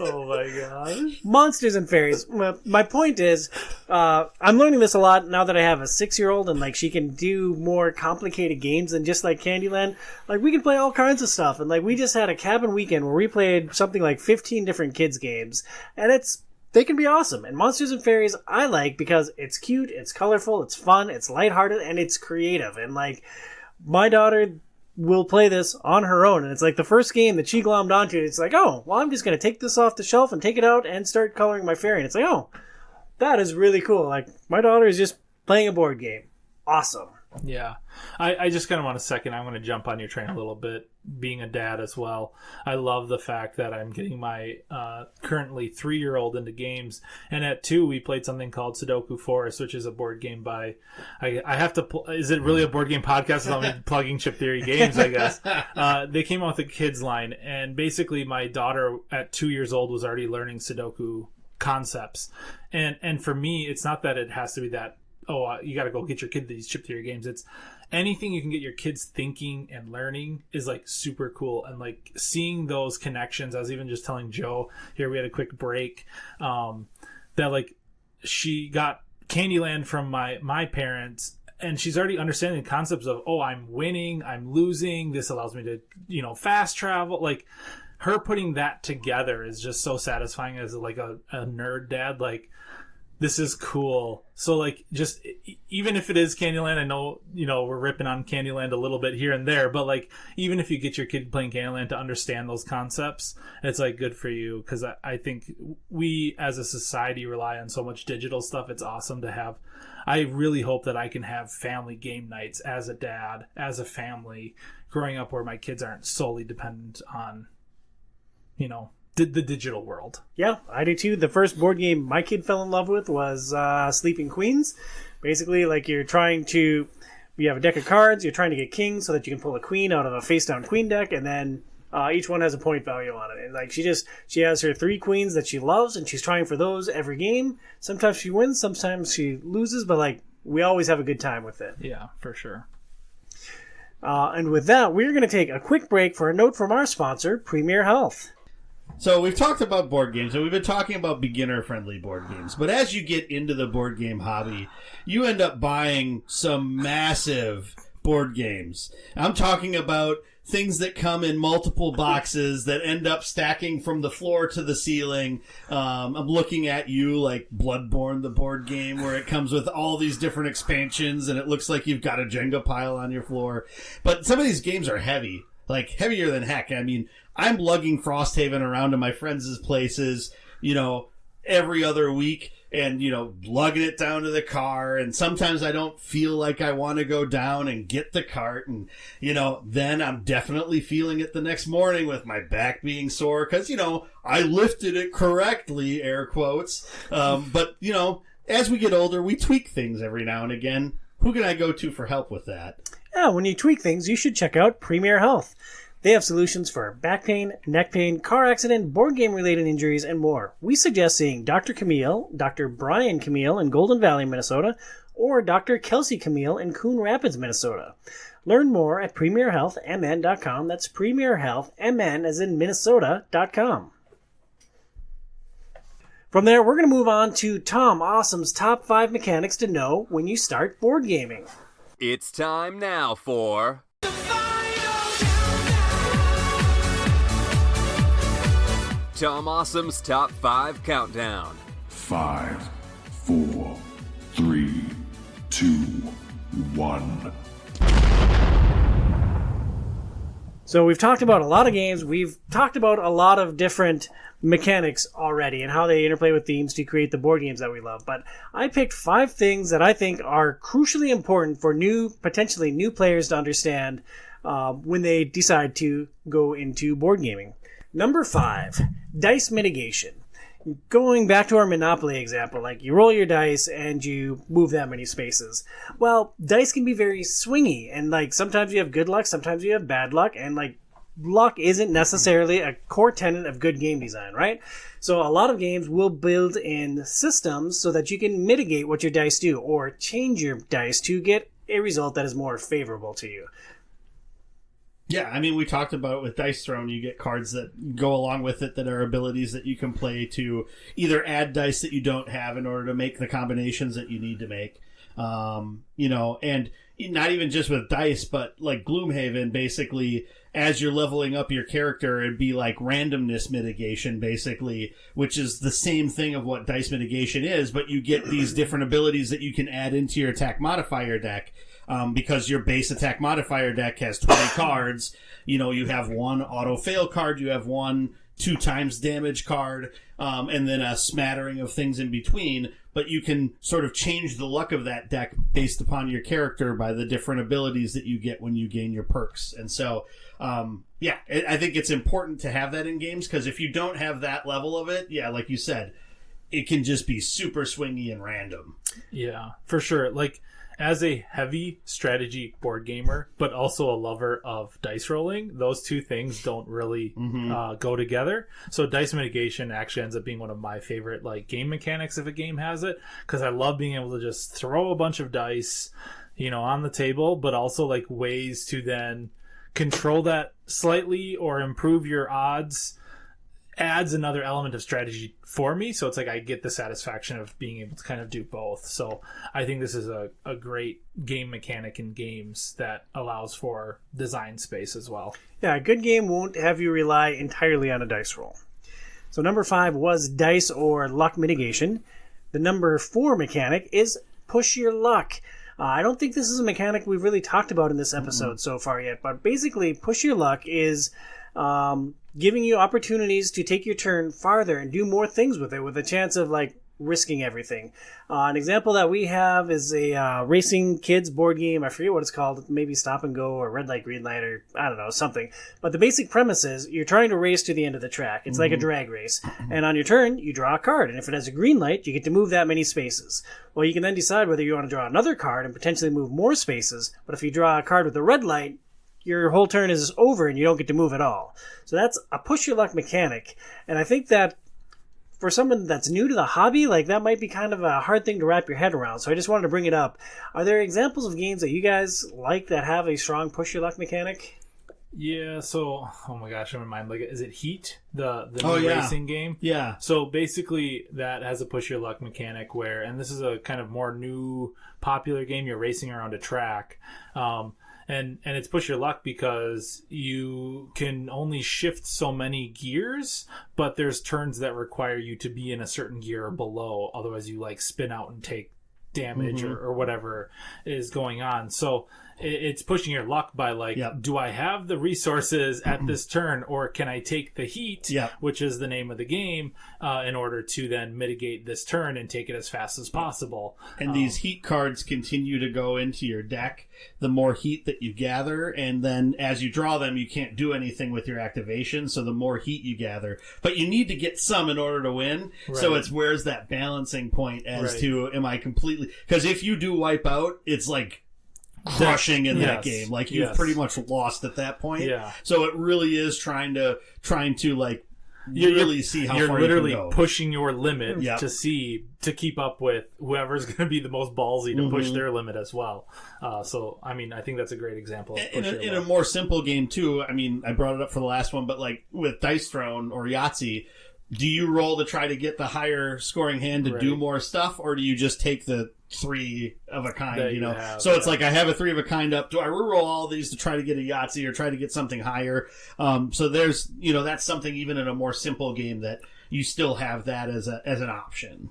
Oh my gosh. Monsters and Fairies. My point is, I'm learning this a lot now that I have a 6-year-old, and like she can do more complicated games than just like Candyland. Like, we can play all kinds of stuff, and like we just had a cabin weekend where we played something like 15 different kids games, and they can be awesome. And Monsters and Fairies I like because it's cute, it's colorful, it's fun, it's lighthearted, and it's creative. And like, my daughter will play this on her own, and it's like the first game that she glommed onto. It's like, oh, well, I'm just going to take this off the shelf and take it out and start coloring my fairy. And it's like, oh, that is really cool. Like, my daughter is just playing a board game. Awesome. Yeah. I just kind of want to second. I'm going to jump on your train a little bit. being a dad as well. I love the fact that I'm getting my currently 3-year-old into games, and at 2 we played something called Sudoku Forest, which is a board game by I have to is it really a board game podcast without me plugging Chip Theory Games, I guess. They came out with a kids line, and basically my daughter at 2 years old was already learning Sudoku concepts, and for me it's not that it has to be that you got to go get your kid these Chip Theory games. It's anything you can get your kids thinking and learning is like super cool, and like seeing those connections. I was even just telling Joe here, we had a quick break, that like she got Candyland from my parents, and she's already understanding the concepts of, I'm winning, I'm losing, this allows me to fast travel. Like her putting that together is just so satisfying as like a nerd dad. Like, this is cool. So like, just even if it is Candyland, I know, we're ripping on Candyland a little bit here and there, but like, even if you get your kid playing Candyland to understand those concepts, it's like good for you. Cause I think we as a society rely on so much digital stuff. It's awesome to have. I really hope that I can have family game nights as a dad, as a family growing up, where my kids aren't solely dependent on, the digital world. Yeah, I do too. The first board game my kid fell in love with was Sleeping Queens. Basically, like you have a deck of cards, you're trying to get kings so that you can pull a queen out of a face-down queen deck, and then each one has a point value on it. And like she has her 3 queens that she loves, and she's trying for those every game. Sometimes she wins, sometimes she loses, but like we always have a good time with it. Yeah, for sure. And with that, we're going to take a quick break for a note from our sponsor, Premier Health. So we've talked about board games, and we've been talking about beginner-friendly board games. But as you get into the board game hobby, you end up buying some massive board games. I'm talking about things that come in multiple boxes that end up stacking from the floor to the ceiling. I'm looking at you like Bloodborne, the board game, where it comes with all these different expansions, and it looks like you've got a Jenga pile on your floor. But some of these games are heavy, like heavier than heck. I mean, I'm lugging Frosthaven around to my friends' places, every other week, and, lugging it down to the car. And sometimes I don't feel like I want to go down and get the cart. And, then I'm definitely feeling it the next morning with my back being sore because, I lifted it correctly, air quotes. But, as we get older, we tweak things every now and again. Who can I go to for help with that? Yeah, when you tweak things, you should check out Premier Health. They have solutions for back pain, neck pain, car accident, board game-related injuries, and more. We suggest seeing Dr. Camille, Dr. Brian Camille in Golden Valley, Minnesota, or Dr. Kelsey Camille in Coon Rapids, Minnesota. Learn more at premierhealthmn.com. That's premierhealthmn as in Minnesota.com. From there, we're going to move on to Tom Awesome's top 5 mechanics to know when you start board gaming. It's time now for... Tom Awesome's Top 5 Countdown. 5, 4, 3, 2, 1. So we've talked about a lot of games. We've talked about a lot of different mechanics already and how they interplay with themes to create the board games that we love. But I picked 5 things that I think are crucially important for potentially new players to understand when they decide to go into board gaming. Number 5, dice mitigation. Going back to our Monopoly example, like you roll your dice and you move that many spaces. Well, dice can be very swingy, and like sometimes you have good luck, sometimes you have bad luck, and like luck isn't necessarily a core tenet of good game design, right? So a lot of games will build in systems so that you can mitigate what your dice do, or change your dice to get a result that is more favorable to you. Yeah, I mean, we talked about with Dice Throne, you get cards that go along with it that are abilities that you can play to either add dice that you don't have in order to make the combinations that you need to make. And not even just with dice, but like Gloomhaven, basically, as you're leveling up your character, it'd be like randomness mitigation, basically, which is the same thing of what dice mitigation is, but you get these different abilities that you can add into your attack modifier deck. Because your base attack modifier deck has 20 cards, you have one auto fail card, you have one 2 times damage card, and then a smattering of things in between. But you can sort of change the luck of that deck based upon your character by the different abilities that you get when you gain your perks. And so, I think it's important to have that in games, because if you don't have that level of it, like you said, it can just be super swingy and random. Yeah, for sure. Like, as a heavy strategy board gamer, but also a lover of dice rolling, those two things don't really go together. So dice mitigation actually ends up being one of my favorite like game mechanics if a game has it, because I love being able to just throw a bunch of dice, on the table, but also like ways to then control that slightly or improve your odds adds another element of strategy for me. So it's like I get the satisfaction of being able to kind of do both. So I think this is a great game mechanic in games that allows for design space as well. Yeah, a good game won't have you rely entirely on a dice roll. So number 5 was dice or luck mitigation. The number 4 mechanic is push your luck. I don't think this is a mechanic we've really talked about in this episode so far yet, but basically push your luck is giving you opportunities to take your turn farther and do more things with it, with a chance of like risking everything. An example that we have is a racing kids board game. I forget what it's called, maybe Stop and Go or Red Light, Green Light, or I don't know, something. But the basic premise is you're trying to race to the end of the track. It's like a drag race. And on your turn, you draw a card. And if it has a green light, you get to move that many spaces. Well, you can then decide whether you want to draw another card and potentially move more spaces. But if you draw a card with a red light, your whole turn is over and you don't get to move at all. So that's a push your luck mechanic. And I think that for someone that's new to the hobby, like that might be kind of a hard thing to wrap your head around. So I just wanted to bring it up. Are there examples of games that you guys like that have a strong push your luck mechanic? Yeah, so oh my gosh, I'm in mind. Like, is it Heat, the new racing game? Yeah. So basically, that has a push your luck mechanic where, and this is a kind of more new popular game. You're racing around a track, and it's push your luck because you can only shift so many gears, but there's turns that require you to be in a certain gear or below. Otherwise, you like spin out and take damage or whatever is going on. So it's pushing your luck by like, do I have the resources at this turn, or can I take the heat, which is the name of the game, in order to then mitigate this turn and take it as fast as possible. And these heat cards continue to go into your deck the more heat that you gather, and then as you draw them, you can't do anything with your activation, so the more heat you gather. But you need to get some in order to win, so it's where's that balancing point as to, am I completely... Because if you do wipe out, it's like crushing in that game. Like you've pretty much lost at that point. Yeah. So it really is trying to like really see how far literally you can go. Pushing your limit to keep up with whoever's going to be the most ballsy to push their limit as well. So I mean, I think that's a great example of in a more simple game too. I mean, I brought it up for the last one, but like with Dice Throne or Yahtzee, do you roll to try to get the higher scoring hand to do more stuff, or do you just take the 3 of a kind, so it's like I have a 3 of a kind up. Do I reroll all these to try to get a Yahtzee or try to get something higher? So there's, that's something even in a more simple game that you still have that as an option.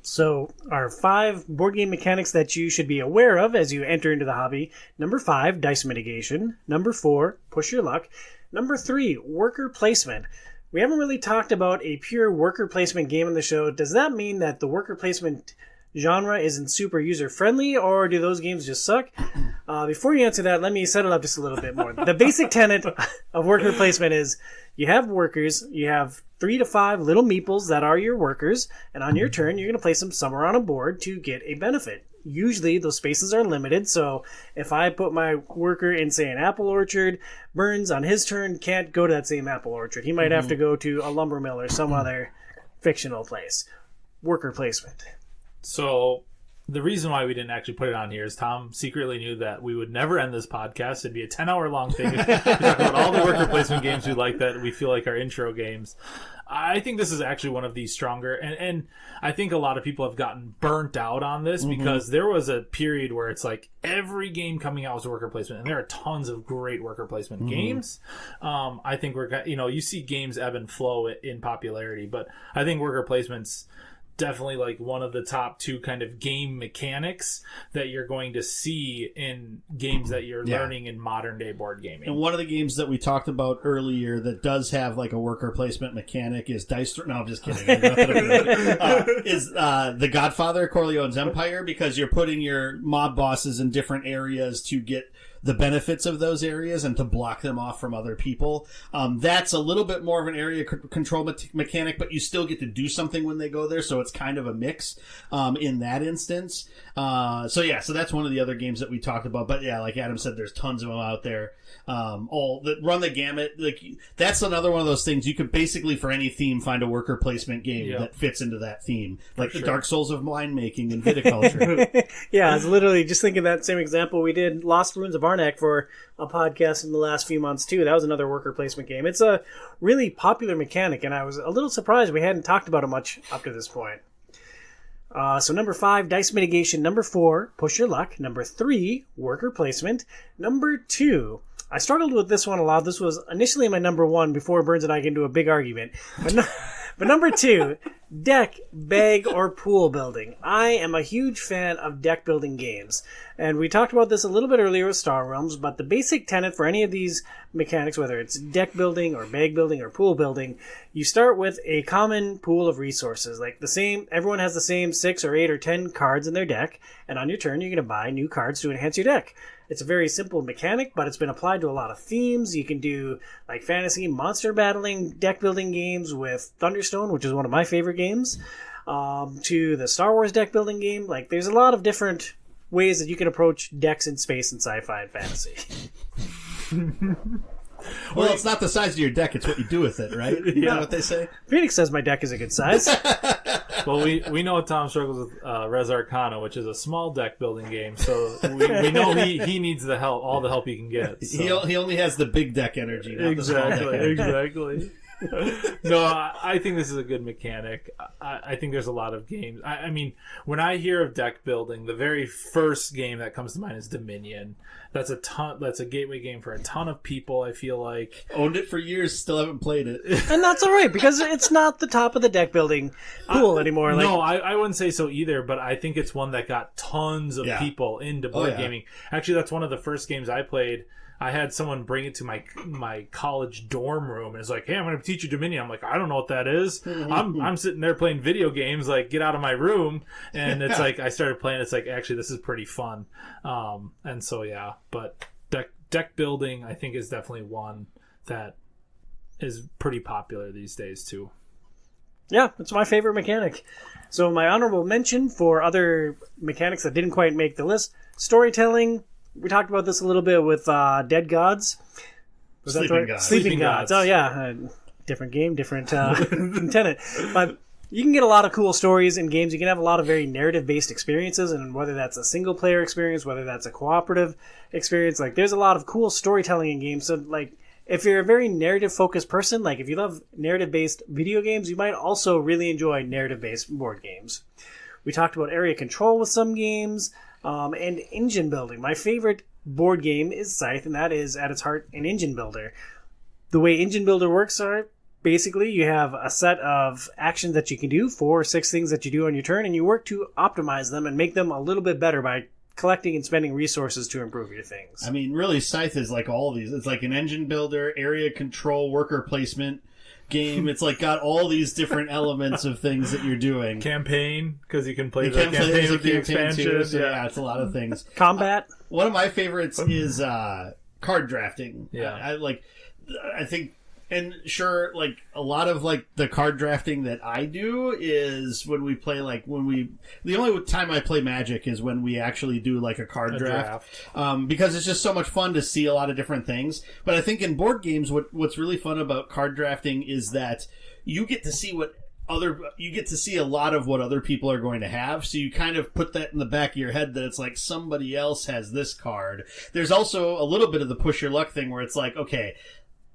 So our 5 board game mechanics that you should be aware of as you enter into the hobby. Number 5, dice mitigation. Number 4, push your luck. Number 3, worker placement. We haven't really talked about a pure worker placement game on the show. Does that mean that the worker placement genre isn't super user-friendly, or do those games just suck? Before you answer that, let me set it up just a little bit more. The basic tenet of worker placement is you have workers, you have 3 to 5 little meeples that are your workers, and on your turn, you're going to place them somewhere on a board to get a benefit. Usually, those spaces are limited, so if I put my worker in, say, an apple orchard, Burns, on his turn, can't go to that same apple orchard. He might have to go to a lumber mill or some other fictional place. Worker placement. So the reason why we didn't actually put it on here is Tom secretly knew that we would never end this podcast. It'd be a 10-hour long thing. We talk about all the worker placement games we like that we feel like are intro games. I think this is actually one of the stronger, and I think a lot of people have gotten burnt out on this because there was a period where it's like every game coming out was worker placement, and there are tons of great worker placement games. I think you see games ebb and flow in popularity, but I think worker placement's definitely like one of the top 2 kind of game mechanics that you're going to see in games that you're learning in modern day board gaming. And one of the games that we talked about earlier that does have like a worker placement mechanic is Dice. No, I'm just kidding. Is The Godfather, Corleone's Empire, because you're putting your mob bosses in different areas to get the benefits of those areas and to block them off from other people. That's a little bit more of an area control mechanic, but you still get to do something when they go there, so it's kind of a mix in that instance. So that's one of the other games that we talked about. But yeah, like Adam said, there's tons of them out there. All that run the gamut. Like, that's another one of those things you could basically for any theme find a worker placement game that fits into that theme, like the Dark Souls of winemaking and viticulture. Yeah, I was literally just thinking that same example. We did Lost Ruins of Arnak for a podcast in the last few months too. That was another worker placement game. It's a really popular mechanic, and I was a little surprised we hadn't talked about it much up to this point. So number 5, dice mitigation. Number 4, push your luck. Number 3, worker placement. Number 2, I struggled with this one a lot. This was initially my number 1 before Burns and I get into a big argument. But number 2, deck, bag, or pool building. I am a huge fan of deck building games. And we talked about this a little bit earlier with Star Realms, but the basic tenet for any of these mechanics, whether it's deck building or bag building or pool building, you start with a common pool of resources. Like everyone has the same 6 or 8 or 10 cards in their deck, and on your turn you're going to buy new cards to enhance your deck. It's a very simple mechanic, but it's been applied to a lot of themes. You can do like fantasy monster battling deck building games with Thunderstone, which is one of my favorite games, to the Star Wars deck building game. Like, there's a lot of different ways that you can approach decks in space and sci-fi and fantasy. Well, it's not the size of your deck, it's what you do with it, right? You know what they say? Phoenix says my deck is a good size. Well, we know Tom struggles with Res Arcana, which is a small deck building game, so we know he needs the help, all the help he can get. So. He only has the big deck energy, not the small deck energy. Exactly. No, I think this is a good mechanic. I think there's a lot of games. I mean, when I hear of deck building, the very first game that comes to mind is Dominion. That's a gateway game for a ton of people, I feel like. Owned it for years, still haven't played it. And that's all right, because it's not the top of the deck building pool anymore. No, I wouldn't say so either, but I think it's one that got tons of people into board gaming. Actually, that's one of the first games I played. I had someone bring it to my college dorm room and it's like, hey, I'm going to teach you Dominion. I'm like, I don't know what that is. I'm sitting there playing video games, like, get out of my room. And it's like, I started playing. It's like, actually, this is pretty fun. And so, yeah, but deck building, I think, is definitely one that is pretty popular these days too. Yeah, it's my favorite mechanic. So my honorable mention for other mechanics that didn't quite make the list, storytelling. We talked about this a little bit with Dead Gods. Sleeping Gods. Sleeping Gods. Oh, yeah. Different game, different tenant. But you can get a lot of cool stories in games. You can have a lot of very narrative-based experiences, and whether that's a single-player experience, whether that's a cooperative experience, like, there's a lot of cool storytelling in games. So, like, if you're a very narrative-focused person, like, if you love narrative-based video games, you might also really enjoy narrative-based board games. We talked about area control with some games. And engine building. My favorite board game is Scythe, and that is, at its heart, an engine builder. The way engine builder works are, basically, you have a set of actions that you can do, 4 or 6 things that you do on your turn, and you work to optimize them and make them a little bit better by collecting and spending resources to improve your things. I mean, really, Scythe is like all these. It's like an engine builder, area control, worker placement game. It's like got all these different elements of things that you're doing. Campaign, because you can play the campaign with the expansion. Too, so yeah, it's a lot of things. Combat. One of my favorites is card drafting. Yeah, I think, and sure, like a lot of like the card drafting that I do is when we play the only time I play Magic is when we actually do like a card draft. Because it's just so much fun to see a lot of different things. But I think in board games, what's really fun about card drafting is that you get to see a lot of what other people are going to have, so you kind of put that in the back of your head that it's like somebody else has this card. There's also a little bit of the push your luck thing where it's like, okay,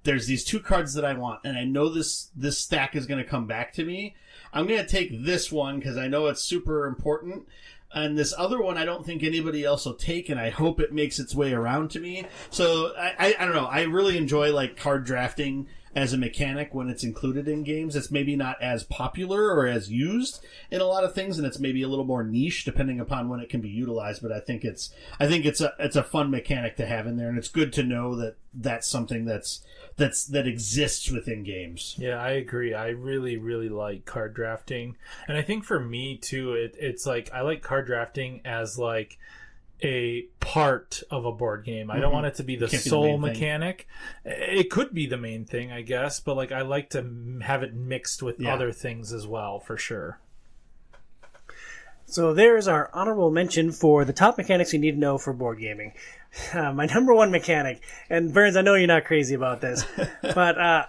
there's these 2 cards that I want, and I know this stack is going to come back to me. I'm going to take this one because I know it's super important, and this other one I don't think anybody else will take, and I hope it makes its way around to me. So I don't know. I really enjoy like card drafting as a mechanic when it's included in games. It's maybe not as popular or as used in a lot of things, and it's maybe a little more niche depending upon when it can be utilized. But I think it's a fun mechanic to have in there, and it's good to know that that's something that exists within games. Yeah, I agree. I really, really like card drafting, and I think for me too, it's like I like card drafting as like a part of a board game. I don't want it to be the sole mechanic. It could be the main thing, I guess, but like I like to have it mixed with other things as well, for sure. So there's our honorable mention for the top mechanics you need to know for board gaming. My number one mechanic, and Burns, I know you're not crazy about this, but I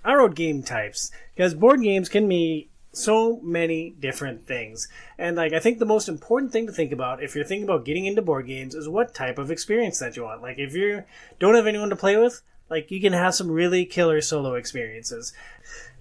wrote game types, because board games can be so many different things. And like I think the most important thing to think about if you're thinking about getting into board games is what type of experience that you want. Like if you don't have anyone to play with, like you can have some really killer solo experiences.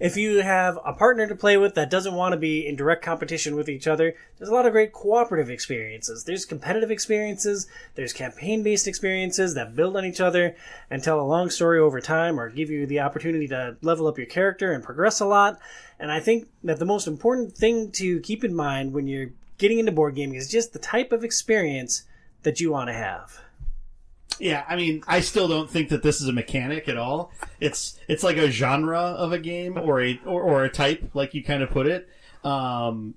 If you have a partner to play with that doesn't want to be in direct competition with each other, there's a lot of great cooperative experiences. There's competitive experiences, there's campaign-based experiences that build on each other and tell a long story over time or give you the opportunity to level up your character and progress a lot. And I think that the most important thing to keep in mind when you're getting into board gaming is just the type of experience that you want to have. Yeah, I mean, I still don't think that this is a mechanic at all. It's like a genre of a game or a type, like you kind of put it.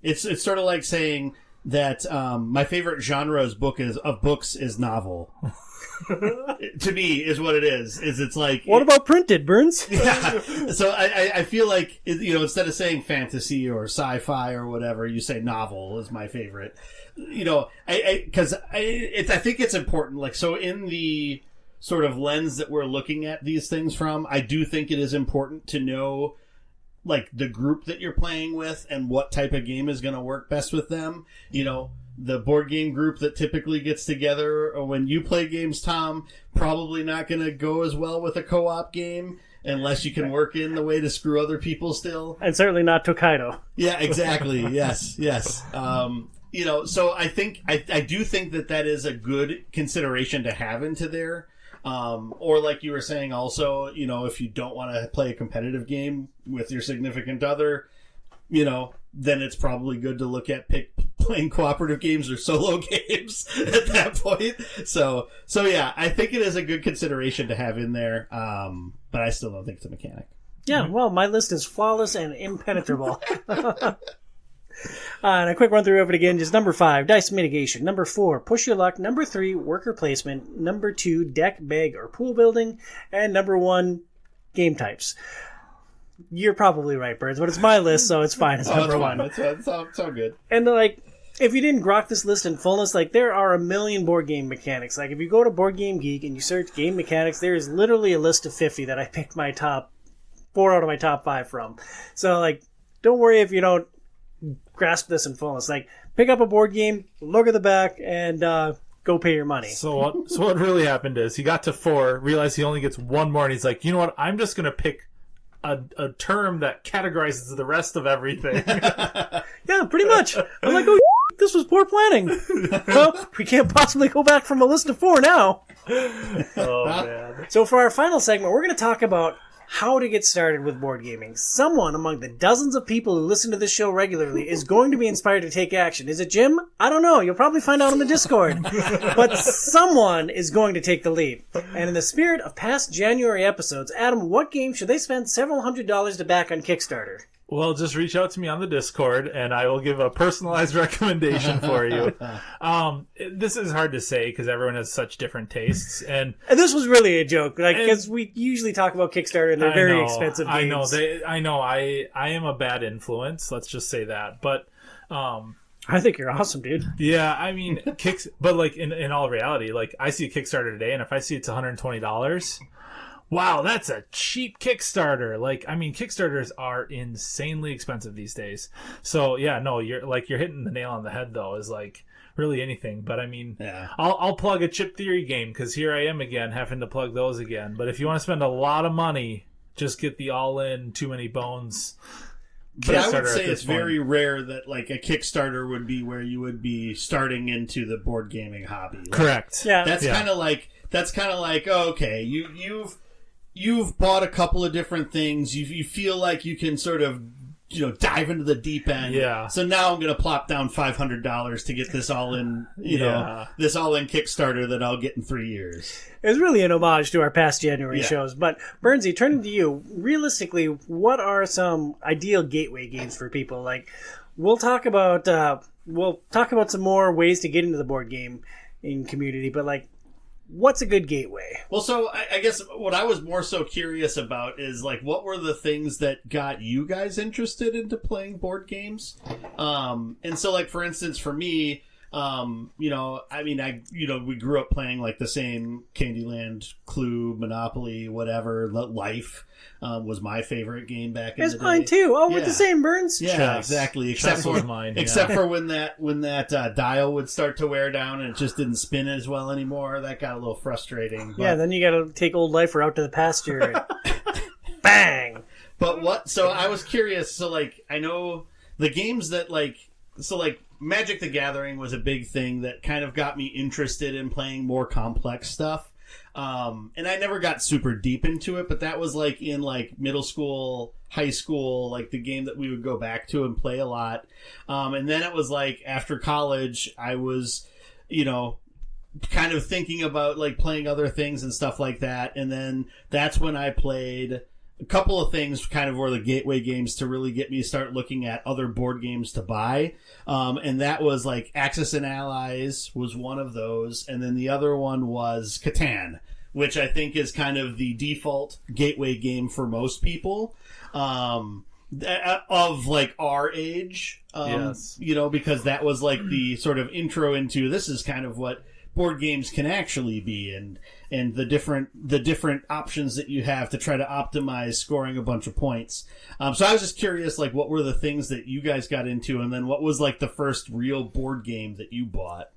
It's sort of like saying that my favorite genre of books is novel. To me, is what it is. It's like, what about printed, Burns? Yeah. So I feel like, instead of saying fantasy or sci-fi or whatever, you say novel is my favorite. I think it's important. Like, so in the sort of lens that we're looking at these things from, I do think it is important to know, like, the group that you're playing with and what type of game is going to work best with them. The board game group that typically gets together, or when you play games, Tom, probably not going to go as well with a co-op game unless you can work in the way to screw other people still. And certainly not Tokaido. Yeah, exactly. Yes. So I think I do think that is a good consideration to have into there. Or like you were saying also, if you don't want to play a competitive game with your significant other, then it's probably good to look at playing cooperative games or solo games at that point. So yeah, I think it is a good consideration to have in there. But I still don't think it's a mechanic. Yeah, well, my list is flawless and impenetrable. And a quick run through of it again. Just number 5, dice mitigation. Number 4, push your luck. Number 3, worker placement. Number 2, deck, bag, or pool building. And number 1, game types. You're probably right, Birds, but it's my list, so it's fine. It's number 1. It's all good. And like, if you didn't grok this list in fullness, like there are a million board game mechanics. Like if you go to Board Game Geek and you search game mechanics, there is literally a list of 50 that I picked my top 4 out of my top 5 from. So like, don't worry if you don't grasp this in fullness. Like, pick up a board game, look at the back, and go pay your money. So what really happened is he got to 4, realized he only gets 1 more, and he's like, you know what? I'm just gonna pick a term that categorizes the rest of everything. Yeah, pretty much. I'm like, oh, this was poor planning. Well, we can't possibly go back from a list of 4 now. Oh man. So for our final segment, we're going to talk about how to get started with board gaming. Someone among the dozens of people who listen to this show regularly is going to be inspired to take action. Is it Jim? I don't know. You'll probably find out on the Discord. But someone is going to take the lead. And in the spirit of past January episodes, Adam, what game should they spend several $100s to back on Kickstarter? Well, just reach out to me on the Discord, and I will give a personalized recommendation for you. This is hard to say because everyone has such different tastes, and this was really a joke, like because we usually talk about Kickstarter and they're very expensive games. I know. I am a bad influence. Let's just say that, but. I think you're awesome, dude. Yeah, I mean, but like in all reality, like I see a Kickstarter today, and if I see it's $120. Wow, that's a cheap Kickstarter. Like, I mean, Kickstarters are insanely expensive these days. So, yeah, no, you're hitting the nail on the head, though, is like really anything. But I mean, yeah. I'll plug a Chip Theory game because here I am again having to plug those again. But if you want to spend a lot of money, just get the all-in Too Many Bones. But I would say it's very rare that like a Kickstarter would be where you would be starting into the board gaming hobby. Like, correct. Yeah. That's kind of like oh, okay, you've bought a couple of different things. You feel like you can sort of, dive into the deep end. Yeah. So now I'm going to plop down $500 to get this all in, this all in Kickstarter that I'll get in 3 years. It's really an homage to our past January shows. But Bernsey, turning to you, realistically, what are some ideal gateway games for people? Like, we'll talk about some more ways to get into the board game in community, but like, what's a good gateway? Well, so I guess what I was more so curious about is like, what were the things that got you guys interested into playing board games? And so like, for instance, for me, we grew up playing like the same Candyland, Clue, Monopoly, whatever. Life was my favorite game back in the day. It's mine too. Oh, we're the same, Burns. Yeah, Chess. exactly. Chess was mine. Except for when that dial would start to wear down and it just didn't spin as well anymore. That got a little frustrating. Yeah, then you got to take old Lifer out to the pasture. And bang. But what? So I was curious. So like, I know the games that like Magic the Gathering was a big thing that kind of got me interested in playing more complex stuff. And I never got super deep into it, but that was like in like middle school, high school, like the game that we would go back to and play a lot. And then it was like after college, I was, kind of thinking about like playing other things and stuff like that. And then that's when I played a couple of things kind of were the gateway games to really get me to start looking at other board games to buy. And that was like Axis and Allies was one of those. And then the other one was Catan, which I think is kind of the default gateway game for most people. Of like our age, yes. Because that was like the sort of intro into this is kind of what board games can actually be, and the different options that you have to try to optimize scoring a bunch of points. So I was just curious, like, what were the things that you guys got into, and then what was like the first real board game that you bought?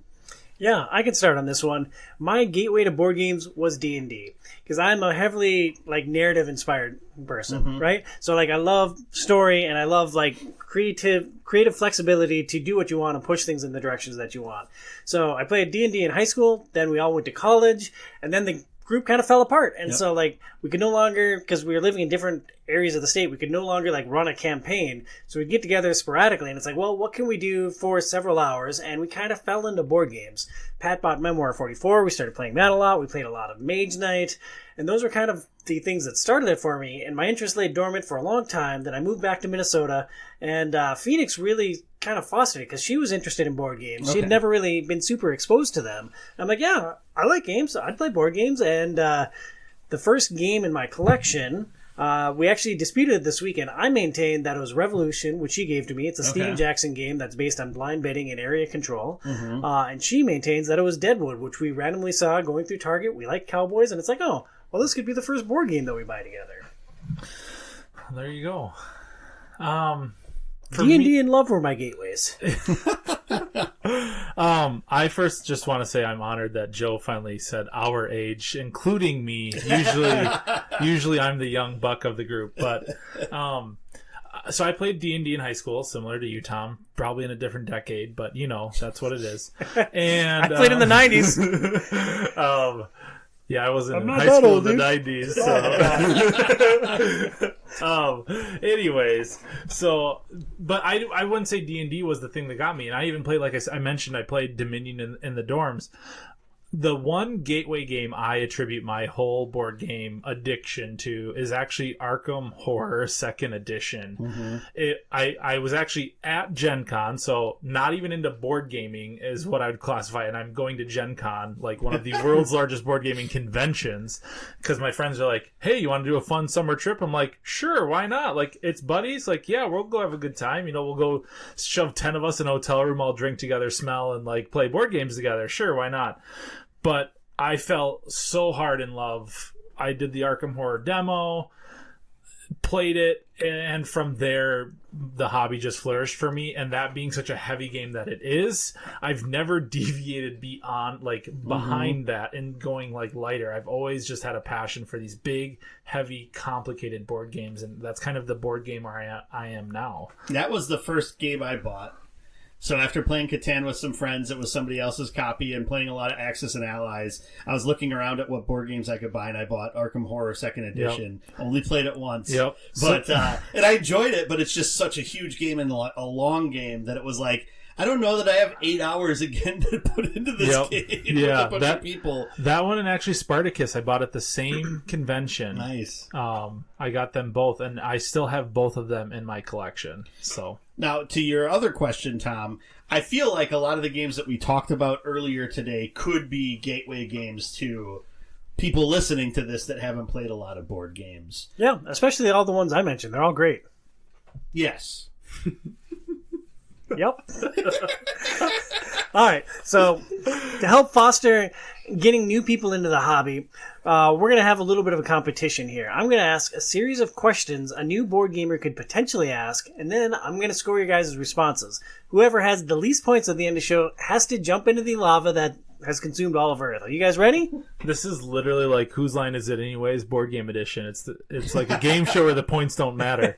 Yeah, I can start on this one. My gateway to board games was D&D, because I'm a heavily like narrative inspired person, right? So like I love story and I love like creative flexibility to do what you want and push things in the directions that you want. So I played D&D in high school, then we all went to college, and then the group kind of fell apart. And so like we could no longer, because we were living in different areas of the state, we could no longer like run a campaign. So we'd get together sporadically and it's like, well, what can we do for several hours? And we kind of fell into board games. Pat bought Memoir 44. We started playing that a lot. We played a lot of Mage Knight. And those were kind of the things that started it for me. And my interest lay dormant for a long time. Then I moved back to Minnesota, and Phoenix really kind of fostered it because she was interested in board games. She had never really been super exposed to them. I'm like, yeah, I like games. I'd play board games. And the first game in my collection, we actually disputed it this weekend. I maintained that it was Revolution, which she gave to me. It's a Steven Jackson game that's based on blind betting and area control. And she maintains that it was Deadwood, which we randomly saw going through Target. We like cowboys, and it's like, oh, well, this could be the first board game that we buy together. There you go. D&D and love were my gateways. I first just want to say I'm honored that Joe finally said our age, including me. Usually I'm the young buck of the group, but so I played D&D in high school, similar to you, Tom. Probably in a different decade, but that's what it is. And I played in the 90s. Yeah, I was in high school in the 90s. So. Anyways, so, but I wouldn't say D&D was the thing that got me. And I even played, like I mentioned, I played Dominion in the dorms. The one gateway game I attribute my whole board game addiction to is actually Arkham Horror 2nd Edition. I was actually at Gen Con, so not even into board gaming is what I would classify, and I'm going to Gen Con, like one of the world's largest board gaming conventions, because my friends are like, hey, you want to do a fun summer trip? I'm like, sure, why not? Like, it's buddies, like, yeah, we'll go have a good time. We'll go shove 10 of us in a hotel room, all drink together, smell, and like play board games together. Sure, why not? But I fell so hard in love. I did the Arkham Horror demo, played it, and from there, the hobby just flourished for me. And that being such a heavy game that it is, I've never deviated beyond, like, behind that and going, like, lighter. I've always just had a passion for these big, heavy, complicated board games. And that's kind of the board gamer I am now. That was the first game I bought. So after playing Catan with some friends, it was somebody else's copy, and playing a lot of Axis and Allies, I was looking around at what board games I could buy, and I bought Arkham Horror 2nd Edition. Yep. Only played it once. Yep. But, and I enjoyed it, but it's just such a huge game and a long game that it was like, I don't know that I have 8 hours again to put into this game with a bunch of people. That one and actually Spartacus, I bought at the same convention. Nice. I got them both, and I still have both of them in my collection. So now, to your other question, Tom, I feel like a lot of the games that we talked about earlier today could be gateway games to people listening to this that haven't played a lot of board games. Yeah, especially all the ones I mentioned. They're all great. Yes. Yep. All right. So to help foster getting new people into the hobby, we're going to have a little bit of a competition here. I'm going to ask a series of questions a new board gamer could potentially ask, and then I'm going to score your guys' responses. Whoever has the least points at the end of the show has to jump into the lava that has consumed all of Earth. Are you guys ready? This is literally like Whose Line Is It Anyways? Board game edition. It's like a game show where the points don't matter.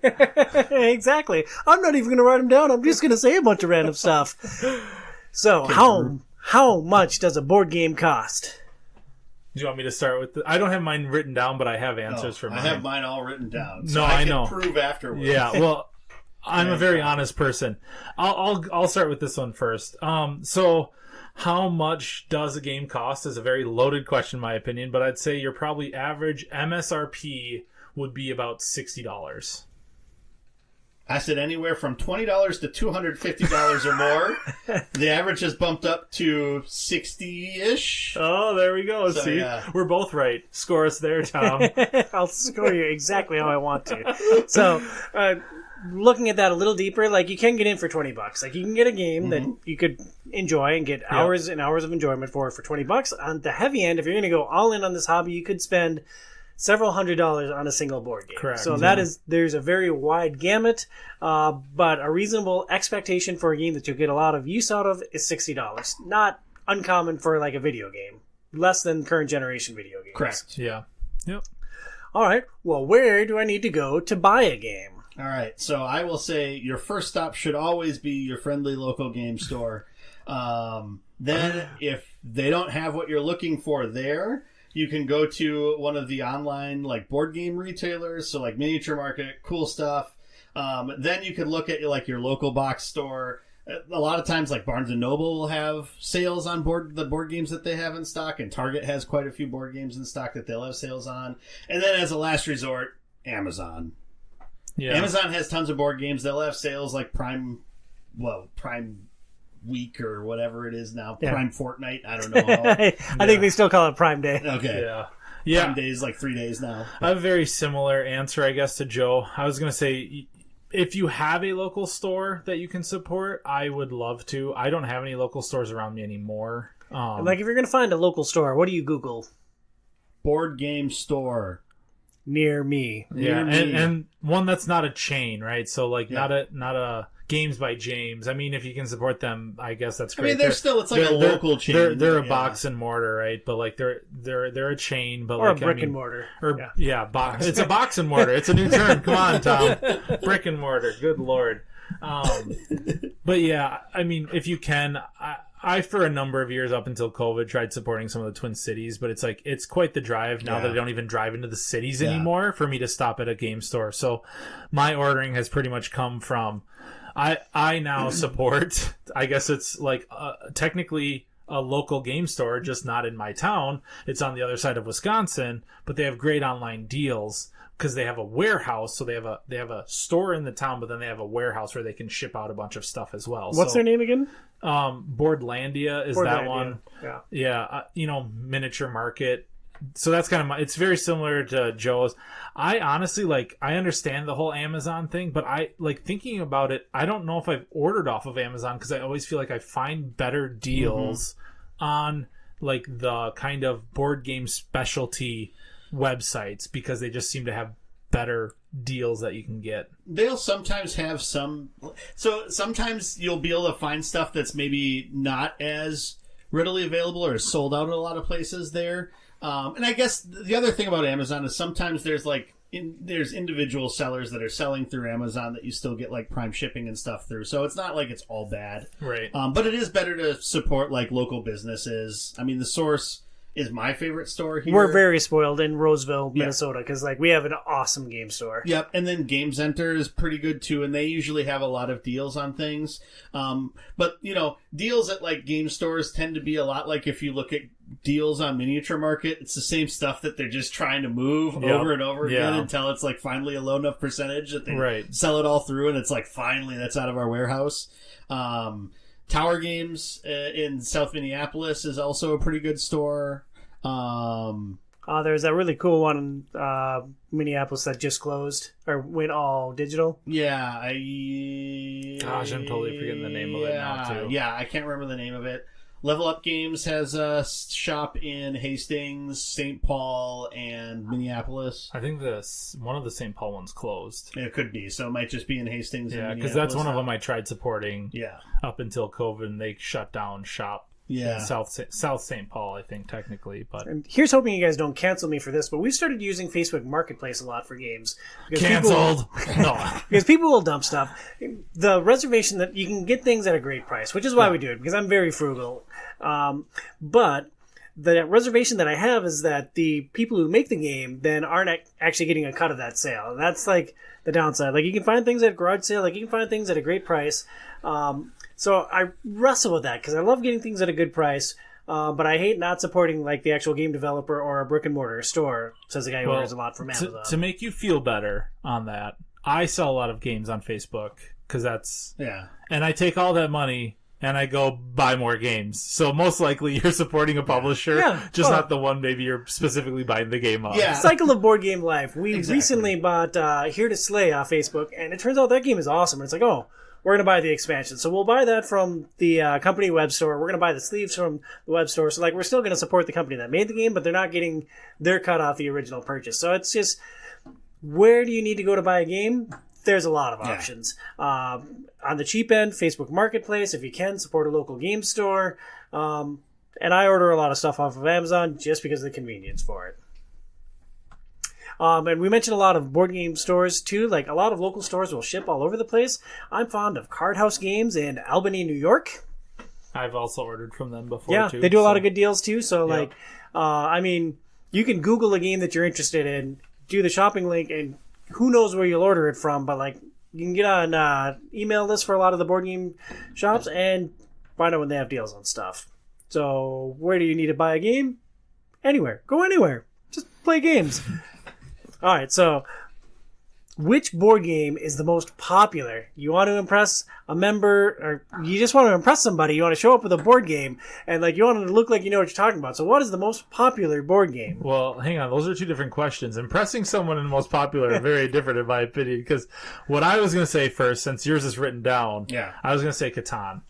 Exactly. I'm not even going to write them down. I'm just going to say a bunch of random stuff. So, how much does a board game cost? Do you want me to start with I don't have mine written down, but I have answers for mine. I have mine all written down. So no, I know. can prove afterwards. Yeah, well, I'm a very honest person. I'll start with this one first. So how much does a game cost is a very loaded question in my opinion, but I'd say your probably average MSRP would be about $60. I said anywhere from $20 to $250 or more. The average has bumped up to 60-ish. Oh, there we go. So, see, yeah. We're both right. Score us there, Tom. I'll score you exactly how I want to. So, looking at that a little deeper, like you can get in for $20. Like you can get a game that you could enjoy and get hours and hours of enjoyment for $20. On the heavy end, if you're going to go all in on this hobby, you could spend several $100s on a single board game. Correct. So there's a very wide gamut, but a reasonable expectation for a game that you'll get a lot of use out of is $60. Not uncommon for like a video game. Less than current generation video games. Correct. Yeah. Yep. All right. Well, where do I need to go to buy a game? All right, so I will say your first stop should always be your friendly local game store. Then, if they don't have what you're looking for there, you can go to one of the online like board game retailers, so like Miniature Market, Cool Stuff. Then you could look at your local box store. A lot of times, like Barnes & Noble will have sales on the board games that they have in stock, and Target has quite a few board games in stock that they'll have sales on. And then as a last resort, Amazon. Yeah. Amazon has tons of board games. They'll have sales like Prime Week or whatever it is now. Yeah. Prime Fortnite. I don't know. I think they still call it Prime Day. Okay. Yeah. Prime Day is like 3 days now. I have a very similar answer, I guess, to Joe. I was going to say, if you have a local store that you can support, I would love to. I don't have any local stores around me anymore. Like if you're going to find a local store, what do you Google? Board game store. Near me. Yeah, and one that's not a chain, right? So like not a Games by James. I mean, if you can support them, I guess that's great. I mean, it's like a local chain. They're a box and mortar, right? But like they're a chain, but or like a brick and mortar. Or it's a box and mortar. It's a new term. Come on, Tom. Brick and mortar. Good Lord. But yeah, I mean, if you can, I for a number of years up until COVID tried supporting some of the Twin Cities, but it's quite the drive now that I don't even drive into the cities anymore for me to stop at a game store. So my ordering has pretty much come from I now support, I guess it's like technically a local game store, just not in my town. It's on the other side of Wisconsin, but they have great online deals because they have a warehouse. So they have a store in the town, but then they have a warehouse where they can ship out a bunch of stuff as well. What's their name again? Boardlandia is that one. Yeah. Miniature Market. So that's kind of it's very similar to Joe's. I honestly I understand the whole Amazon thing, but I like thinking about it. I don't know if I've ordered off of Amazon because I always feel like I find better deals on like the kind of board game specialty websites because they just seem to have better deals that you can get. They'll sometimes have so sometimes you'll be able to find stuff that's maybe not as readily available or is sold out at a lot of places there. And I guess the other thing about Amazon is sometimes there's like there's individual sellers that are selling through Amazon that you still get like Prime shipping and stuff through. So it's not like it's all bad. Right. But it is better to support like local businesses. I mean, The Source is my favorite store here. We're very spoiled in Roseville, Minnesota, because like we have an awesome game store. Yep, and then Game Center is pretty good too, and they usually have a lot of deals on things. But deals at like game stores tend to be a lot like if you look at deals on Miniature Market, it's the same stuff that they're just trying to move over and over again until it's like finally a low enough percentage that they sell it all through, and it's like finally that's out of our warehouse. Tower Games in South Minneapolis is also a pretty good store. There's that really cool one in Minneapolis that just closed or went all digital. Yeah, Gosh, I'm totally forgetting the name of it now too. Yeah, I can't remember the name of it. Level Up Games has a shop in Hastings, St. Paul, and Minneapolis. I think one of the St. Paul ones closed. It could be, so it might just be in Hastings. Yeah, because that's one of them I tried supporting. Yeah, up until COVID, and they shut down shop. Yeah, South St. Paul, I think technically, but and here's hoping you guys don't cancel me for this, but we've started using Facebook Marketplace a lot for games. Canceled. No, because people will dump stuff. The reservation that you can get things at a great price, which is why we do it, because I'm very frugal. But the reservation that I have is that the people who make the game then aren't actually getting a cut of that sale. That's like the downside. Like you can find things at a garage sale, like you can find things at a great price. So I wrestle with that because I love getting things at a good price, but I hate not supporting like the actual game developer or a brick and mortar store, says the guy who orders a lot from Amazon. To make you feel better on that, I sell a lot of games on Facebook because that's... Yeah. And I take all that money and I go buy more games. So most likely you're supporting a publisher, not the one maybe you're specifically buying the game of. Yeah. Cycle of Board Game Life. We recently bought Here to Slay off Facebook, and it turns out that game is awesome. It's like, we're going to buy the expansion. So we'll buy that from the company web store. We're going to buy the sleeves from the web store. So like we're still going to support the company that made the game, but they're not getting their cut off the original purchase. So it's just, where do you need to go to buy a game? There's a lot of options. On the cheap end, Facebook Marketplace, if you can, support a local game store. And I order a lot of stuff off of Amazon just because of the convenience for it. And we mentioned a lot of board game stores too. Like a lot of local stores will ship all over the place. I'm fond of Card House Games in Albany, New York. I've also ordered from them before too. They do a lot of good deals too. So you can Google a game that you're interested in, do the shopping link, and who knows where you'll order it from. But like you can get on email list for a lot of the board game shops and find out when they have deals on stuff. So where do you need to buy a game? Anywhere. Go anywhere. Just play games. All right, so which board game is the most popular? You want to impress a member, or you just want to impress somebody. You want to show up with a board game, and like you want them to look like you know what you're talking about. So what is the most popular board game? Well, hang on. Those are two different questions. Impressing someone and most popular are very different in my opinion, because what I was going to say first, since yours is written down, I was going to say Catan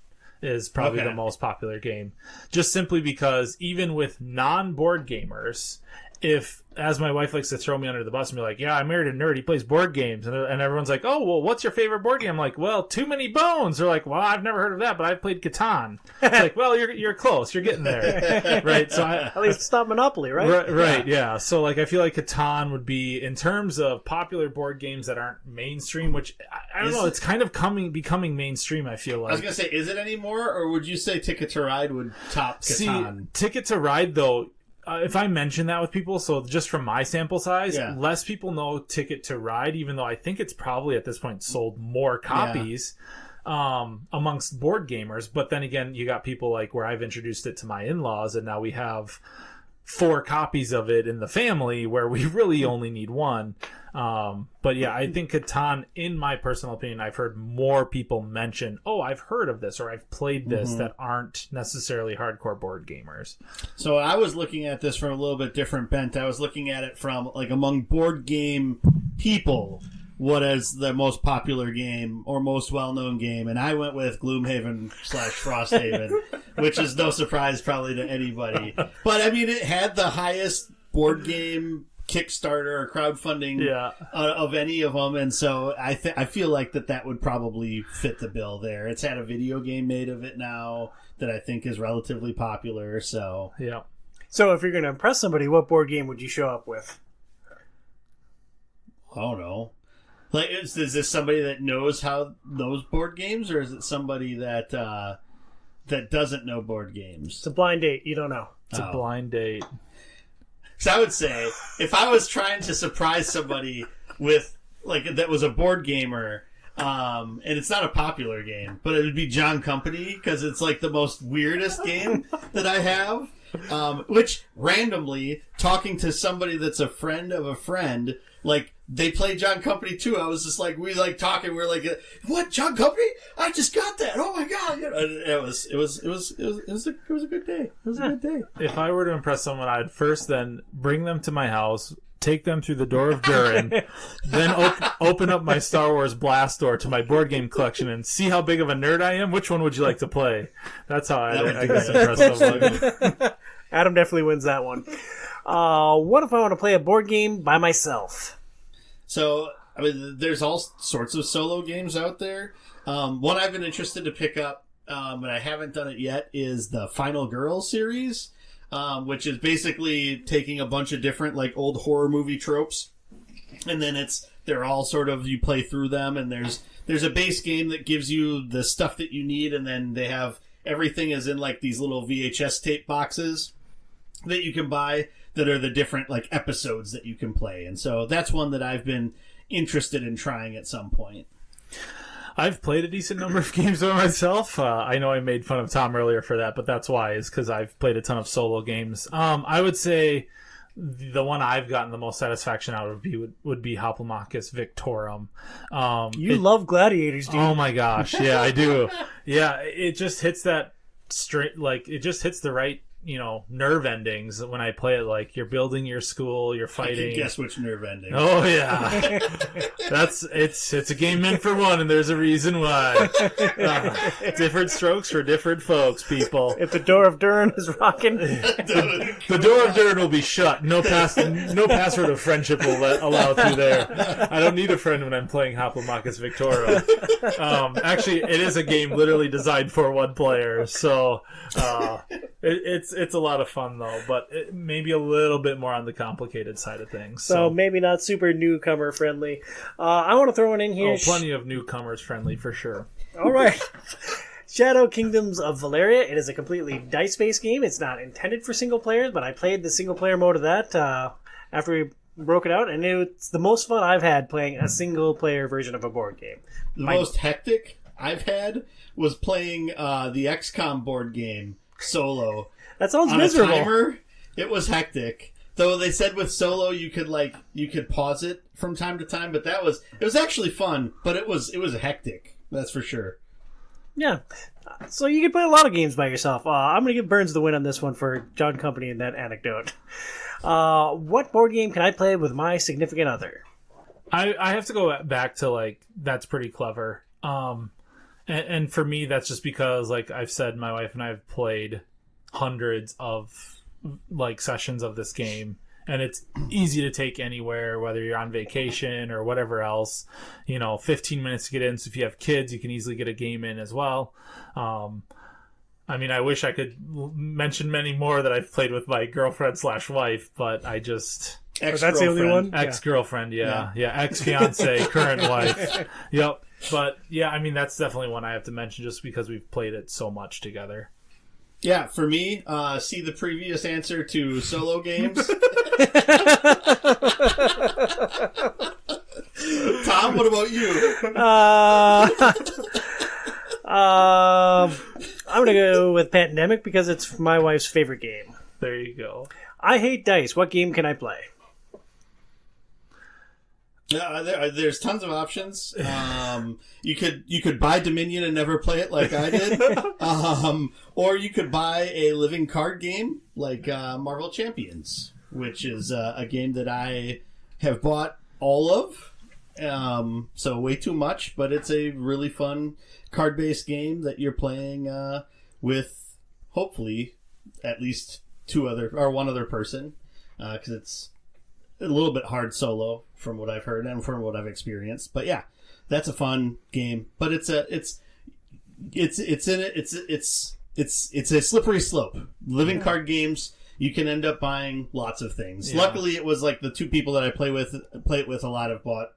is probably the most popular game. Just simply because even with non-board gamers... If, as my wife likes to throw me under the bus and be like, yeah, I married a nerd, he plays board games. And everyone's like, oh, well, what's your favorite board game? I'm like, well, Too Many Bones. They're like, well, I've never heard of that, but I've played Catan. It's like, well, you're close. You're getting there. Right? So at least it's not Monopoly, right? Right, yeah. So, like, I feel like Catan would be, in terms of popular board games that aren't mainstream, which, I don't know, it's kind of becoming mainstream, I feel like. I was going to say, is it anymore, or would you say Ticket to Ride would top Catan? See, Ticket to Ride, though... if I mention that with people, so just from my sample size, less people know Ticket to Ride, even though I think it's probably at this point sold more copies amongst board gamers. But then again, you got people like where I've introduced it to my in-laws, and now we have 4 copies of it in the family where we really only need one. But yeah, I think Catan, in my personal opinion, I've heard more people mention, oh, I've heard of this or I've played this that aren't necessarily hardcore board gamers. So I was looking at this from a little bit different bent. I was looking at it from like among board game people, what is the most popular game or most well-known game, and I went with Gloomhaven/Frosthaven, which is no surprise probably to anybody. But I mean, it had the highest board game Kickstarter or crowdfunding of any of them, and so I feel like that would probably fit the bill there. It's had a video game made of it now that I think is relatively popular. So So if you're going to impress somebody, what board game would you show up with? I don't know. Like, is this somebody that knows how those board games, or is it somebody that that doesn't know board games? It's a blind date. You don't know. It's a blind date. So I would say, if I was trying to surprise somebody with, like, that was a board gamer, and it's not a popular game, but it would be John Company, because it's like the most weirdest game that I have. Which, randomly, talking to somebody that's a friend of a friend, like, they play John Company too. I was just like, we like talking, we're like, what, John Company? I just got that. Oh my god! It was a good day. It was a good day. If I were to impress someone, I'd first then bring them to my house, take them through the door of Durin, then open up my Star Wars blast door to my board game collection and see how big of a nerd I am. Which one would you like to play? That's how I guess impress someone. Adam definitely wins that one. What if I want to play a board game by myself? So, I mean, there's all sorts of solo games out there. One I've been interested to pick up, but I haven't done it yet, is the Final Girl series, which is basically taking a bunch of different, like, old horror movie tropes, and then they're all sort of, you play through them, and there's a base game that gives you the stuff that you need, and then they have everything is in, like, these little VHS tape boxes that you can buy that are the different, like, episodes that you can play. And so that's one that I've been interested in trying at some point. I've played a decent number of games by myself. I know I made fun of Tom earlier for that, but that's why, is because I've played a ton of solo games. I would say the one I've gotten the most satisfaction out of would be Hoplomachus Victorum. You love gladiators, dude. Oh my gosh, yeah, I do. Yeah, it just hits that straight, like, it just hits the right, nerve endings when I play it. Like, you're building your school, you're fighting. I can guess which nerve ending. Oh yeah, it's a game meant for one, and there's a reason why. Different strokes for different folks, people. If the door of Durin is rocking, the door of Durin will be shut. No password of friendship will allow through there. I don't need a friend when I'm playing Hoplomachus Victorum. Actually, it is a game literally designed for one player, so it's a lot of fun though, but it maybe a little bit more on the complicated side of things. So maybe not super newcomer friendly. I want to throw one in here. Oh, plenty of newcomers friendly for sure. All right. Shadow Kingdoms of Valeria. It is a completely dice-based game. It's not intended for single players, but I played the single-player mode of that after we broke it out, and it's the most fun I've had playing a single-player version of a board game. The most hectic I've had was playing the XCOM board game solo. That sounds on miserable. A timer. It was hectic. Though they said with solo you could pause it from time to time, but it was actually fun, but it was hectic. That's for sure. Yeah. So you can play a lot of games by yourself. I'm going to give Burns the win on this one for John Company and that anecdote. What board game can I play with my significant other? I have to go back to, like, that's pretty clever. And for me, that's just because, like I've said, my wife and I have played hundreds of, like, sessions of this game, and it's easy to take anywhere, whether you're on vacation or whatever else. 15 minutes to get in, so if you have kids, you can easily get a game in as well. I mean, I wish I could mention many more that I've played with my girlfriend/wife, but I just... That's the only one? Ex-girlfriend, yeah. Ex-fiancé, current wife. Yep. But, yeah, I mean, that's definitely one I have to mention just because we've played it so much together. Yeah, for me, see the previous answer to solo games. Tom, what about you? I'm going to go with Pandemic because it's my wife's favorite game. There you go. I hate dice. What game can I play? There's tons of options. You could buy Dominion and never play it like I did, or you could buy a living card game like Marvel Champions, which is a game that I have bought all of. So way too much, but it's a really fun card-based game that you're playing with hopefully at least one other person, because it's a little bit hard solo from what I've heard and from what I've experienced. But yeah, that's a fun game. But it's a slippery slope. Living card games, you can end up buying lots of things. Yeah. Luckily, it was like the two people that I play it with a lot have bought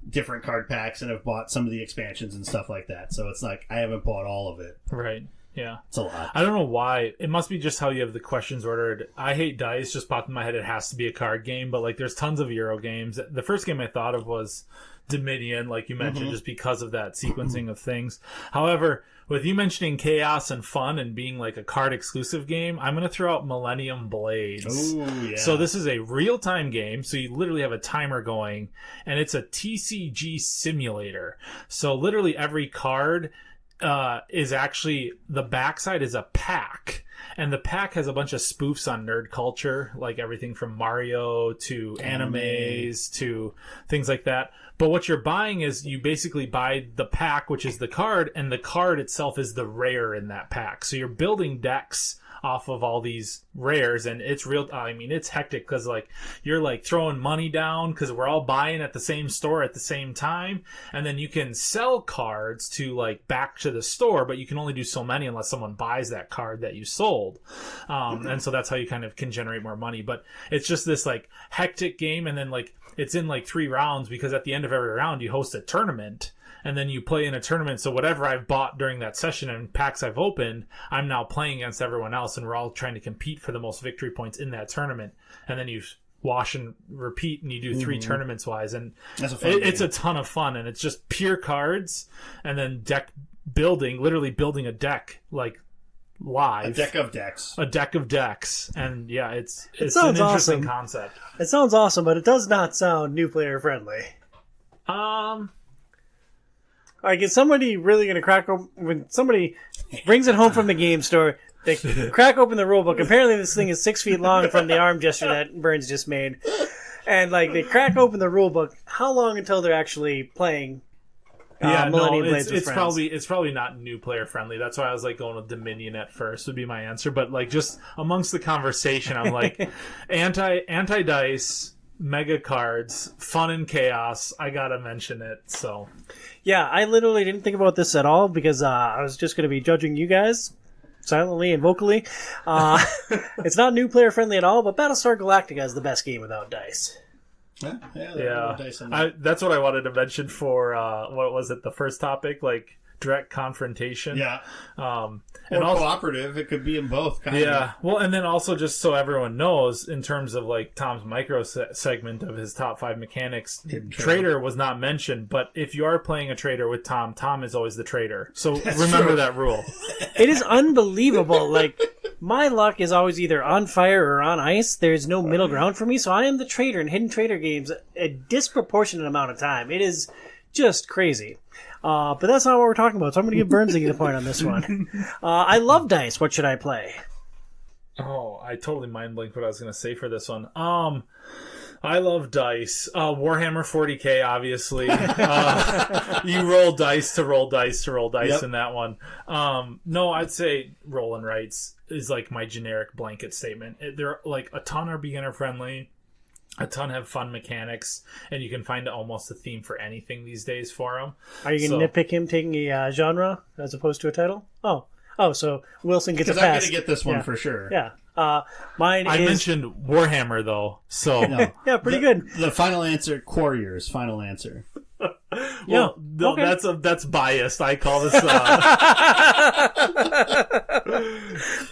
different card packs and have bought some of the expansions and stuff like that. So it's like I haven't bought all of it. Right. Yeah. It's a lot. I don't know why. It must be just how you have the questions ordered. I Hate Dice just popped in my head. It has to be a card game, but like there's tons of Euro games. The first game I thought of was Dominion, like you mentioned, just because of that sequencing of things. However, with you mentioning chaos and fun and being like a card exclusive game, I'm going to throw out Millennium Blades. Ooh, yeah. So this is a real-time game, so you literally have a timer going, and it's a TCG simulator. So literally every card is actually, the backside is a pack, and the pack has a bunch of spoofs on nerd culture, like everything from Mario to animes to things like that. But what you're buying is you basically buy the pack, which is the card, and the card itself is the rare in that pack. So you're building decks off of all these rares, and it's real. I mean, it's hectic because like you're like throwing money down because we're all buying at the same store at the same time, and then you can sell cards to like back to the store, but you can only do so many unless someone buys that card that you sold, and so that's how you kind of can generate more money. But it's just this like hectic game, and then like it's in like 3 rounds because at the end of every round you host a tournament. And then you play in a tournament. So whatever I've bought during that session and packs I've opened, I'm now playing against everyone else. And we're all trying to compete for the most victory points in that tournament. And then you wash and repeat and you do 3 tournaments wise. And it's a ton of fun. And it's just pure cards and then deck building, literally building a deck like live. A deck of decks. A deck of decks. And yeah, it's an sounds interesting awesome. concept. It sounds awesome, but it does not sound new player friendly. Like, is somebody really going to crack open, when somebody brings it home from the game store, they crack open the rule book. Apparently this thing is 6 feet long from the arm gesture that Burns just made. And, like, they crack open the rule book. How long until they're actually playing Millennium Blades with friends? It's probably not new player friendly. That's why I was, like, going with Dominion at first would be my answer. But, like, just amongst the conversation, I'm like, anti-dice, mega cards, fun and chaos. I gotta mention it, so... Yeah, I literally didn't think about this at all because I was just going to be judging you guys silently and vocally. It's not new player friendly at all, but Battlestar Galactica is the best game without dice. Yeah. Dice on that. That's what I wanted to mention for what was it? The first topic, like direct confrontation. Yeah. And also cooperative. It could be in both. Kind of. Well, and then also just so everyone knows, in terms of like Tom's micro segment of his top 5 mechanics, Trader was not mentioned. But if you are playing a Trader with Tom, Tom is always the Trader. So remember that rule. It is unbelievable. Like, my luck is always either on fire or on ice. There's no middle ground for me. So I am the Trader in Hidden Trader games a disproportionate amount of time. It is just crazy. But that's not what we're talking about, so I'm going to give Burns the point on this one. I love dice. What should I play? Oh, I totally mind blanked what I was going to say for this one. I love dice. Warhammer 40k, obviously. You roll dice to roll dice to roll dice in that one. No, I'd say roll and writes is like my generic blanket statement. They're like a ton are beginner friendly. A ton have fun mechanics, and you can find almost a theme for anything these days for them. Are you going to nitpick him taking a genre as opposed to a title? Oh, so Wilson gets a pass. Because I'm going to get this one for sure. Yeah. I mentioned Warhammer, though, so... Yeah, pretty good. The final answer, Quarriors, final answer. Well, that's biased. I call this...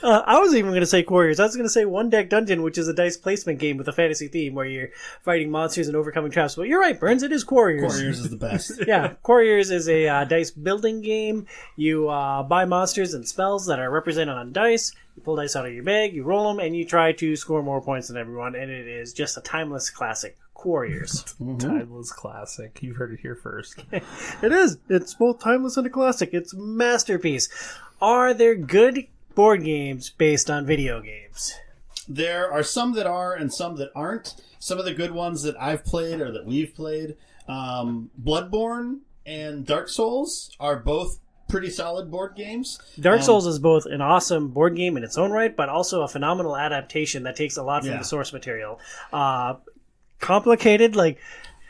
I was even going to say Quarriors. I was going to say One Deck Dungeon, which is a dice placement game with a fantasy theme where you're fighting monsters and overcoming traps. But you're right, Burns. It is Quarriors. Quarriors is the best. Yeah, Quarriors is a dice building game. You buy monsters and spells that are represented on dice. You pull dice out of your bag, you roll them, and you try to score more points than everyone. And it is just a timeless classic. Quarriors. Timeless classic. You heard it here first. It is. It's both timeless and a classic. It's a masterpiece. Are there good board games based on video games? There are some that are and some that aren't. Some of the good ones that I've played or that we've played, Bloodborne and Dark Souls are both pretty solid board games. Dark Souls is both an awesome board game in its own right, but also a phenomenal adaptation that takes a lot from the source material. Complicated, like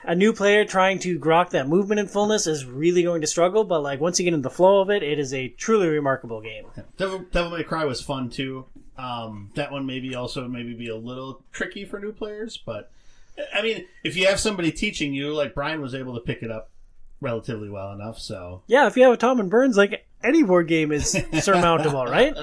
a new player trying to grok that movement in fullness is really going to struggle, but like once you get into the flow of it, it is a truly remarkable game. Devil May Cry was fun too. That one maybe be a little tricky for new players, but I mean, if you have somebody teaching you, like Brian was able to pick it up relatively well enough, so Yeah, if you have a Tom and Burns, like any board game is surmountable, right?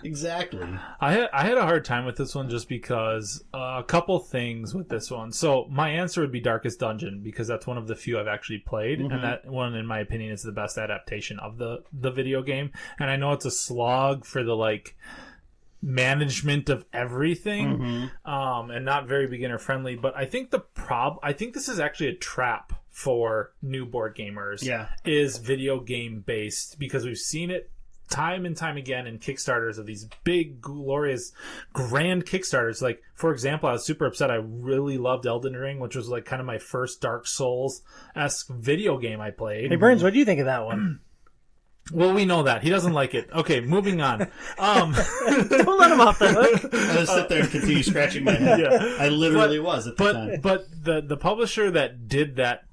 exactly. I had a hard time with this one just because a couple things with this one. So my answer would be Darkest Dungeon, because that's one of the few I've actually played, and that one, in my opinion, is the best adaptation of the video game. And I know it's a slog for the like management of everything, and not very beginner friendly. But I think I think this is actually a trap for new board gamers. Is video game based, because we've seen it time and time again in Kickstarters of these big, glorious, grand Kickstarters. Like, for example, I was super upset. I really loved Elden Ring, which was like kind of my first Dark Souls-esque video game I played. Hey, Burns, what do you think of that one? Well, we know that. He doesn't like it. Okay, moving on. Don't let him off the hook. I just sit there and continue scratching my head. I literally was at the time. But the publisher that did that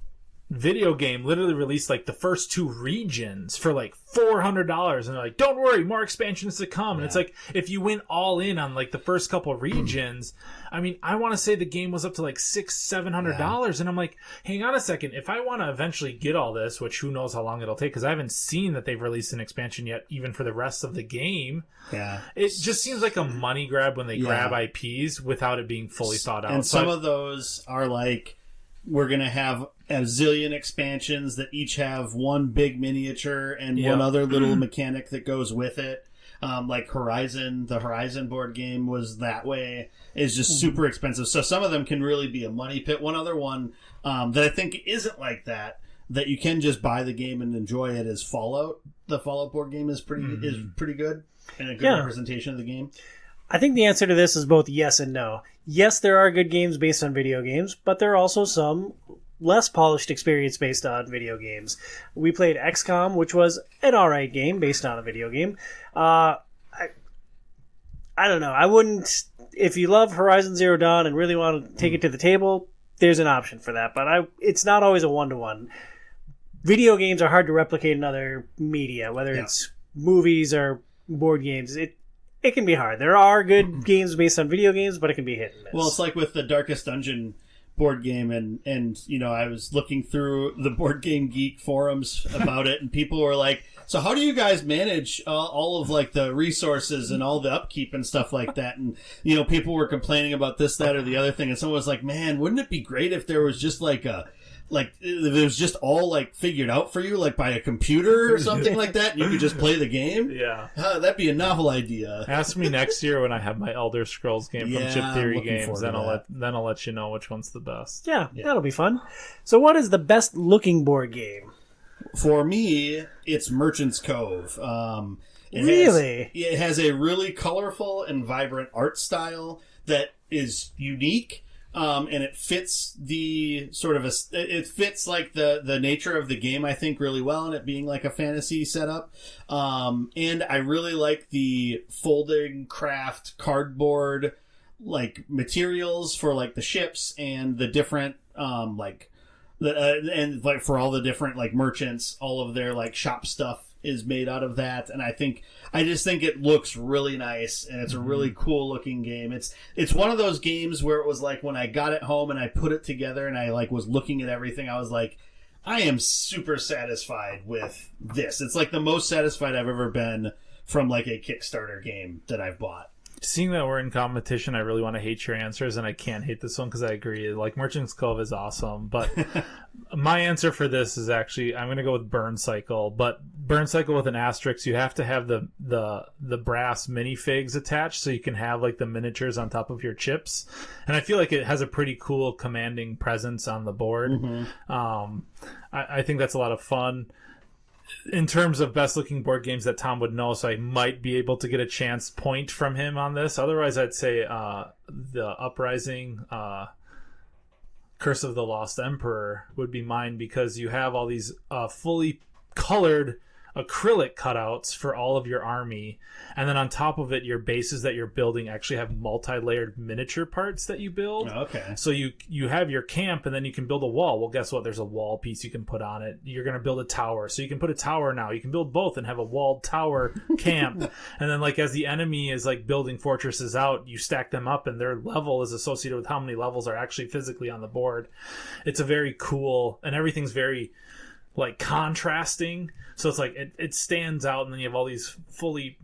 video game literally released like the first 2 regions for like $400, and they're like, don't worry, more expansions to come. And it's like, if you went all in on like the first couple regions, I mean, I want to say the game was up to like $600-700, and I'm like, hang on a second, if I want to eventually get all this, which who knows how long it'll take, because I haven't seen that they've released an expansion yet, even for the rest of the game. It just seems like a money grab when they grab IPs without it being fully thought out. And some of those are like, we're going to have a zillion expansions that each have one big miniature and one other little mechanic that goes with it. Like Horizon, the Horizon board game was that way. It's just super expensive. So some of them can really be a money pit. One other one that I think isn't like that you can just buy the game and enjoy it, is Fallout. The Fallout board game is pretty good and a good representation of the game. I think the answer to this is both yes and no. Yes, there are good games based on video games, but there are also some less polished experience based on video games. We played XCOM, which was an alright game based on a video game. I don't know. I wouldn't... If you love Horizon Zero Dawn and really want to take it to the table, there's an option for that. But it's not always a one-to-one. Video games are hard to replicate in other media, whether it's movies or board games. It can be hard. There are good games based on video games, but it can be hit and miss. Well, it's like with the Darkest Dungeon board game, and you know, I was looking through the Board Game Geek forums about it, and people were like, so how do you guys manage all of like the resources and all the upkeep and stuff like that? And you know, people were complaining about this, that, or the other thing, and someone was like, man, wouldn't it be great if there was just like it was just all like figured out for you, like by a computer or something like that, and you could just play the game? That'd be a novel idea. Ask me next year when I have my Elder Scrolls game from Chip Theory Games, then I'll let you know which one's the best. Yeah, that'll be fun. So what is the best looking board game? For me, it's Merchant's Cove. It has a really colorful and vibrant art style that is unique. And it fits the sort of it fits like the nature of the game, I think, really well, and it being like a fantasy setup. And I really like the folding craft cardboard like materials for like the ships and the different and like for all the different like merchants, all of their like shop stuff is made out of that, and I just think it looks really nice, and it's a really cool looking game. It's one of those games where it was like when I got it home and I put it together and I like was looking at everything, I was like, I am super satisfied with this. It's like the most satisfied I've ever been from like a Kickstarter game that I've bought. Seeing that we're in competition, I really want to hate your answers, and I can't hate this one because I agree. Like, Merchant's Cove is awesome, but my answer for this is actually, I'm going to go with Burn Cycle, but Burn Cycle with an asterisk. You have to have the brass minifigs attached so you can have like the miniatures on top of your chips, and I feel like it has a pretty cool commanding presence on the board. I think that's a lot of fun. In terms of best looking board games that Tom would know, so I might be able to get a chance point from him on this. Otherwise, I'd say the Uprising, Curse of the Lost Emperor would be mine, because you have all these fully colored acrylic cutouts for all of your army, and then on top of it, your bases that you're building actually have multi-layered miniature parts that you build. Okay. So you have your camp, and then you can build a wall. Well, guess what? There's a wall piece you can put on it. You're going to build a tower, so you can put a tower now. You can build both and have a walled tower camp. And then, like, as the enemy is like building fortresses out, you stack them up, and their level is associated with how many levels are actually physically on the board. It's a very cool, and everything's very like contrasting, so it's like it stands out, and then you have all these fully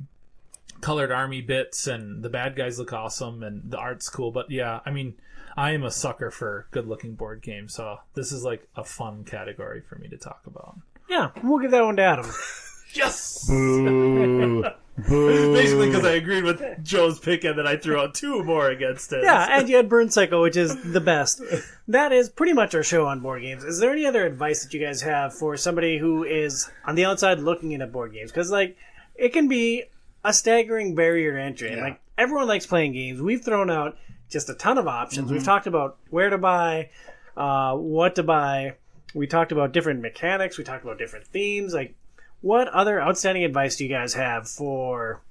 colored army bits, and the bad guys look awesome, and the art's cool. But yeah, I mean, I am a sucker for good looking board games, so this is like a fun category for me to talk about. Yeah, we'll give that one to Adam. Yes. Boo. Boo. Basically because I agreed with Joe's pick, and then I threw out two more against it. Yeah, and you had Burn Cycle, which is the best. That is pretty much our show on board games. Is there any other advice that you guys have for somebody who is on the outside looking into board games? Because, like, it can be a staggering barrier to entry. Yeah. Like, everyone likes playing games. We've thrown out just a ton of options. We've talked about where to buy, what to buy. We talked about different mechanics. We talked about different themes. Like, what other outstanding advice do you guys have for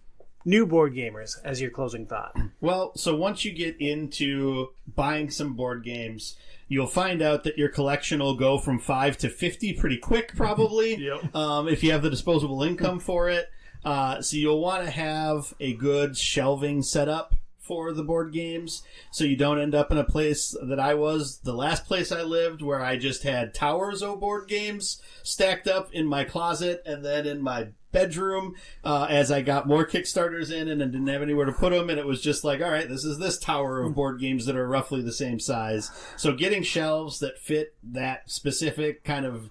new board gamers as your closing thought? Well, so once you get into buying some board games, you'll find out that your collection will go from 5 to 50 pretty quick, probably, Yep. If you have the disposable income for it. So you'll want to have a good shelving setup for the board games, so you don't end up in a place that I was, the last place I lived, where I just had towers of board games stacked up in my closet and then in my bedroom as I got more Kickstarters in and I didn't have anywhere to put them, and it was just like, all right, this is this tower of board games that are roughly the same size. So getting shelves that fit that specific kind of,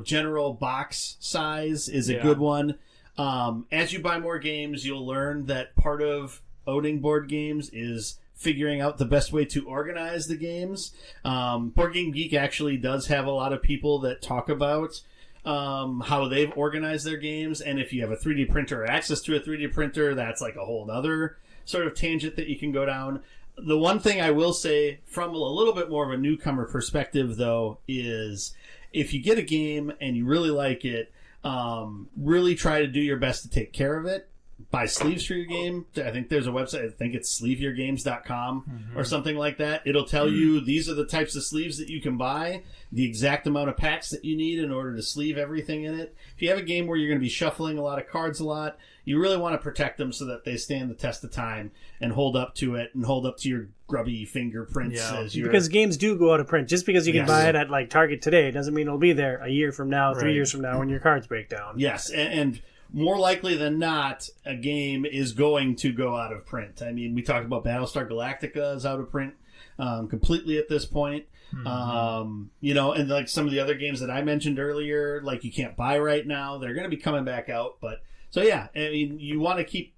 general box size is a good one. As you buy more games, you'll learn that part of owning board games is figuring out the best way to organize the games. Board Game Geek actually does have a lot of people that talk about how they've organized their games, and if you have a 3D printer or access to a 3D printer, that's like a whole other sort of tangent that you can go down. The one thing I will say from a little bit more of a newcomer perspective, though, is if you get a game and you really like it, really try to do your best to take care of it. Buy sleeves for your game. I think there's a website, I think it's sleeveyourgames.com or something like that. It'll tell you these are the types of sleeves that you can buy, the exact amount of packs that you need in order to sleeve everything in it. If you have a game where you're going to be shuffling a lot of cards a lot, you really want to protect them so that they stand the test of time and hold up to it and hold up to your grubby fingerprints. Yeah. Because games do go out of print. Just because you can buy it at like Target today doesn't mean it'll be there a year from now, 3 years from now when your cards break down. Yes, and more likely than not, a game is going to go out of print. I mean, we talked about Battlestar Galactica is out of print completely at this point. And like some of the other games that I mentioned earlier, like you can't buy right now, they're going to be coming back out. But so yeah, I mean, you want to keep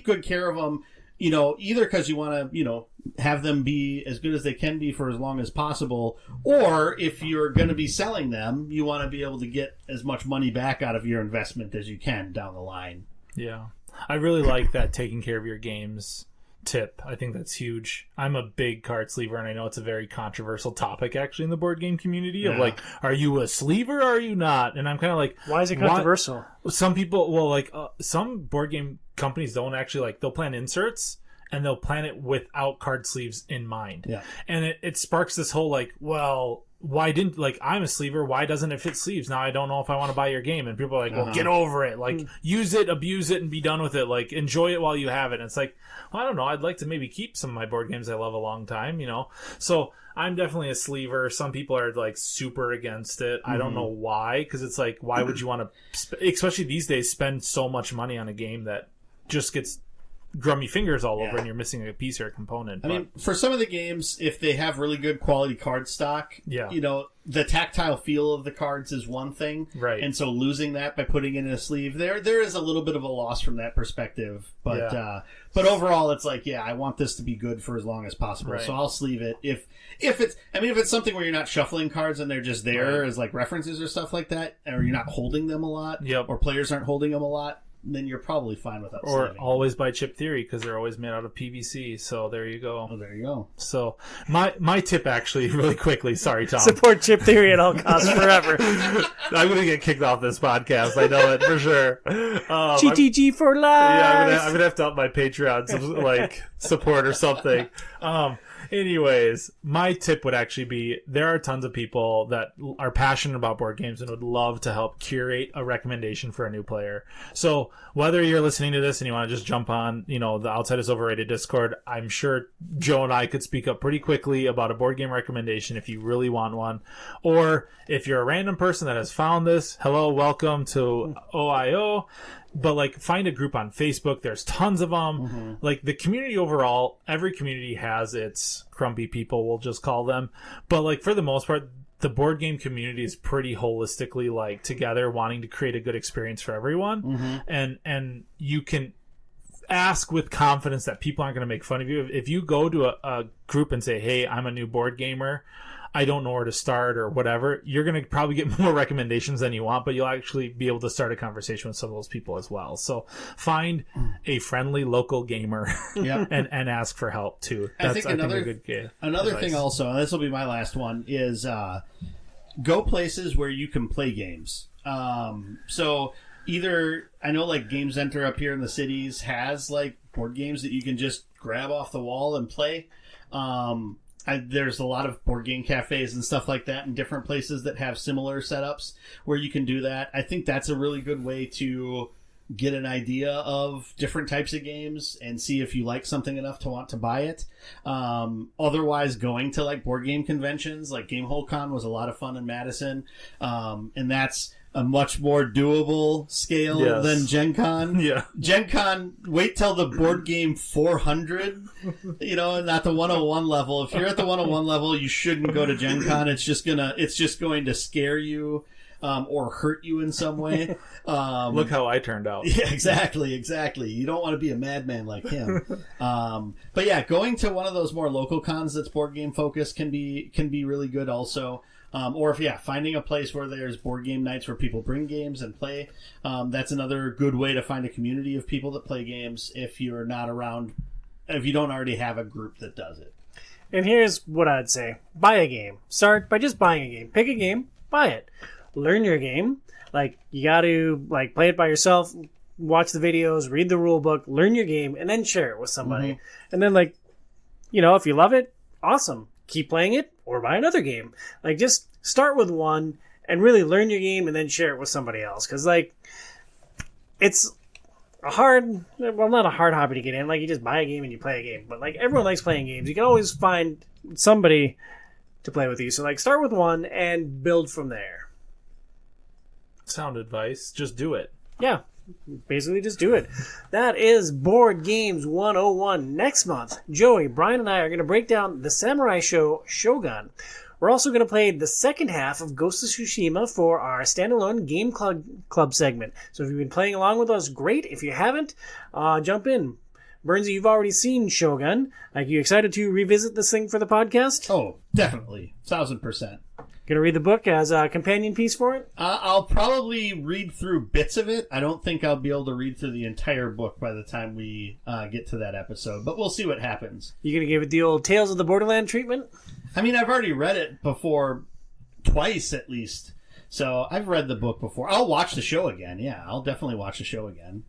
good care of them. Either because you want to, have them be as good as they can be for as long as possible, or if you're going to be selling them, you want to be able to get as much money back out of your investment as you can down the line. Yeah. I really like that taking care of your games tip. I think that's huge. I'm a big card sleever, and I know it's a very controversial topic actually in the board game community of like, are you a sleever or are you not? And I'm kind of like, why is it controversial? Some people, some board game companies don't actually they'll plan inserts and they'll plan it without card sleeves in mind. Yeah. And it sparks this whole why didn't, I'm a sleever, why doesn't it fit sleeves? Now I don't know if I want to buy your game. And people are like, well, get over it. Use it, abuse it, and be done with it. Enjoy it while you have it. And it's well, I don't know. I'd like to maybe keep some of my board games I love a long time, So I'm definitely a sleever. Some people are super against it. I don't know why, because it's why would you want to, especially these days, spend so much money on a game that just gets grummy fingers all over and you're missing a piece or a component. I mean, for some of the games, if they have really good quality card stock, the tactile feel of the cards is one thing. Right. And so losing that by putting it in a sleeve, there is a little bit of a loss from that perspective. But but overall, it's I want this to be good for as long as possible. Right. So I'll sleeve it. If it's something where you're not shuffling cards and they're just there as references or stuff like that, or you're not holding them a lot, or players aren't holding them a lot, then you're probably fine with Or upsaving. always buy Chip Theory because they're always made out of PVC. So there you go. Oh, there you go. So my tip actually, really quickly, sorry, Tom. Support Chip Theory at all costs forever. I'm going to get kicked off this podcast. I know it for sure. GTG for life. Yeah, I'm gonna have to up my Patreon support or something. Anyways, my tip would actually be there are tons of people that are passionate about board games and would love to help curate a recommendation for a new player. So whether you're listening to this and you want to just jump on, the Outside is Overrated Discord, I'm sure Joe and I could speak up pretty quickly about a board game recommendation if you really want one. Or if you're a random person that has found this, hello, welcome to OiO. But find a group on Facebook. There's tons of them. Mm-hmm. The community overall, every community has its grumpy people, we'll just call them. But for the most part, the board game community is pretty holistically together, wanting to create a good experience for everyone. Mm-hmm. And you can ask with confidence that people aren't going to make fun of you. If you go to a group and say, "Hey, I'm a new board gamer, I don't know where to start," or whatever, you're going to probably get more recommendations than you want, but you'll actually be able to start a conversation with some of those people as well. So find a friendly local gamer and ask for help too. That's, I think a good another advice. thing also, and this will be my last one, is go places where you can play games. So either, I know Game Center up here in the cities has board games that you can just grab off the wall and play. There's a lot of board game cafes and stuff like that in different places that have similar setups where you can do that. I think that's a really good way to get an idea of different types of games and see if you like something enough to want to buy it. Otherwise, going to board game conventions, Gamehole Con was a lot of fun in Madison, and that's a much more doable scale than Gen Con. Yeah. Gen Con, wait till the board game 400, not the 101 level. If you're at the 101 level, you shouldn't go to Gen Con. It's just going to scare you, or hurt you in some way. Look how I turned out. Yeah, exactly. You don't want to be a madman like him. But yeah, going to one of those more local cons that's board game focused can be really good also. Or finding a place where there's board game nights where people bring games and play. That's another good way to find a community of people that play games if you're not around, if you don't already have a group that does it. And here's what I'd say. Buy a game. Start by just buying a game. Pick a game, buy it. Learn your game. You got to play it by yourself, watch the videos, read the rule book, learn your game, and then share it with somebody. Mm-hmm. And then if you love it, awesome. Keep playing it or buy another game. Just start with one and really learn your game and then share it with somebody else. Because it's a hard, not a hard hobby to get in. You just buy a game and you play a game. But everyone likes playing games. You can always find somebody to play with you. So start with one and build from there. Sound advice. Just do it. Yeah. Basically, just do it. That is Board Games 101. Next month, Joey, Brian, and I are going to break down the Samurai Show Shogun. We're also going to play the second half of Ghost of Tsushima for our standalone Game Club segment. So if you've been playing along with us, great. If you haven't, jump in. Burnsy, you've already seen Shogun. Are you excited to revisit this thing for the podcast? Oh, definitely. 1,000%. Gonna read the book as a companion piece for it? I'll probably read through bits of it. I don't think I'll be able to read through the entire book by the time we get to that episode, but we'll see what happens. You gonna give it the old Tales of the Borderland treatment? I mean, I've already read it before, twice at least. So I've read the book before. I'll watch the show again. Yeah, I'll definitely watch the show again.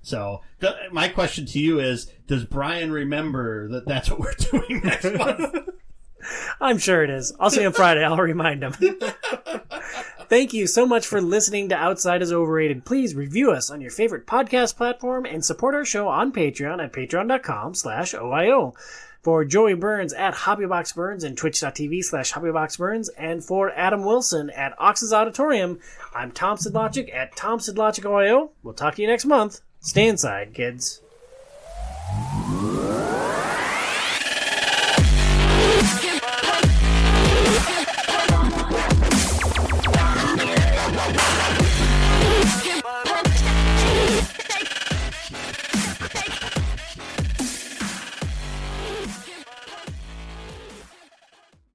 So my question to you is, does Brian remember that that's what we're doing next month? I'm sure it is. I'll see him Friday. I'll remind him. Thank you so much for listening to Outside is Overrated. Please review us on your favorite podcast platform and support our show on Patreon at patreon.com/OiO. For Joey Burns at HobbyBoxBurns and twitch.tv/HobbyBoxBurns, and for Adam Wilson at Ox's Auditorium, I'm Tom Sidlogic at TomSidlogicOiO. We'll talk to you next month. Stay inside, kids.